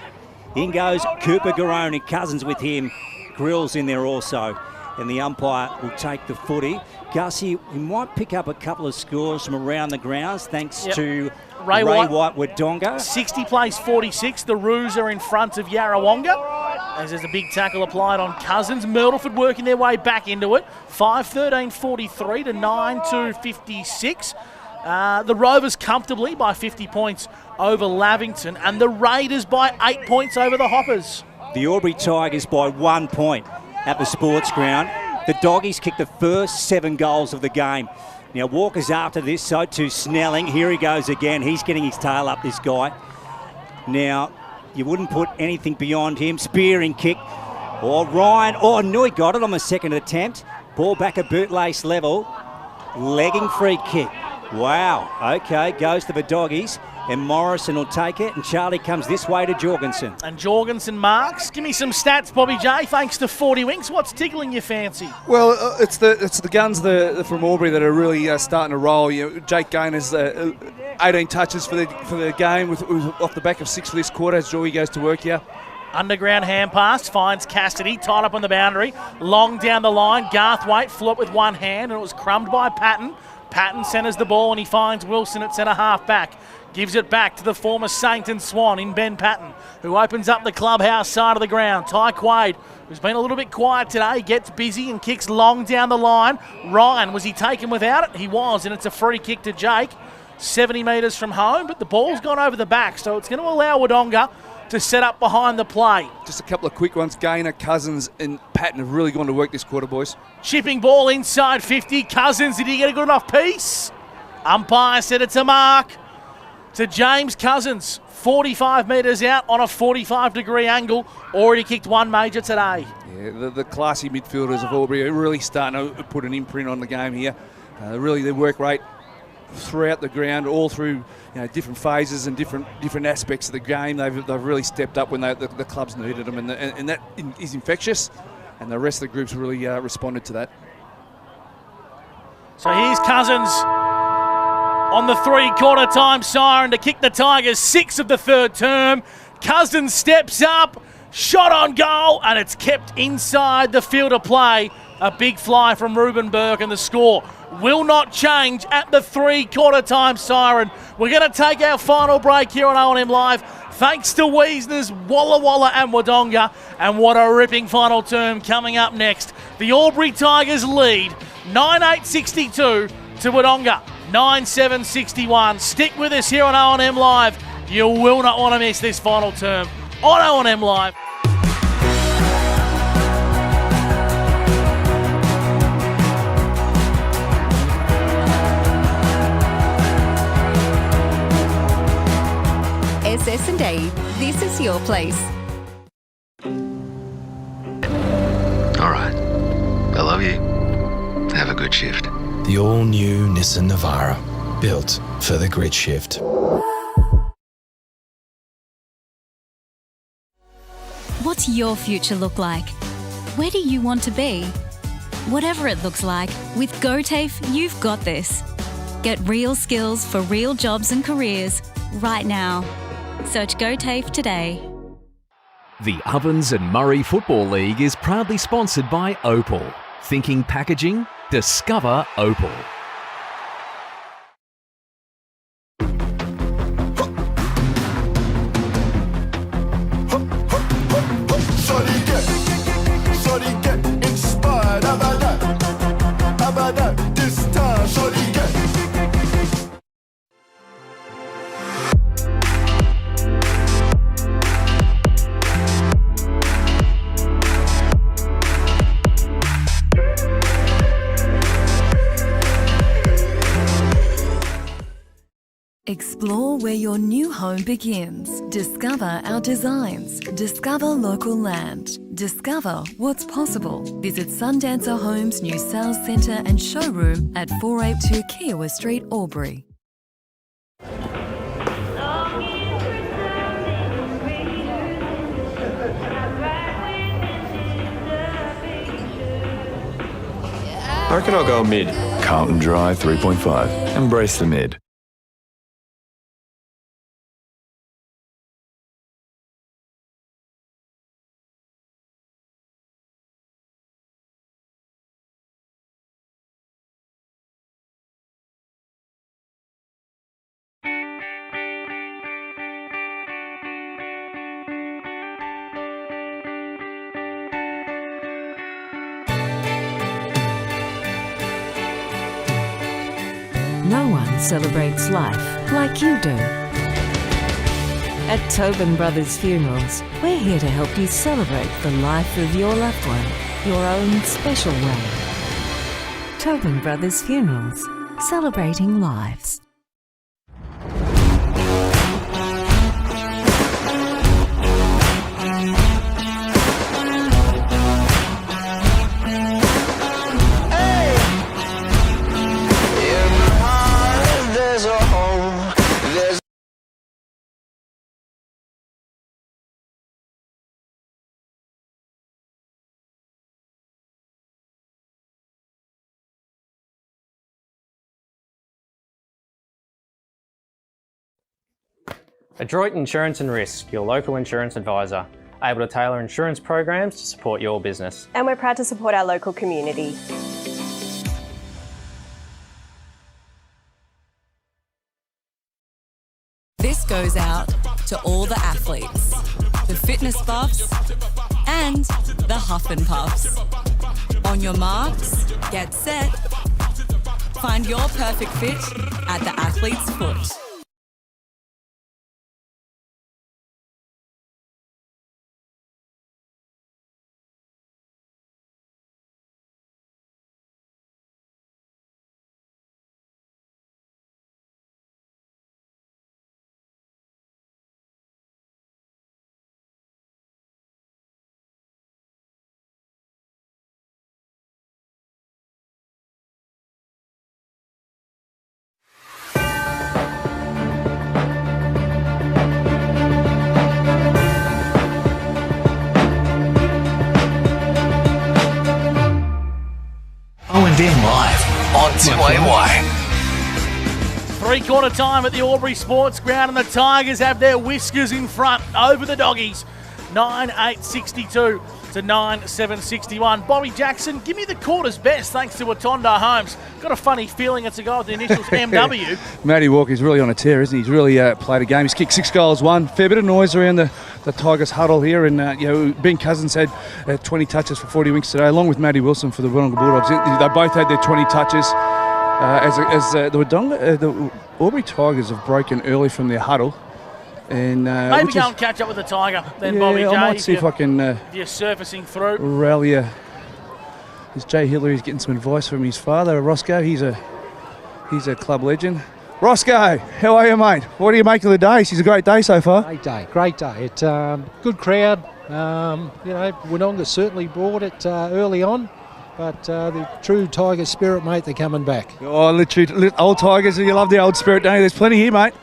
In goes Cooper Garoni, Cousins with him. Grills in there also. And the umpire will take the footy. Gussie, we might pick up a couple of scores from around the grounds thanks to Ray White Wodonga. 60 plays 46. The Roos are in front of Yarrawonga as there's a big tackle applied on Cousins. Myrtleford working their way back into it. 5-13-43 to 9-2-56. The Rovers comfortably by 50 points over Lavington, and the Raiders by 8 points over the Hoppers. The Albury Tigers by 1 point at the sports ground. The Doggies kicked the first 7 goals of the game. Now Walker's after this, so too Snelling. Here he goes again. He's getting his tail up, this guy. Now, you wouldn't put anything beyond him. Spearing kick. Ryan. No, he got it on the second attempt. Ball back at bootlace level. Legging free kick. Wow. Okay, goes to the Doggies. And Morrison will take it, and Charlie comes this way to Jorgensen. And Jorgensen marks. Give me some stats, Bobby J, thanks to 40 Winks. What's tickling your fancy? Well, it's the guns from Albury that are really starting to roll. Jake Gaynor's 18 touches for the game with off the back of 6 for this quarter as Joey goes to work here. Underground hand pass, finds Cassidy, tied up on the boundary. Long down the line, Garthwaite flew it with one hand, and it was crumbed by Patton. Patton centres the ball, and he finds Wilson at centre half back. Gives it back to the former Saint and Swan in Ben Patton, who opens up the clubhouse side of the ground. Ty Quaid, who's been a little bit quiet today, gets busy and kicks long down the line. Ryan, was he taken without it? He was, and it's a free kick to Jake. 70 metres from home, but the ball's gone over the back, so it's going to allow Wodonga to set up behind the play. Just a couple of quick ones. Gaynor, Cousins and Patton have really gone to work this quarter, boys. Chipping ball inside 50. Cousins, did he get a good enough piece? Umpire said it's a mark to James Cousins. 45 metres out on a 45-degree angle. Already kicked one major today. Yeah, the classy midfielders of Albury are really starting to put an imprint on the game here. Really, their work rate throughout the ground, all through different phases and different aspects of the game. They've really stepped up when the clubs needed them, and that is infectious. And the rest of the groups really responded to that. So here's Cousins on the 3-quarter time siren to kick the Tigers 6 of the third term. Cousins steps up, shot on goal, and it's kept inside the field of play. A big fly from Ruben Burke, and the score will not change at the 3-quarter time siren. We're going to take our final break here on O&M Live. Thanks to Wiesner's, Walla Walla and Wodonga. And what a ripping final term coming up next. The Albury Tigers lead 9-8-62 to Wodonga 9-7-61. Stick with us here on O&M Live. You will not want to miss this final term on O&M Live. SS&A, this is your place. All right. I love you. Have a good shift. The all-new Nissan Navara, built for the grid shift. What's your future look like? Where do you want to be? Whatever it looks like, with GoTAFE, you've got this. Get real skills for real jobs and careers right now. Search GoTAFE today. The Ovens and Murray Football League is proudly sponsored by Opal. Thinking packaging? Discover Opal. Shorty get inspired. How about that? How about that? This time, shorty get. Explore where your new home begins. Discover our designs. Discover local land. Discover what's possible. Visit Sundancer Homes' new sales centre and showroom at 482 Kiowa Street, Albury. I reckon I'll go mid. Carlton Dry 3.5. Embrace the mid. No one celebrates life like you do. At Tobin Brothers Funerals, we're here to help you celebrate the life of your loved one, your own special way. Tobin Brothers Funerals, celebrating lives. Adroit Insurance and Risk, your local insurance advisor, able to tailor insurance programs to support your business. And we're proud to support our local community. This goes out to all the athletes, the fitness buffs, and the huff and puffs. On your marks, get set. Find your perfect fit at the athlete's foot. OMFNL Live on 2AY. Three-quarter time at the Albury Sports Ground, and the Tigers have their whiskers in front over the Doggies. 9-8-62 to 9-7-61. Bobby Jackson, give me the quarter's best thanks to Atondo Holmes. Got a funny feeling it's a guy with the initials MW. Matty Walker's really on a tear, isn't he? He's really played a game. He's kicked 6 goals, won. Fair bit of noise around the Tigers huddle here. And, Ben Cousins had 20 touches for 40 winks today, along with Matty Wilson for the Wodonga Bulldogs. They both had their 20 touches. The Albury Tigers have broken early from their huddle. And maybe go and catch up with the Tiger then, Bobby J. I might see if I can if you're surfacing through. Rally. Is Jay Hillary's getting some advice from his father, Roscoe. He's a club legend. Roscoe, how are you, mate? What do you make of the day? It's a great day so far. Great day. It's good crowd. Wodonga certainly brought it early on, but the true Tiger spirit, mate, they're coming back. Oh, literally, old Tigers, you love the old spirit, don't you? There's plenty here, mate.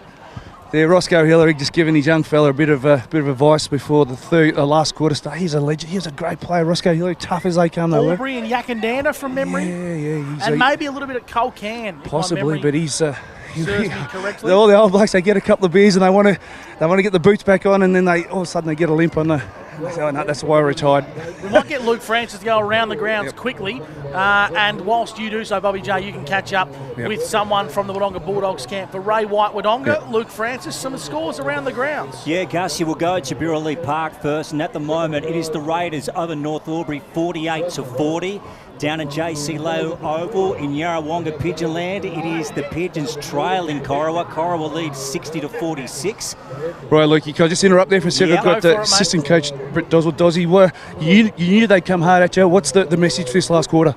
There, Roscoe Hillary just giving his young fella a bit of advice before the last quarter start. He's a legend. He's a great player, Roscoe Hillary. Tough as they come, though. Aubrey and Yakandana from memory. Yeah. And maybe a little bit of Colcan. Possibly, but he's. Serves me correctly. All the old blokes, they get a couple of beers and they want to get the boots back on, and then all of a sudden they get a limp on the. They say, oh no, that's why I retired. We might get Luke Francis to go around the grounds quickly, and whilst you do so, Bobby J, you can catch up with someone from the Wodonga Bulldogs camp. For Ray White Wodonga, Luke Francis, some scores around the grounds. Yeah, Gussie, we'll go to Birrelli Park first, and at the moment it is the Raiders over North Albury 48-40. Down at JC Low Oval in Yarrawonga Pigeonland, it is the Pigeons trailing Corowa. Corowa leads 60-46. Right, Lukey, can I just interrupt there for a second? Yeah, I've got assistant coach Britt Doswell. Dozzy, you knew they'd come hard at you. What's the message for this last quarter?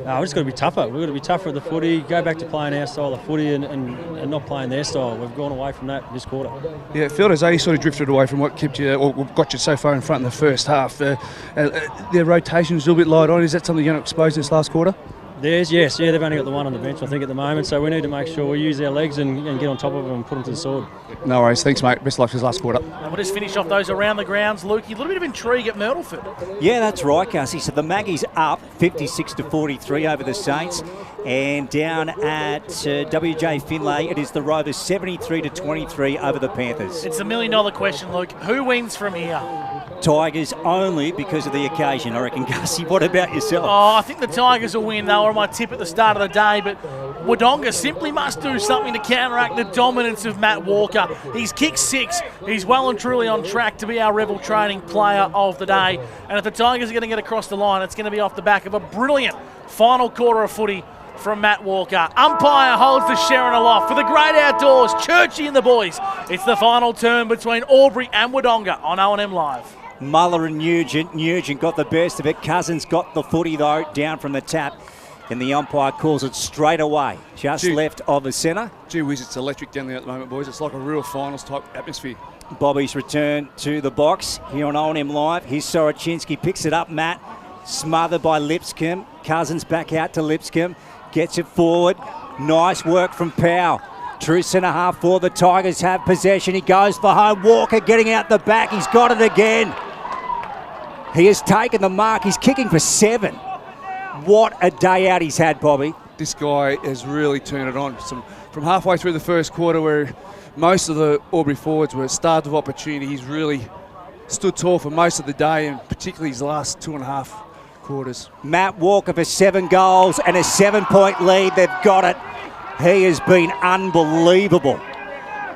We've just got to be tougher. We've got to be tougher at the footy, go back to playing our style of footy and not playing their style. We've gone away from that this quarter. Yeah, it felt as though you sort of drifted away from what kept you or got you so far in front in the first half. Their rotation was a little bit light on. Is that something you're going to expose this last quarter? Yes, they've only got the one on the bench, I think, at the moment, so we need to make sure we use our legs and get on top of them and put them to the sword. No worries, thanks mate, best of luck for this last quarter. And we'll just finish off those around the grounds, Lukey. A little bit of intrigue at Myrtleford. Yeah, that's right, Gussie. So the Maggies up 56-43 over the Saints, and down at WJ Finlay, it is the Rovers 73-23 over the Panthers. It's $1 million question, Luke. Who wins from here? Tigers only because of the occasion, I reckon. Gussie, what about yourself? Oh, I think the Tigers will win. They were my tip at the start of the day, but Wodonga simply must do something to counteract the dominance of Matt Walker. He's kicked 6. He's well and truly on track to be our Rebel training player of the day. And if the Tigers are going to get across the line, it's going to be off the back of a brilliant final quarter of footy from Matt Walker. Umpire holds the Sharon aloft for the great outdoors. Churchy and the boys. It's the final turn between Albury and Wodonga on O&M Live. Muller and Nugent. Nugent got the best of it. Cousins got the footy, though, down from the tap. And the umpire calls it straight away, just left of the centre. Gee whiz, it's electric down there at the moment, boys. It's like a real finals-type atmosphere. Bobby's return to the box here on O&M Live. Here's Soroczynski, picks it up, Matt. Smothered by Lipscomb. Cousins back out to Lipscomb. Gets it forward. Nice work from Powell. True centre half for the Tigers have possession. He goes for home. Walker getting out the back. He's got it again. He has taken the mark. He's kicking for 7. What a day out he's had, Bobby. This guy has really turned it on. From halfway through the first quarter where most of the Albury forwards were starved of opportunity, he's really stood tall for most of the day, and particularly his last 2.5 quarters. Matt Walker for 7 goals and a 7-point lead. They've got it. He has been unbelievable.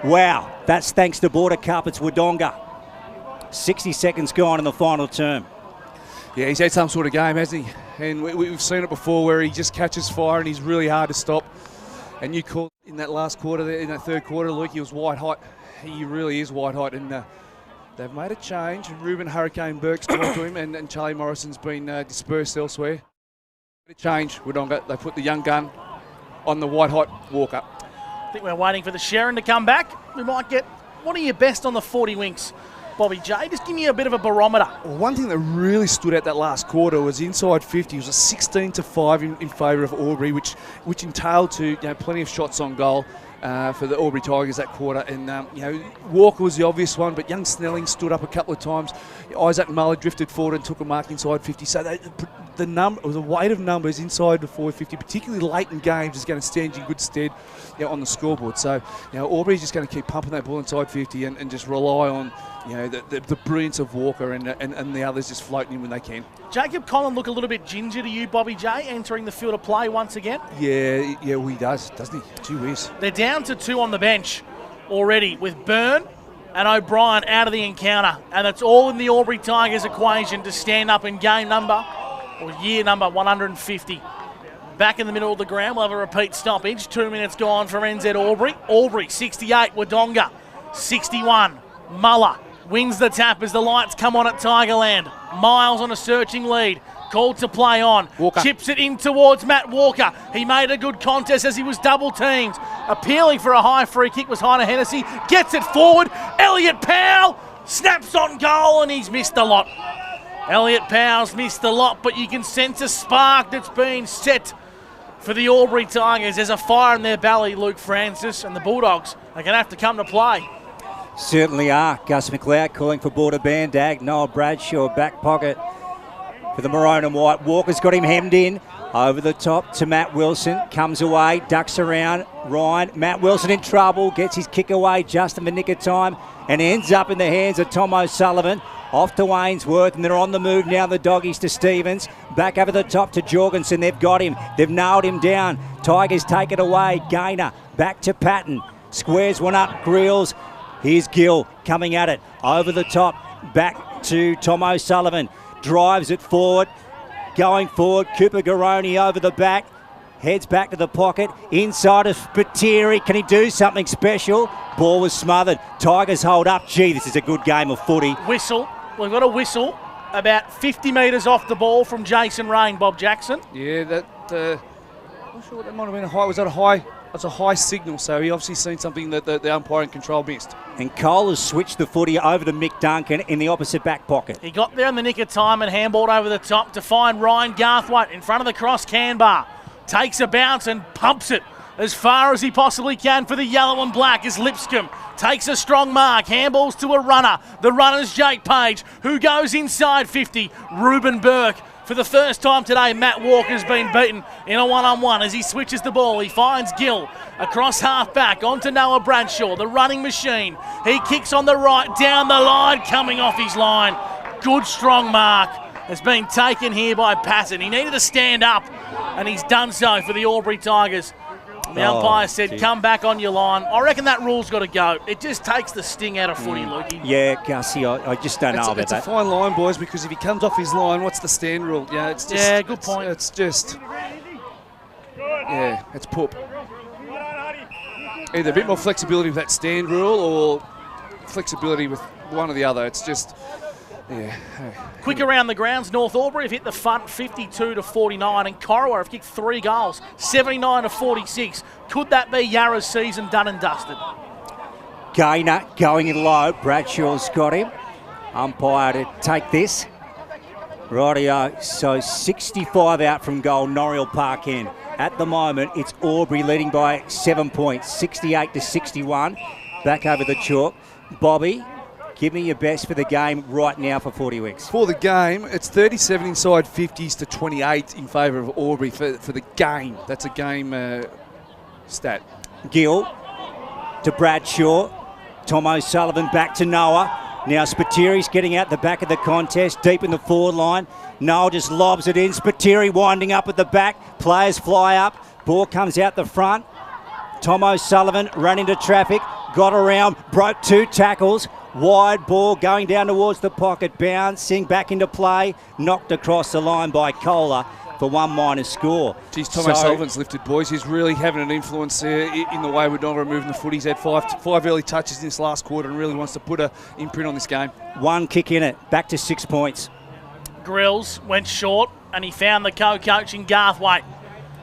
Wow, that's thanks to Border Cup. It's Wodonga. 60 seconds gone in the final term. Yeah, he's had some sort of game, hasn't he? And we've seen it before where he just catches fire and he's really hard to stop. And you call in that last quarter, there, in that third quarter, Luke, he was white hot. He really is white hot. And they've made a change. Ruben Hurricane Burke's talked to him, and Charlie Morrison's been dispersed elsewhere. A change, Wodonga. They put the young gun on the white hot Walker. I think we're waiting for the Sharon to come back. We might get one of your best on the 40 winks. Bobby J, just give me a bit of a barometer. Well, one thing that really stood out that last quarter was inside 50. It was a 16-5 in favour of Albury, which entailed to plenty of shots on goal for the Albury Tigers that quarter. And Walker was the obvious one, but young Snelling stood up a couple of times. Isaac Muller drifted forward and took a mark inside 50. So the weight of numbers inside the forward 50, particularly late in games, is going to stand you in good stead on the scoreboard. So Albury's just going to keep pumping that ball inside 50 and just rely on the brilliance of Walker and the others just floating in when they can. Jacob Collin look a little bit ginger to you, Bobby J, entering the field of play once again? Yeah, well, he does, doesn't he? Gee whiz. They're down to 2 on the bench already with Byrne and O'Brien out of the encounter. And it's all in the Albury Tigers equation to stand up in game number or year number 150. Back in the middle of the ground, we'll have a repeat stoppage. 2 minutes gone for NZ Albury. Albury 68, Wodonga 61. Muller wins the tap as the lights come on at Tigerland. Miles on a searching lead. Called to play on. Walker chips it in towards Matt Walker. He made a good contest as he was double teamed. Appealing for a high free kick was Heiner Hennessy. Gets it forward. Elliot Powell snaps on goal and he's missed a lot. Elliot Powell's missed a lot, but you can sense a spark that's been set for the Albury Tigers. There's a fire in their belly, Luke Francis, and the Bulldogs are going to have to come to play. Certainly are. Gus McLeod calling for Border Bandag. Noah Bradshaw back pocket for the maroon and white. Walker's got him hemmed in. Over the top to Matt Wilson. Comes away, ducks around. Ryan. Matt Wilson in trouble. Gets his kick away just in the nick of time and ends up in the hands of Tom O'Sullivan. Off to Wainsworth, and they're on the move now, the doggies to Stevens. Back over the top to Jorgensen. They've got him. They've nailed him down. Tigers take it away. Gaynor back to Patton. Squares one up. Grills. Here's Gill coming at it. Over the top. Back to Tom O'Sullivan. Drives it forward. Going forward. Cooper Garoni over the back. Heads back to the pocket. Inside of Spiteri. Can he do something special? Ball was smothered. Tigers hold up. Gee, this is a good game of footy. Whistle. We've got a whistle about 50 metres off the ball from Jason Rain, Bob Jackson. Yeah, not sure what that might have been. Was that a high? That's a high signal, so he obviously seen something that the umpire in control missed. And Cole has switched the footy over to Mick Duncan in the opposite back pocket. He got there in the nick of time and handballed over the top to find Ryan Garthwaite in front of the cross canbar. Takes a bounce and pumps it as far as he possibly can for the yellow and black as Lipscomb takes a strong mark, handballs to a runner. The runner's Jake Page, who goes inside 50. Ruben Burke. For the first time today, Matt Walker's been beaten in a one-on-one as he switches the ball. He finds Gill across half-back onto Noah Bradshaw, the running machine. He kicks on the right, down the line, coming off his line. Good, strong mark has been taken here by Patton. He needed to stand up, and he's done so for the Aubrey Tigers. The umpire said, come back on your line. I reckon that rule's got to go. It just takes the sting out of footy, Lukey. Yeah, Gussie, I just don't know about that. It's a fine line, boys, because if he comes off his line, what's the stand rule? Yeah, it's just, yeah, good point. It's just, yeah, it's poop. Either a bit more flexibility with that stand rule or flexibility with one or the other. It's just, yeah. Quick around the grounds, North Albury have hit the front 52-49, and Corowa have kicked 3 goals, 79-46. Could that be Yarra's season done and dusted? Gainer going in low. Bradshaw's got him. Umpire to take this. Rightio. So 65 out from goal, Norriel Park end. At the moment, it's Albury leading by 7 points, 68-61. Back over the chalk. Bobby, give me your best for the game right now for 40 Wicks. For the game, it's 37 inside 50s to 28 in favour of Albury for the game. That's a game stat. Gill to Bradshaw. Tom O'Sullivan back to Noah. Now Spiteri's getting out the back of the contest, deep in the forward line. Noah just lobs it in. Spiteri winding up at the back. Players fly up. Ball comes out the front. Tom O'Sullivan ran into traffic. Got around, broke 2 tackles. Wide ball going down towards the pocket, bouncing back into play, knocked across the line by Kohler for 1- score. Geez, Tom O'Sullivan's lifted, boys. He's really having an influence in the way Wodonga are moving the foot. He's had five early touches in this last quarter and really wants to put an imprint on this game. 1 kick in it, back to 6 points. Grills went short and he found the co-coach in Garthwaite,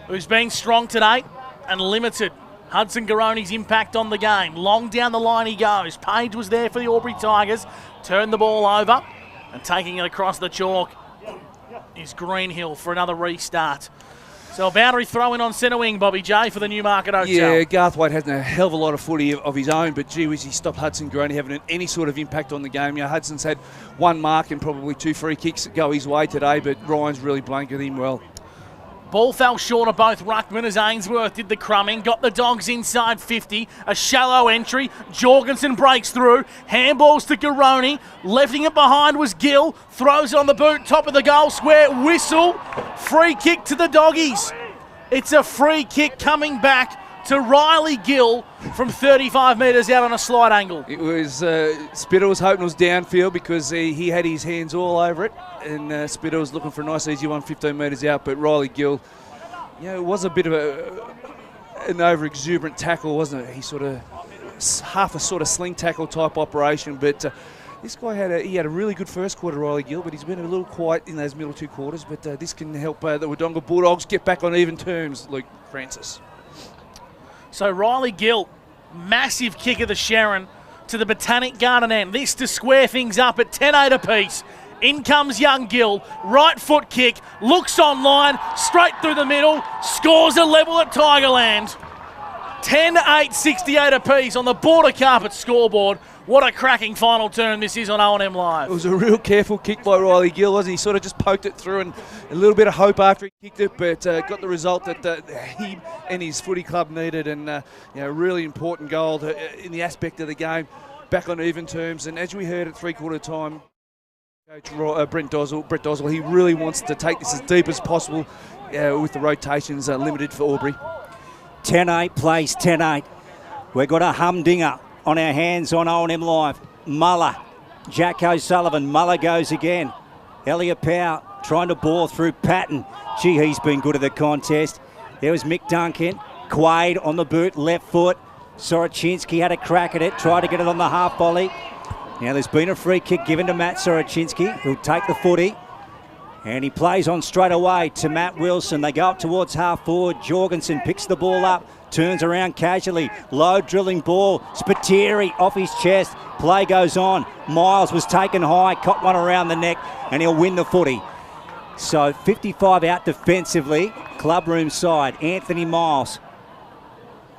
who's been strong today and limited Hudson Garoni's impact on the game. Long down the line he goes. Page was there for the Albury Tigers. Turned the ball over and taking it across the chalk is Greenhill for another restart. So a boundary throw in on centre wing, Bobby J, for the Newmarket Hotel. Yeah, Garthwaite hasn't a hell of a lot of footy of his own, but gee whiz, he stopped Hudson Garoni having any sort of impact on the game. You know, Hudson's had 1 mark and probably 2 free kicks that go his way today, but Ryan's really blanketed him well. Ball fell short of both ruckmen as Ainsworth did the crumbing. Got the Dogs inside 50. A shallow entry. Jorgensen breaks through. Handballs to Garoni. Lefting it behind was Gill. Throws it on the boot. Top of the goal square. Whistle. Free kick to the Doggies. It's a free kick coming back to Riley Gill from 35 metres out on a slight angle. It was Spitter was hoping it was downfield because he had his hands all over it, and Spitter was looking for a nice easy one 15 metres out, but Riley Gill, you know, it was a bit of an over-exuberant tackle, wasn't it? He sort of half a sort of sling tackle type operation, but this guy had a really good first quarter, Riley Gill, but he's been a little quiet in those middle 2 quarters, but this can help the Wodonga Bulldogs get back on even terms, Luke Francis. So Riley Gill, massive kick of the Sharon to the Botanic Garden end. This to square things up at 10-8 apiece. In comes young Gill, right foot kick, looks online, straight through the middle, scores a level at Tigerland. 10-8, 68 apiece on the border carpet scoreboard. What a cracking final turn this is on O&M Live. It was a real careful kick by Riley Gill, wasn't he? He sort of just poked it through and a little bit of hope after he kicked it, but got the result that he and his footy club needed, and you know, really important goal in the aspect of the game, back on even terms. And as we heard at 3/4 time, Coach Brett Dozzell, he really wants to take this as deep as possible with the rotations limited for Albury. 10-8 plays 10-8. We've got a humdinger on our hands on O&M Live. Muller, Jack O'Sullivan. Muller goes again. Elliot Powell trying to bore through Patton. Gee, he's been good at the contest. There was Mick Duncan. Quaid on the boot, left foot. Sorochinski had a crack at it, tried to get it on the half volley. Now there's been a free kick given to Matt Sorochinski, who'll take the footy. And he plays on straight away to Matt Wilson. They go up towards half forward. Jorgensen picks the ball up, turns around casually. Low drilling ball. Spiteri off his chest. Play goes on. Miles was taken high, caught one around the neck, and he'll win the footy. So 55 out defensively. Clubroom side, Anthony Miles.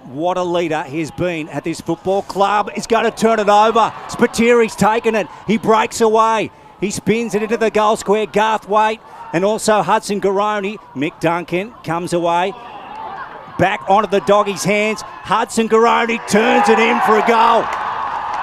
What a leader he's been at this football club. He's going to turn it over. Spiteri's taken it. He breaks away. He spins it into the goal square. Garthwaite and also Hudson Garoni. Mick Duncan comes away. Back onto the doggies' hands. Hudson Garoni turns it in for a goal.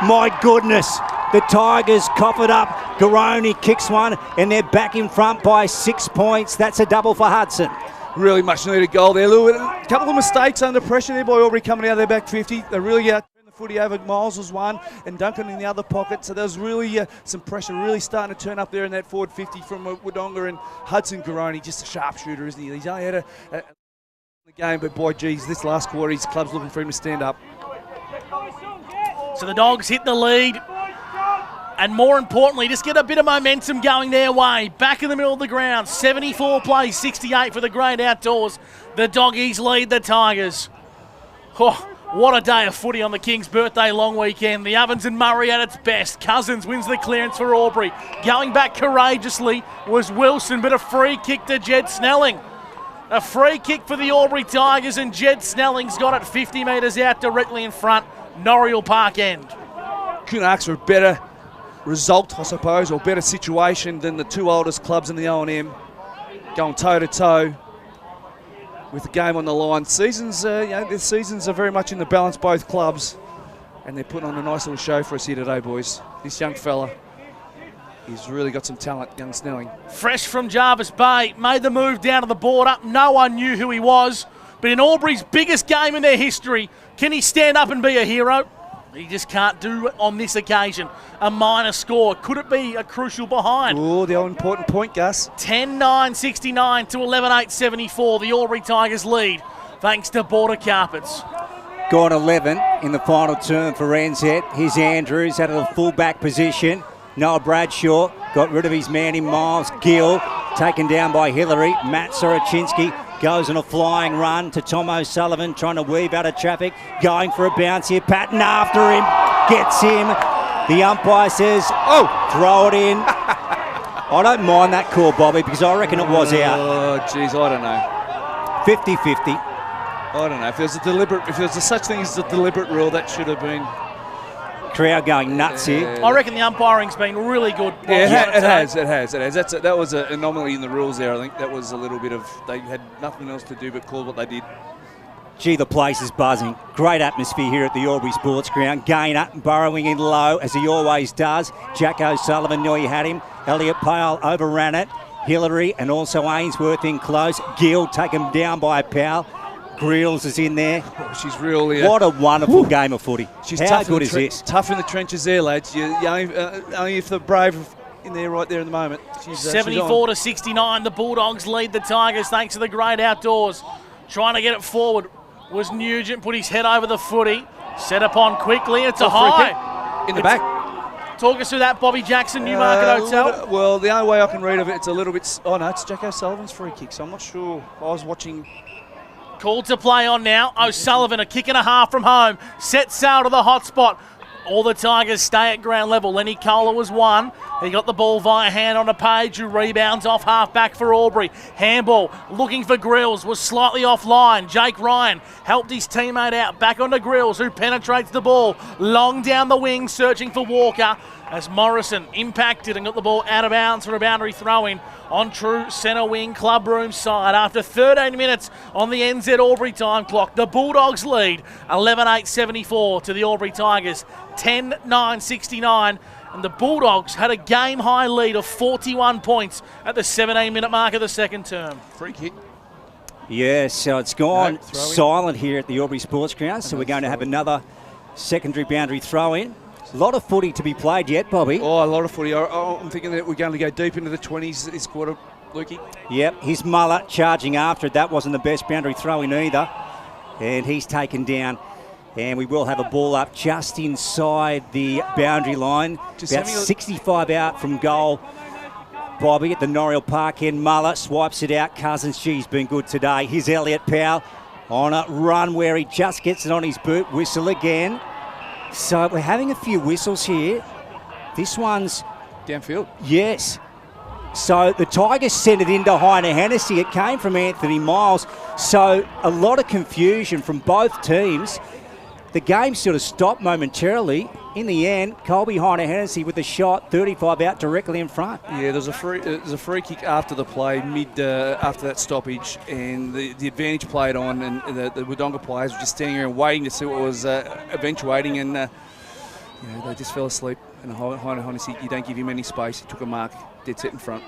My goodness. The Tigers cough it up. Garoni kicks one and they're back in front by 6 points. That's a double for Hudson. Really much needed goal there, Lou. A couple of mistakes under pressure there by Albury coming out of their back 50. They really turned the footy over. Miles was one and Duncan in the other pocket. So there was really some pressure really starting to turn up there in that forward 50 from Wodonga, and Hudson Garoni, just a sharpshooter, isn't he? He's only had the game, but boy, geez, this last quarter, his club's looking for him to stand up. So the Dogs hit the lead. And more importantly, just get a bit of momentum going their way. Back in the middle of the ground. 74 plays, 68 for the Great Outdoors. The Doggies lead the Tigers. Oh, what a day of footy on the King's birthday long weekend. The Ovens and Murray at its best. Cousins wins the clearance for Albury. Going back courageously was Wilson, but a free kick to Jed Snelling. A free kick for the Albury Tigers, and Jed Snelling's got it 50 metres out directly in front. Norriel Park end. Couldn't ask for a better result, I suppose, or better situation than the two oldest clubs in the O&M going toe-to-toe with the game on the line. Seasons, their seasons are very much in the balance, both clubs, and they're putting on a nice little show for us here today, boys. This young fella, he's really got some talent, young Snelling. Fresh from Jarvis Bay, made the move down to the border. No one knew who he was, but in Albury's biggest game in their history, can he stand up and be a hero? He just can't do it on this occasion. A minor score. Could it be a crucial behind? Oh, the all-important point, Gus. 10-9-69 to 11-8-74. The Albury Tigers lead, thanks to Border Carpets. Gone 11 in the final term for NZ. Here's Andrews out of the full-back position. Noah Bradshaw got rid of his man in Miles. Gill taken down by Hillary. Matt Soroczynski goes on a flying run to Tom O'Sullivan, trying to weave out of traffic, going for a bounce here. Patton after him, gets him. The umpire says, oh, throw it in. I don't mind that call, Bobby, because I reckon it was out. Oh, geez, I don't know. 50-50. I don't know. If there's a such thing as a deliberate rule, that should have been. Crowd going nuts here. I reckon the umpiring's been really good. Yeah, it has. That was an anomaly in the rules there. I think that was a little bit of, they had nothing else to do but call what they did. Gee, the place is buzzing. Great atmosphere here at the Albury Sports Ground. Gainer burrowing in low, as he always does. Jack O'Sullivan knew he had him. Elliot Pale overran it. Hillary and also Ainsworth in close. Gill taken down by Powell. Greals is in there. Oh, she's really... what a wonderful game of footy. She's How tough good is this? Tough in the trenches there, lads. Only if the brave in there right there in the moment. 74-69, the Bulldogs lead the Tigers thanks to the Great Outdoors. Trying to get it forward was Nugent, put his head over the footy. Set upon quickly, it's a high. In the back. Talk us through that, Bobby Jackson, Newmarket Hotel. Well, the only way I can read of it, it's a little bit... Oh, no, it's Jack O'Sullivan's free kick, so I'm not sure. I was watching... Called to play on now. O'Sullivan, a kick and a half from home. Set sail to the hot spot. All the Tigers stay at ground level. Lenny Kohler was one. He got the ball via hand on a Page, who rebounds off half back for Albury. Handball looking for Grills, was slightly offline. Jake Ryan helped his teammate out. Back onto Grills, who penetrates the ball. Long down the wing, searching for Walker, as Morrison impacted and got the ball out of bounds for a boundary throw-in on true centre wing clubroom side. After 13 minutes on the NZ Albury time clock, the Bulldogs lead 11-8-74 to the Albury Tigers, 10-9-69. And the Bulldogs had a game-high lead of 41 points at the 17-minute mark of the second term. Free kick. Yeah, so it's gone silent here at the Albury Sports Ground, so we're going to have another secondary boundary throw-in. A lot of footy to be played yet, Bobby. Oh, a lot of footy. I'm thinking that we're going to go deep into the 20s this quarter, Lukey. Yep, his Muller charging after it. That wasn't the best boundary throw-in either. And he's taken down. And we will have a ball up just inside the boundary line. About 65 out from goal. Bobby at the Norriel Park end. Muller swipes it out. Cousins, he's been good today. Here's Elliot Powell on a run where he just gets it on his boot. Whistle again. So we're having a few whistles here. This one's... downfield? Yes. So the Tigers sent it into Heiner Hennessy. It came from Anthony Miles. So a lot of confusion from both teams. The game sort of stopped momentarily. In the end, Colby Heiner Hennessy with the shot, 35 out directly in front. Yeah, there's a free kick after the play, after that stoppage, and the advantage played on, and the Wodonga players were just standing there and waiting to see what was eventuating, and they just fell asleep. And Heiner Hennessy, you don't give him any space. He took a mark, dead set in front.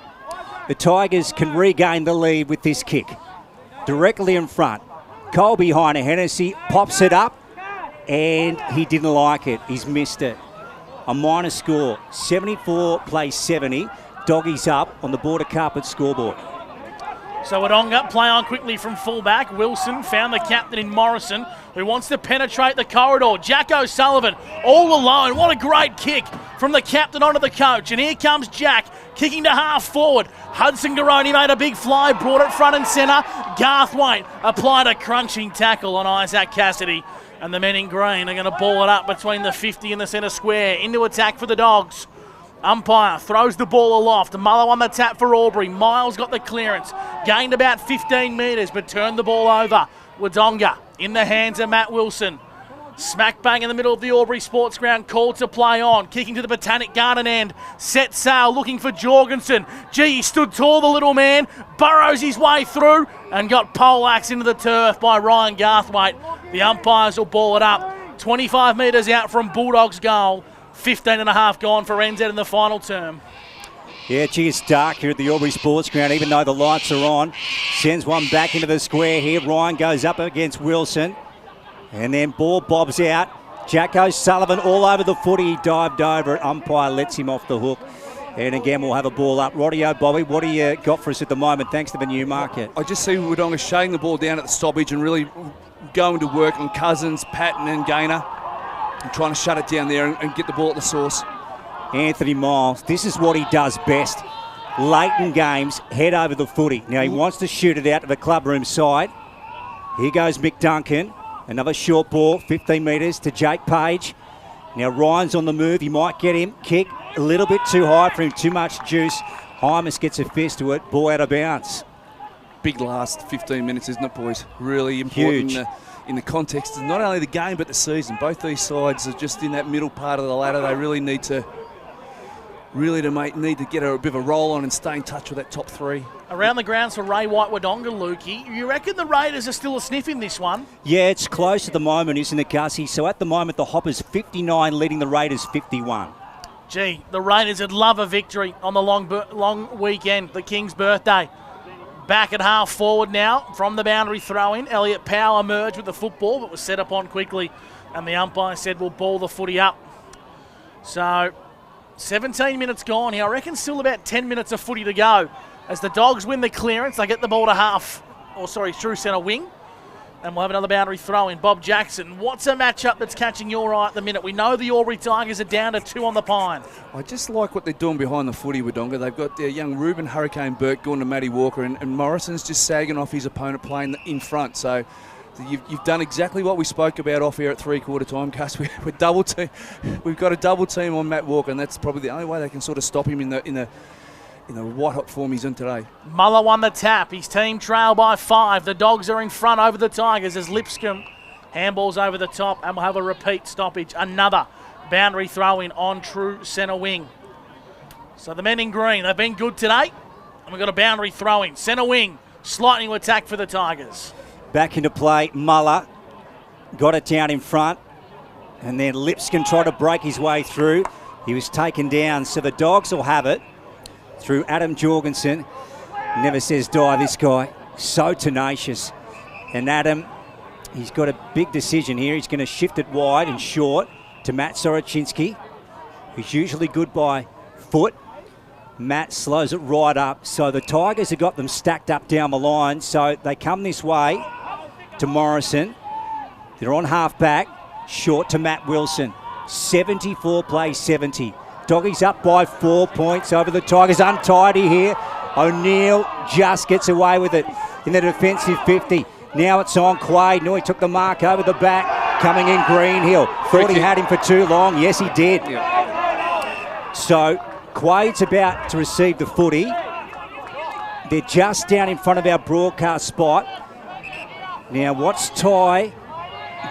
The Tigers can regain the lead with this kick. Directly in front. Colby Heiner Hennessy pops it up. And he didn't like it. He's missed it. A minor score. 74 plays 70. Doggies up on the Border Carpet scoreboard. So Wodonga play on quickly from fullback. Wilson found the captain in Morrison, who wants to penetrate the corridor. Jack O'Sullivan all alone. What a great kick from the captain onto the coach. And here comes Jack kicking to half forward. Hudson Garoni made a big fly, brought it front and centre. Garthwaite applied a crunching tackle on Isaac Cassidy. And the men in green are going to ball it up between the 50 and the centre square. Into attack for the Dogs. Umpire throws the ball aloft. Muller on the tap for Albury. Miles got the clearance. Gained about 15 metres, but turned the ball over. Wodonga in the hands of Matt Wilson. Smack bang in the middle of the Albury Sports Ground. Called to play on. Kicking to the Botanic Garden end. Set sail looking for Jorgensen. Gee, he stood tall, the little man. Burrows his way through and got poleaxed into the turf by Ryan Garthwaite. The umpires will ball it up. 25 metres out from Bulldogs goal. 15 and a half gone for NZ in the final term. Yeah, gee, it's dark here at the Albury Sports Ground, even though the lights are on. Sends one back into the square here. Ryan goes up against Wilson. And then ball bobs out. Jack O'Sullivan all over the footy. He dived over it. Umpire lets him off the hook. And again, we'll have a ball up. Roddy Bobby, what do you got for us at the moment, thanks to the new market? I just see Wodonga shutting the ball down at the stoppage and really going to work on Cousins, Patton and Gaynor. And trying to shut it down there and get the ball at the source. Anthony Miles, this is what he does best. Late in games, head over the footy. Now he wants to shoot it out to the clubroom side. Here goes Mick Duncan. Another short ball, 15 metres to Jake Page. Now Ryan's on the move. He might get him. Kick a little bit too high for him. Too much juice. Hymas gets a fist to it. Ball out of bounds. Big last 15 minutes, isn't it, boys? Really important. Huge. In the context of not only the game but the season. Both these sides are just in that middle part of the ladder. They really need to get a bit of a roll on and stay in touch with that top three. Around the grounds for Ray White Wodonga, Lukey. You reckon the Raiders are still a sniff in this one? Yeah, it's close at the moment, isn't it, Gussie? So at the moment, the Hoppers 59 leading the Raiders 51. Gee, the Raiders would love a victory on the long weekend, the King's birthday. Back at half forward now from the boundary throw-in. Elliot Powell emerged with the football, but was set upon quickly. And the umpire said, we'll ball the footy up. So 17 minutes gone here. I reckon still about 10 minutes of footy to go. As the Dogs win the clearance, they get the ball to true centre wing. And we'll have another boundary throw in. Bob Jackson, what's a matchup that's catching your eye at the minute? We know the Albury Tigers are down to 2 on the Pine. I just like what they're doing behind the footy, Wodonga. They've got their young Ruben Hurricane Burke going to Matty Walker, and Morrison's just sagging off his opponent playing in front. So you've done exactly what we spoke about off here at three-quarter time, Gus. We're double team. We've got a double team on Matt Walker, and that's probably the only way they can sort of stop him in the white-hot form he's in today. Muller won the tap. His team trail by 5. The Dogs are in front over the Tigers as Lipscomb handballs over the top, and we'll have a repeat stoppage. Another boundary throw-in on true centre wing. So the men in green, they've been good today, and we've got a boundary throw-in. Centre wing, slightly to attack for the Tigers. Back into play, Muller got it down in front, and then Lipscomb tried to break his way through. He was taken down, so the Dogs will have it through Adam Jorgensen. Never says die, this guy. So tenacious. And Adam, he's got a big decision here. He's going to shift it wide and short to Matt Soroczynski, who's usually good by foot. Matt slows it right up. So the Tigers have got them stacked up down the line. So they come this way to Morrison. They're on half back, short to Matt Wilson. 74 plays 70. Doggies up by 4 points over the Tigers. Untidy here. O'Neill just gets away with it in the defensive 50. Now it's on Quaid. No, he took the mark over the back. Coming in Greenhill. Thought he had him for too long. Yes, he did. So Quaid's about to receive the footy. They're just down in front of our broadcast spot. Now, what's Ty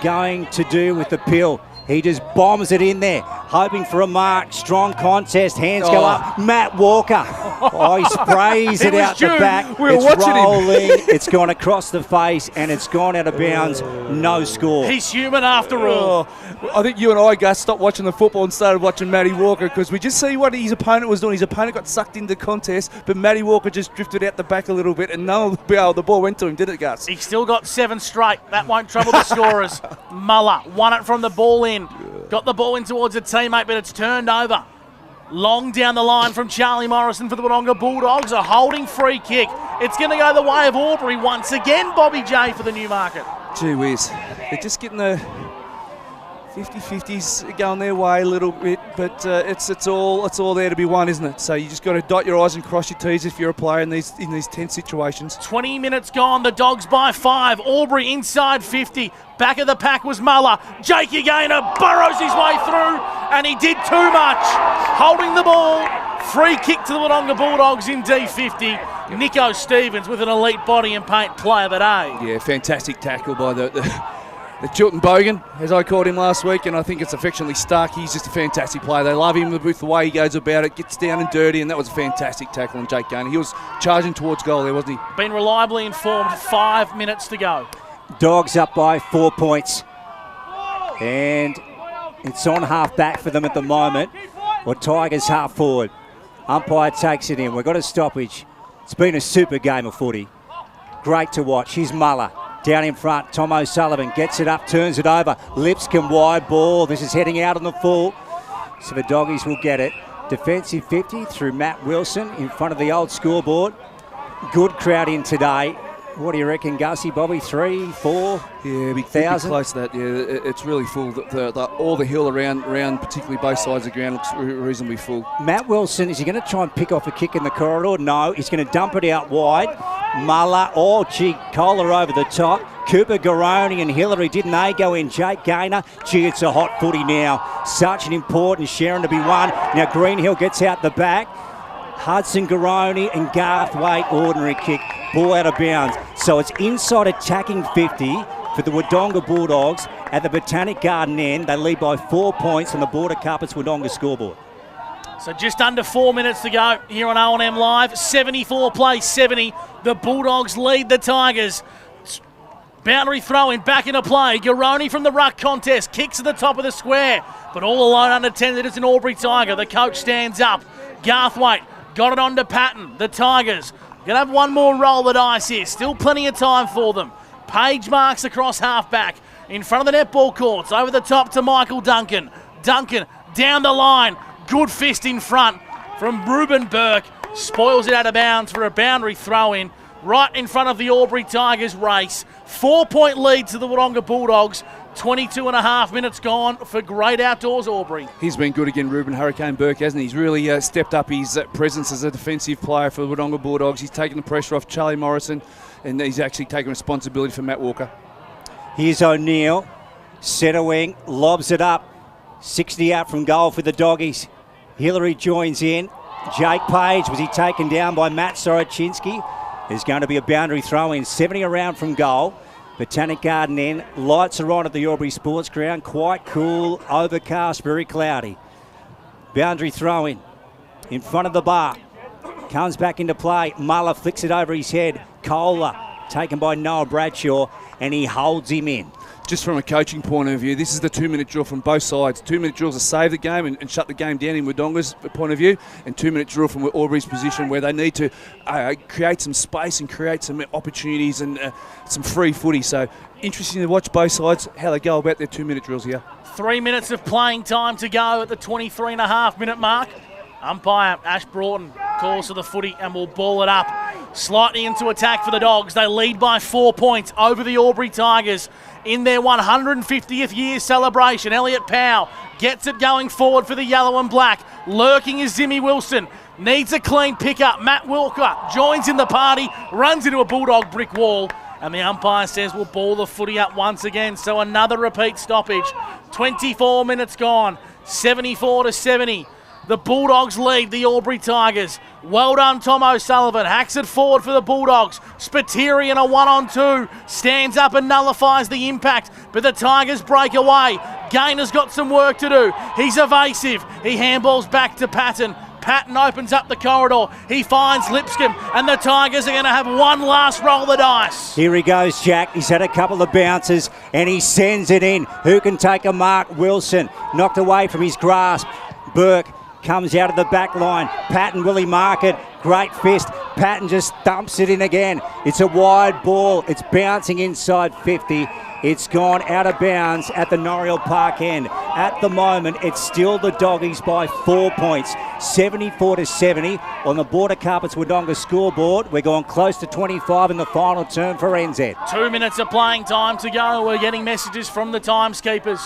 going to do with the pill? He just bombs it in there, hoping for a mark. Strong contest, hands go up. Matt Walker. He sprays it out the back. It's rolling. It's gone across the face, and it's gone out of bounds. No score. He's human after all. I think you and I, Gus, stopped watching the football and started watching Matty Walker because we just see what his opponent was doing. His opponent got sucked into the contest, but Matty Walker just drifted out the back a little bit, and the ball went to him, did it, Gus? He's still got 7 straight. That won't trouble the scorers. Muller won it from the ball in. Got the ball in towards a teammate, but it's turned over. Long down the line from Charlie Morrison for the Wodonga Bulldogs. A holding free kick. It's going to go the way of Albury once again, Bobby J for the Newmarket. Gee whiz. They're just getting the 50-50s going their way a little bit, but it's all there to be won, isn't it? So you just got to dot your I's and cross your T's if you're a player in these tense situations. 20 minutes gone, the Dogs by 5. Albury inside 50. Back of the pack was Muller. Jake Gaynor burrows his way through, and he did too much. Holding the ball. Free kick to the Wodonga Bulldogs in D50. Nico Stevens with an elite body and paint player of the day. Yeah, fantastic tackle by the Chilton Bogan, as I called him last week, and I think it's affectionately Stark. He's just a fantastic player. They love him with the way he goes about it, gets down and dirty, and that was a fantastic tackle on Jake Gaynor. He was charging towards goal there, wasn't he? Been reliably informed. 5 minutes to go. Dogs up by 4 points. And it's on half back for them at the moment. Well, Tigers half forward. Umpire takes it in. We've got a stoppage. It's been a super game of footy. Great to watch. Here's Muller. Down in front, Tom O'Sullivan gets it up, turns it over. Lipscomb wide ball. This is heading out on the full. So the Doggies will get it. Defensive 50 through Matt Wilson in front of the old scoreboard. Good crowd in today. What do you reckon, Gussie, Bobby? 3, 4? Yeah, be close to that. Yeah, it's really full. All the hill around, particularly both sides of the ground, looks reasonably full. Matt Wilson, is he going to try and pick off a kick in the corridor? No, he's going to dump it out wide. Muller, Kohler over the top. Cooper Garoni and Hillary, didn't they go in? Jake Gaynor, it's a hot footy now. Such an important Sharon to be won. Now Greenhill gets out the back. Hudson Garoni and Garthwaite, ordinary kick. Ball out of bounds. So it's inside attacking 50 for the Wodonga Bulldogs at the Botanic Garden end. They lead by 4 points on the Border Carpets Wodonga scoreboard. So just under 4 minutes to go here on O&M Live. 74 plays 70. The Bulldogs lead the Tigers. Boundary throw-in back into play. Garoni from the ruck contest. Kicks at the top of the square. But all alone under 10 litres in Albury Tiger. The coach stands up. Garthwaite got it on to Patton. The Tigers going to have one more roll of the dice here. Still plenty of time for them. Page marks across half-back. In front of the netball courts. Over the top to Michael Duncan. Duncan down the line. Good fist in front from Ruben Burke. Spoils it out of bounds for a boundary throw-in. Right in front of the Albury Tigers race. 4 point lead to the Wodonga Bulldogs. 22 and a half minutes gone for Great Outdoors Albury. He's been good again, Ruben Hurricane Burke, hasn't he? He's really stepped up his presence as a defensive player for the Wodonga Bulldogs. He's taken the pressure off Charlie Morrison, and he's actually taken responsibility for Matt Walker. Here's O'Neill. Centre wing, lobs it up. 60 out from goal for the Doggies. Hillary joins in. Jake Page, was he taken down by Matt Soroczynski? There's going to be a boundary throw-in. 70 around from goal. Botanic Garden end. Lights are on at the Albury Sports Ground. Quite cool, overcast, very cloudy. Boundary throw-in in front of the bar. Comes back into play. Muller flicks it over his head. Kohler taken by Noah Bradshaw, and he holds him in. Just from a coaching point of view, this is the 2 minute drill from both sides. 2 minute drills to save the game and shut the game down in Wodonga's point of view, and 2 minute drill from Albury's position where they need to create some space and create some opportunities and some free footy. So interesting to watch both sides, how they go about their 2 minute drills here. 3 minutes of playing time to go at the 23 and a half minute mark. Umpire Ash Broughton calls for the footy and will ball it up. Slightly into attack for the Dogs. They lead by 4 points over the Albury Tigers in their 150th year celebration. Elliot Powell gets it going forward for the yellow and black. Lurking is Zimmy Wilson. Needs a clean pickup. Matt Wilker joins in the party, runs into a Bulldog brick wall, and the umpire says we'll ball the footy up once again. So another repeat stoppage. 24 minutes gone. 74-70. The Bulldogs lead the Albury Tigers. Well done, Tom O'Sullivan. Hacks it forward for the Bulldogs. Spiteri in a 1-on-2. Stands up and nullifies the impact, but the Tigers break away. Gainer's got some work to do. He's evasive. He handballs back to Patton. Patton opens up the corridor. He finds Lipscomb, and the Tigers are going to have one last roll of the dice. Here he goes, Jack. He's had a couple of bounces, and he sends it in. Who can take a mark? Wilson knocked away from his grasp. Burke comes out of the back line. Patton, will he mark it? Great fist. Patton just dumps it in again. It's a wide ball. It's bouncing inside 50. It's gone out of bounds at the Noriel Park end. At the moment, it's still the Doggies by 4 points. 74-70 on the Border Carpets Wodonga scoreboard. We're going close to 25 in the final term for NZ. 2 minutes of playing time to go. We're getting messages from the timeskeepers.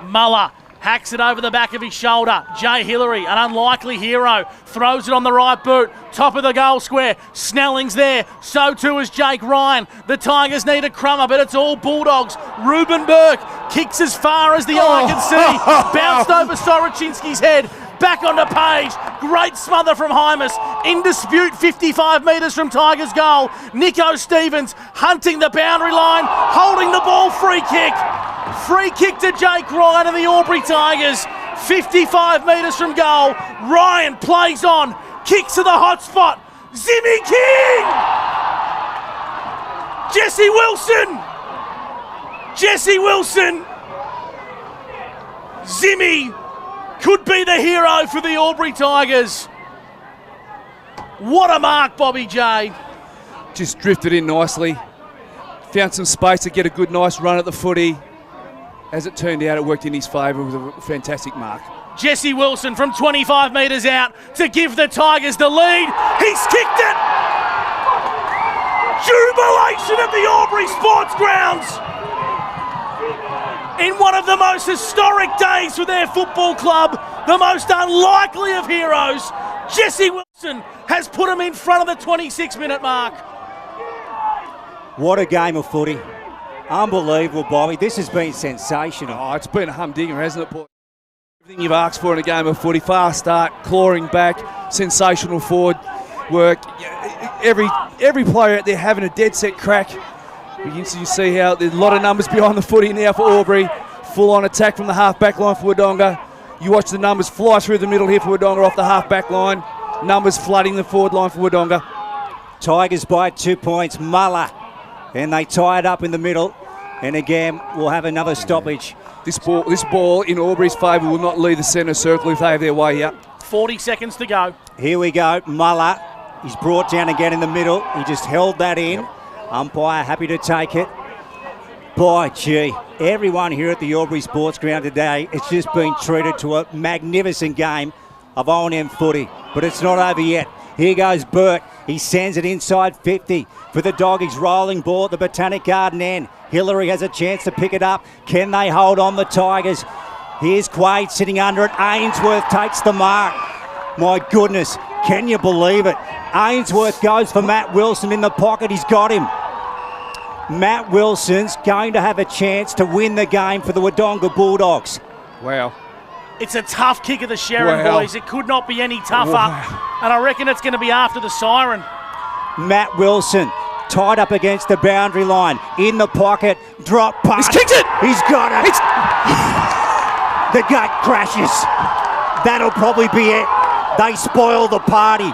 Muller hacks it over the back of his shoulder. Jay Hillary, an unlikely hero, throws it on the right boot. Top of the goal square. Snelling's there. So too is Jake Ryan. The Tigers need a crummer, but it's all Bulldogs. Ruben Burke kicks as far as the eye can see. Bounced over Soroczynski's head. Back onto Page. Great smother from Hymas. In dispute 55 metres from Tigers' goal. Nico Stevens hunting the boundary line, holding the ball. Free kick. Free kick to Jake Ryan and the Albury Tigers. 55 metres from goal. Ryan plays on. Kicks to the hot spot. Zimmy King! Jesse Wilson! Jesse Wilson! Zimmy could be the hero for the Albury Tigers. What a mark, Bobby J. Just drifted in nicely. Found some space to get a good, nice run at the footy. As it turned out, it worked in his favour with a fantastic mark. Jesse Wilson from 25 metres out to give the Tigers the lead. He's kicked it! Jubilation at the Albury Sports Grounds! In one of the most historic days for their football club, the most unlikely of heroes, Jesse Wilson has put him in front of the 26-minute mark. What a game of footy. Unbelievable, Bobby. This has been sensational. Oh, it's been a humdinger, hasn't it, boy? Everything you've asked for in a game of footy. Fast start, clawing back, sensational forward work. Every player out there having a dead set crack. You see how there's a lot of numbers behind the footy now for Albury. Full on attack from the half-back line for Wodonga. You watch the numbers fly through the middle here for Wodonga off the half-back line. Numbers flooding the forward line for Wodonga. Tigers by 2 points. Muller. And they tie it up in the middle. And again, we'll have another stoppage. This ball in Albury's favour will not leave the centre circle if they have their way here. 40 seconds to go. Here we go. Muller. He's brought down again in the middle. He just held that in. Yep. Umpire happy to take it. Boy, gee, everyone here at the Albury Sports Ground today, it's just been treated to a magnificent game of OMFNL footy. But it's not over yet. Here goes Burke. He sends it inside 50 for the Doggies. Rolling ball at the Botanic Garden end. Hillary has a chance to pick it up. Can they hold on the Tigers? Here's Quaid sitting under it. Ainsworth takes the mark. My goodness, can you believe it? Ainsworth goes for Matt Wilson in the pocket. He's got him. Matt Wilson's going to have a chance to win the game for the Wodonga Bulldogs. Wow. It's a tough kick of the Sherrin boys. It could not be any tougher. Wow. And I reckon it's going to be after the siren. Matt Wilson tied up against the boundary line. In the pocket. Drop pass. He's kicked it. He's got it. The gut crashes. That'll probably be it. They spoil the party.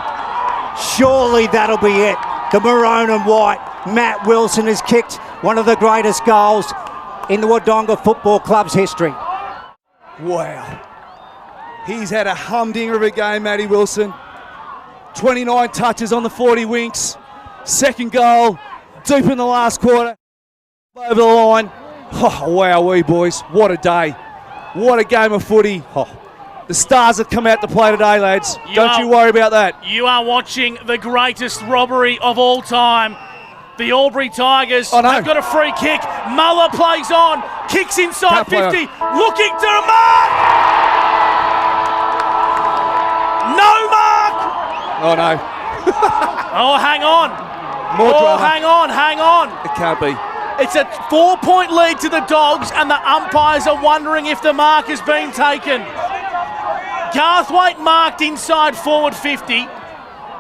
Surely that'll be it. The maroon and white. Matt Wilson has kicked one of the greatest goals in the Wodonga Football Club's history. Wow. He's had a humdinger of a game, Matty Wilson. 29 touches on the 40 winks. Second goal, deep in the last quarter. Over the line. Oh, wow, boys. What a day. What a game of footy. Oh, The stars have come out to play today, lads. Don't you worry about that. You are watching the greatest robbery of all time. The Albury Tigers have got a free kick. Muller plays on, kicks inside 50, looking to the mark! No mark! Oh, no. Oh, hang on. More drama. Hang on. It can't be. It's a 4-point lead to the Dogs, and the umpires are wondering if the mark has been taken. Garthwaite marked inside forward 50.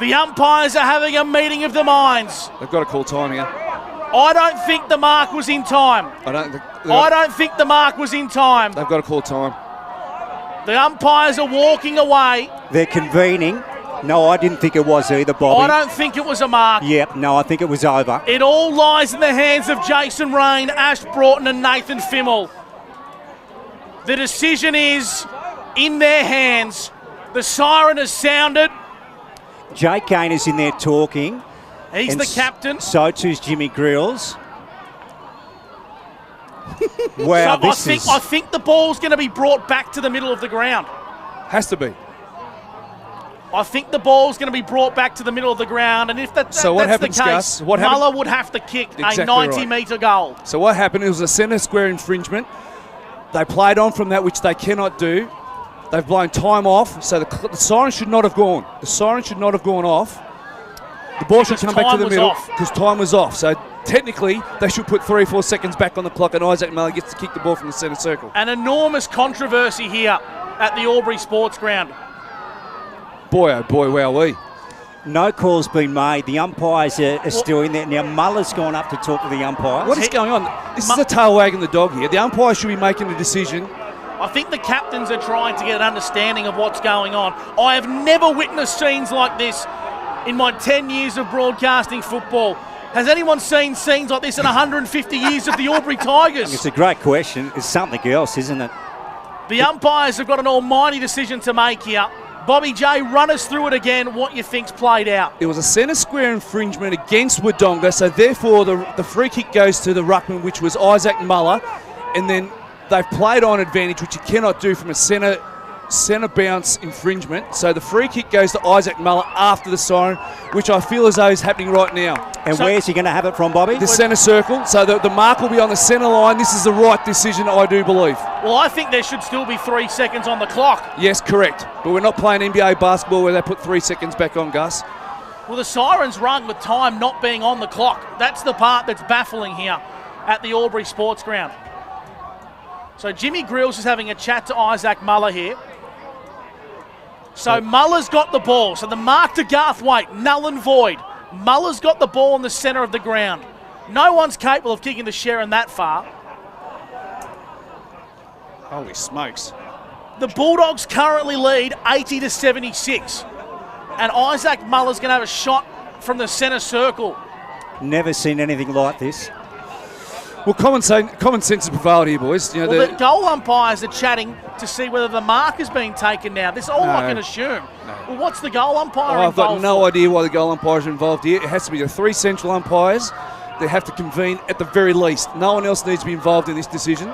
The umpires are having a meeting of the minds. They've got to call time here. I don't think the mark was in time. I don't think the mark was in time. They've got to call time. The umpires are walking away. They're convening. No, I didn't think it was either, Bobby. I don't think it was a mark. Yep, no, I think it was over. It all lies in the hands of Jason Rain, Ash Broughton and Nathan Fimmel. The decision is in their hands. The siren has sounded. Jake Kane is in there talking. He's the captain. So too's Jimmy Grills. Wow, I think the ball's going to be brought back to the middle of the ground. Has to be. I think the ball's going to be brought back to the middle of the ground, and if that's the case, Gus? Muller would have to kick a 90-metre goal. So what happened? It was a centre square infringement. They played on from that, which they cannot do. They've blown time off, so the siren should not have gone. The siren should not have gone off. The ball should come back to the middle because time was off. So technically, they should put 3 or 4 seconds back on the clock, and Isaac Muller gets to kick the ball from the centre circle. An enormous controversy here at the Albury Sports Ground. Boy, oh boy, wowee. No call's been made. The umpires are still in there. Now, Muller's gone up to talk to the umpires. What is going on? This is a tail wagging the dog here. The umpires should be making a decision. I think the captains are trying to get an understanding of what's going on. I have never witnessed scenes like this in my 10 years of broadcasting football. Has anyone seen scenes like this in 150 years of the Albury Tigers? It's a great question. It's something else, isn't it? The umpires have got an almighty decision to make here. Bobby J, run us through it again, what you think's played out. It was a centre square infringement against Wodonga, so therefore the free kick goes to the ruckman, which was Isaac Muller, and then they've played on advantage, which you cannot do from a centre bounce infringement. So the free kick goes to Isaac Muller after the siren, which I feel as though is happening right now. And where's he going to have it from, Bobby? The centre circle. So the mark will be on the centre line. This is the right decision, I do believe. Well, I think there should still be 3 seconds on the clock. Yes, correct. But we're not playing NBA basketball where they put 3 seconds back on, Gus. Well, the siren's rung with time not being on the clock. That's the part that's baffling here at the Albury Sports Ground. So Jimmy Grills is having a chat to Isaac Muller here. So Muller's got the ball. So the mark to Garthwaite, null and void. Muller's got the ball in the centre of the ground. No one's capable of kicking the Sharon that far. Holy smokes. The Bulldogs currently lead 80-76. And Isaac Muller's going to have a shot from the centre circle. Never seen anything like this. Well, common sense is prevailed here, boys. You know, the goal umpires are chatting to see whether the mark is being taken now. This is all I can assume. No. Well, what's the goal umpire involved? I've got no idea why the goal umpires are involved here. It has to be the 3 central umpires. They have to convene at the very least. No one else needs to be involved in this decision.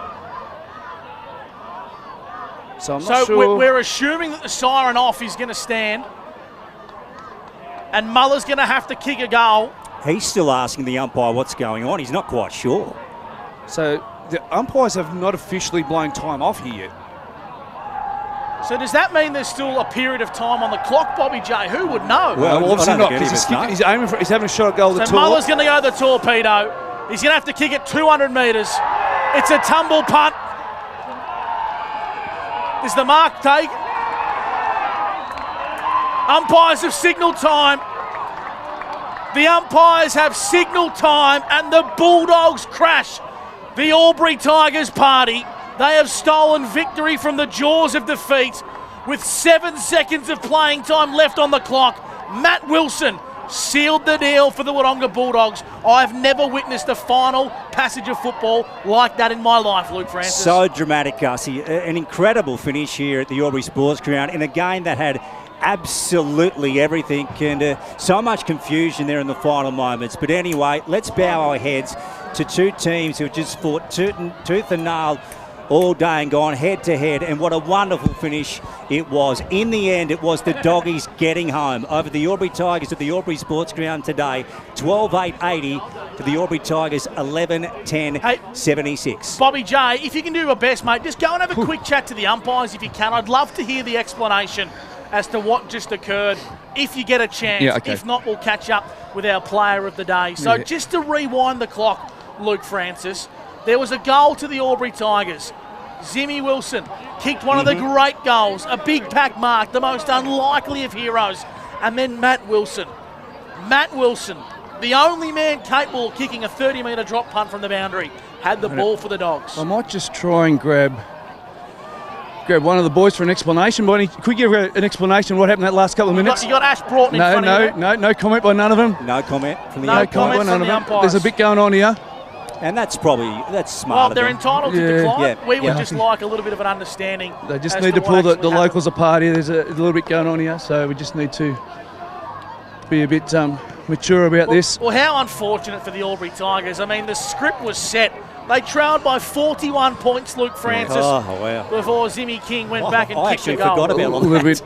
So I'm not sure. We're assuming that the siren off is going to stand. And Muller's going to have to kick a goal. He's still asking the umpire what's going on. He's not quite sure. So the umpires have not officially blown time off here yet. So does that mean there's still a period of time on the clock, Bobby J? Who would know? Well, obviously not, because he's aiming for, he's having a shot at goal. So Muller's going to go the torpedo. He's going to have to kick it 200 metres. It's a tumble punt. Is the mark taken? Umpires have signalled time. The umpires have signalled time, and the Bulldogs crash the Albury Tigers party. They have stolen victory from the jaws of defeat with 7 seconds of playing time left on the clock. Matt Wilson sealed the deal for the Wodonga Bulldogs. I've never witnessed a final passage of football like that in my life, Luke Francis. So dramatic, Gussie. An incredible finish here at the Albury Sports Ground in a game that had absolutely everything, and so much confusion there in the final moments. But anyway, let's bow our heads to two teams who just fought tooth and nail all day and gone head to head, and what a wonderful finish it was. In the end, it was the Doggies getting home over the Albury Tigers at the Albury Sports Ground today. 12-8-80 to the Albury Tigers, 11-10-76. Bobby J, if you can do your best, mate, just go and have a quick chat to the umpires if you can. I'd love to hear the explanation as to what just occurred, if you get a chance. Yeah, okay. If not, we'll catch up with our player of the day. So just to rewind the clock, Luke Francis, there was a goal to the Albury Tigers. Zimmy Wilson kicked one of the great goals, a big pack mark, the most unlikely of heroes. And then Matt Wilson, the only man capable of kicking a 30-metre drop punt from the boundary, had the ball for the Dogs. I might just try and grab one of the boys for an explanation. Bonnie, could we give an explanation of what happened that last couple of minutes? You got Ash Broughton in front of you. No comment by none of them. No comment from the No comment from the umpires. There's a bit going on here. And that's smart. Well, they're entitled to decline. Yeah. We would just like a little bit of an understanding. They just need to pull the locals apart here. There's a little bit going on here, so we just need to be a bit mature about this. Well, how unfortunate for the Albury Tigers. I mean, the script was set. They trailed by 41 points, Luke Francis, before Zimmy King went back and kicked a goal. I forgot about all that.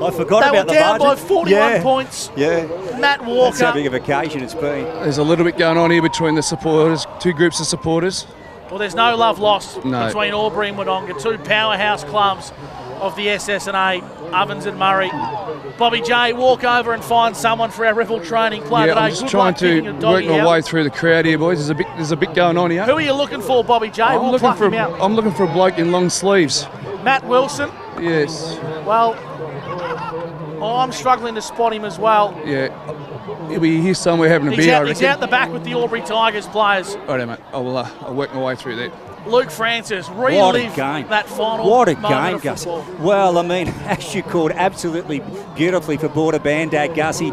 I forgot they about were down by 41 points. Yeah. Matt Walker. That's how big of a occasion it's been. There's a little bit going on here between the supporters, two groups of supporters. Well, there's no love lost between Albury and Wodonga, two powerhouse clubs of the SSNA, Ovens and Murray. Bobby J, walk over and find someone for our Rebel training player today. I'm just trying to work my way through the crowd here, boys. There's a bit going on here. Who are you looking for, Bobby J? I'm looking for a bloke in long sleeves. Matt Wilson? Yes. Well, I'm struggling to spot him as well. Yeah. He'll be here somewhere having a beer, I reckon. He's out the back with the Albury Tigers players. All right, mate. I'll work my way through that. Luke Francis, relive that final What a moment game, of Gus. football. Well, I mean, as you called absolutely beautifully for Border Bandad, Gussie,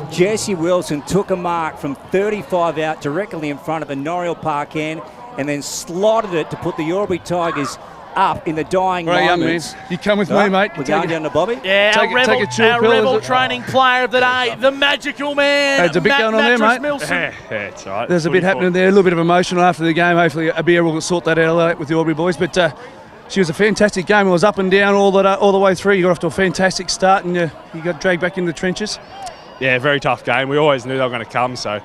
Jesse Wilson took a mark from 35 out directly in front of a Noriel Park end and then slotted it to put the Albury Tigers up in the dying moments. You come with me, mate. We're going down to Bobby. Yeah, our Rebel training player of the day, the magical man. There's a bit going on there, mate. Milson. Yeah, it's all right. There's a bit happening there, a little bit of emotional after the game. Hopefully a beer will sort that out with the Albury boys. But she was a fantastic game. It was up and down all the way through. You got off to a fantastic start and you got dragged back into the trenches. Yeah, very tough game. We always knew they were going to come, so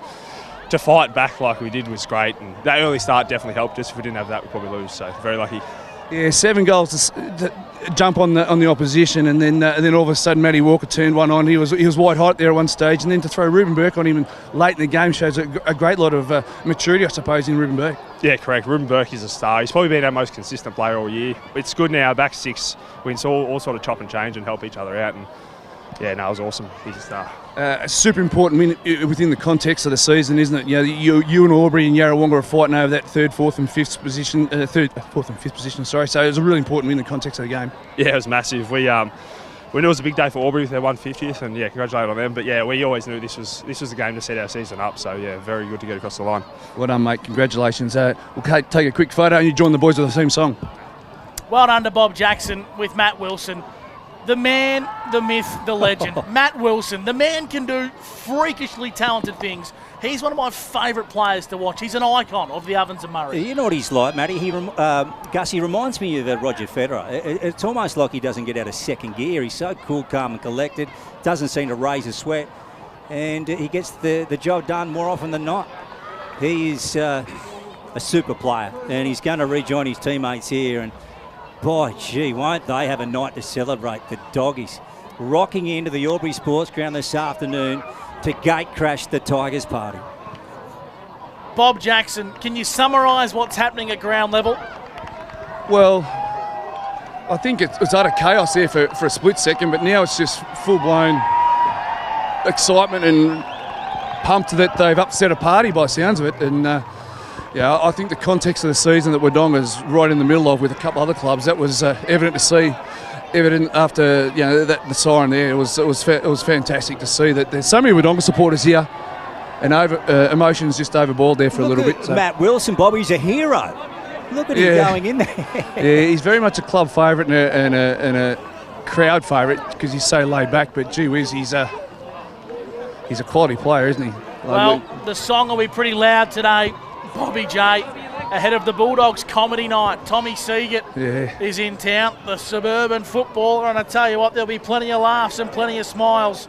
to fight back like we did was great. And that early start definitely helped us. If we didn't have that, we'd probably lose. So very lucky. Yeah, 7 goals to jump on the opposition, and then all of a sudden Matty Walker turned one on. He was white hot there at one stage, and then to throw Ruben Burke on him late in the game shows a great lot of maturity, I suppose, in Ruben Burke. Yeah, correct. Ruben Burke is a star. He's probably been our most consistent player all year. It's good now, back 6. We can all sort of chop and change and help each other out. And yeah, no, it was awesome. He's a star. A super important minute within the context of the season, isn't it? You know, you and Albury and Yarrawonga are fighting over that 3rd, 4th and 5th position. 4th and 5th position, sorry. So it was a really important win in the context of the game. Yeah, it was massive. We knew it was a big day for Albury with their 150th, and yeah, congratulate on them. But yeah, we always knew this was the game to set our season up. So yeah, very good to get across the line. Well done, mate. Congratulations. We'll take a quick photo and you join the boys with the theme song. Well done to Bob Jackson with Matt Wilson. The man, the myth, the legend. Matt Wilson. The man can do freakishly talented things. He's one of my favourite players to watch. He's an icon of the Ovens and Murray. You know what he's like, Matty? Gus, he reminds me of Roger Federer. It's almost like he doesn't get out of second gear. He's so cool, calm and collected. Doesn't seem to raise a sweat. And he gets the job done more often than not. He is a super player. And he's going to rejoin his teammates here. And boy, gee, won't they have a night to celebrate, the Doggies. Rocking into the Albury Sports Ground this afternoon to gate crash the Tigers party. Bob Jackson, can you summarise what's happening at ground level? Well, I think it's utter chaos there for a split second, but now it's just full-blown excitement and pumped that they've upset a party by the sounds of it. And yeah, I think the context of the season that Wodonga's right in the middle of with a couple other clubs, that was evident to see. Evident after the siren there, it was fantastic to see that there's so many Wodonga supporters here, and emotions just overboiled there for a little bit. So. Matt Wilson, Bobby, he's a hero. Look at him going in there. Yeah, he's very much a club favourite and a crowd favourite because he's so laid back. But gee whiz, he's a quality player, isn't he? Well, the song will be pretty loud today. Bobby J, ahead of the Bulldogs comedy night. Tommy Seagate is in town, the suburban footballer, and I tell you what, there'll be plenty of laughs and plenty of smiles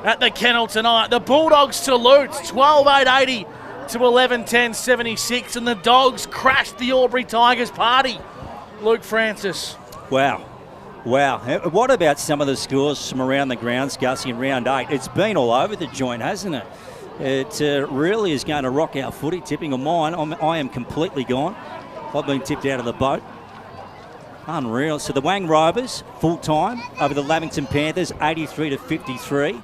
at the kennel tonight. The Bulldogs salutes 12-8-80 to 11-10-76, and the Dogs crashed the Albury Tigers party. Luke Francis. Wow. What about some of the scores from around the grounds, Gussie, in round 8? It's been all over the joint, hasn't it? It really is going to rock our footy. Tipping on mine, I am completely gone. I've been tipped out of the boat. Unreal. So the Wang Rovers, full time, over the Lavington Panthers, 83-53.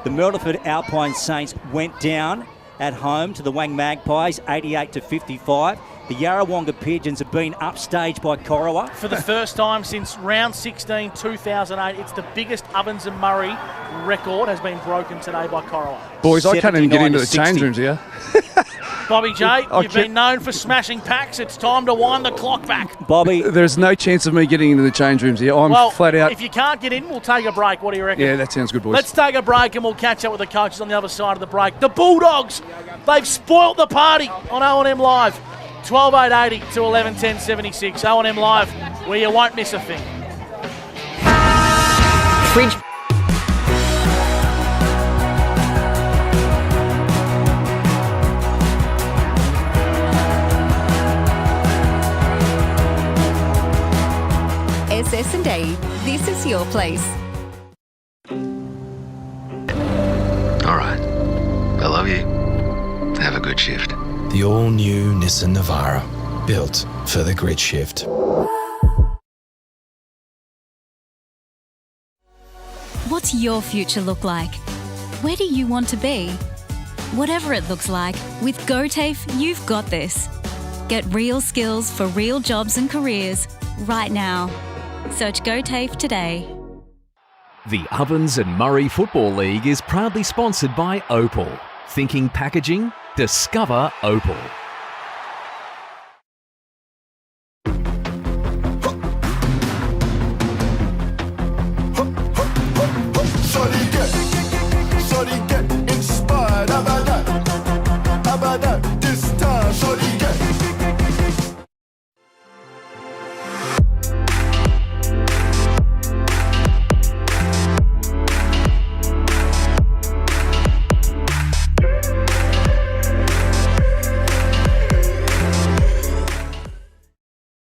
The Myrtleford Alpine Saints went down at home to the Wang Magpies, 88-55. The Yarrawonga Pigeons have been upstaged by Corowa. For the first time since round 16, 2008, it's the biggest Ovens and Murray record has been broken today by Corowa. Boys, I can't even get into the change rooms here. Bobby J, you've been known for smashing packs. It's time to wind the clock back. Bobby. There's no chance of me getting into the change rooms here. I'm flat out. If you can't get in, we'll take a break. What do you reckon? Yeah, that sounds good, boys. Let's take a break and we'll catch up with the coaches on the other side of the break. The Bulldogs, they've spoilt the party on O&M Live. 12-8-80 to 11-10-76. O&M Live, where you won't miss a thing. Fridge. SS&A, this is your place. All right. I love you. Have a good shift. The all-new Nissan Navara, built for the grid shift. What's your future look like? Where do you want to be? Whatever it looks like, with GoTAFE, you've got this. Get real skills for real jobs and careers right now. Search GoTAFE today. The Ovens and Murray Football League is proudly sponsored by Opal. Thinking packaging? Discover Opal. Shorty get inspired. How about that? This time, shorty get.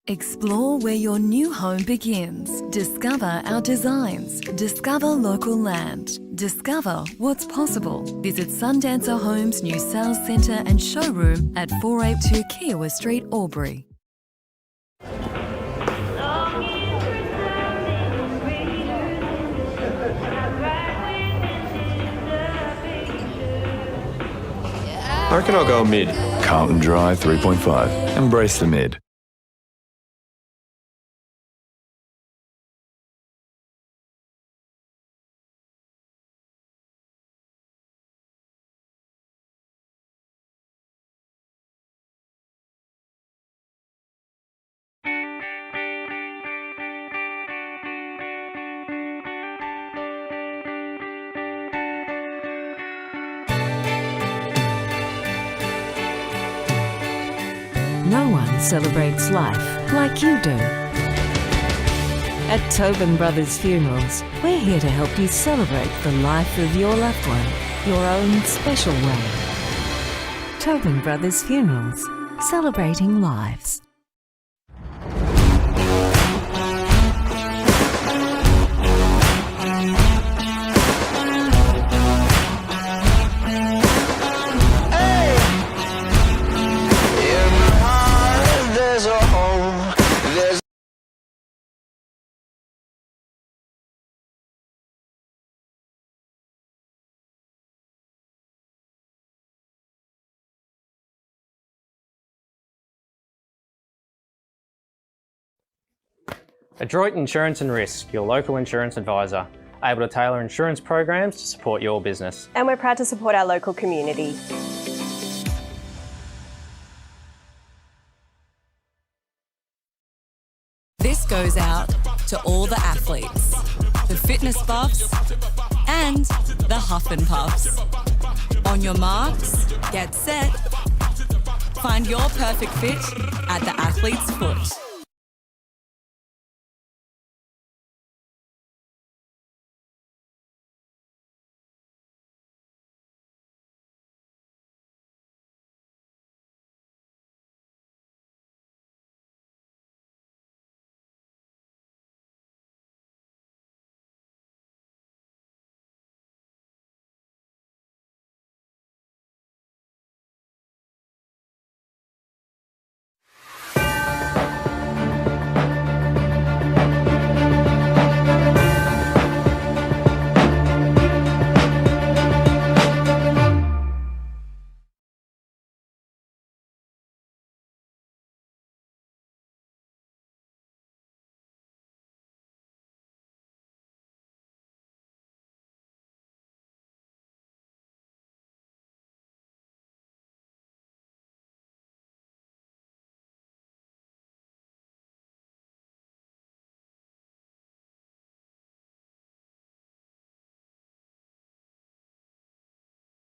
Explore where your new home begins. Discover our designs. Discover local land. Discover what's possible. Visit Sundancer Homes' new sales centre and showroom at 482 Kiowa Street, Albury. I reckon I'll go mid. Carlton Drive 3.5. Embrace the mid. No one celebrates life like you do. At Tobin Brothers Funerals, we're here to help you celebrate the life of your loved one, your own special way. Tobin Brothers Funerals, celebrating lives. Adroit Insurance and Risk, your local insurance advisor, able to tailor insurance programs to support your business. And we're proud to support our local community. This goes out to all the athletes, the fitness buffs, and the huff and puffs. On your marks, get set. Find your perfect fit at the Athlete's Foot.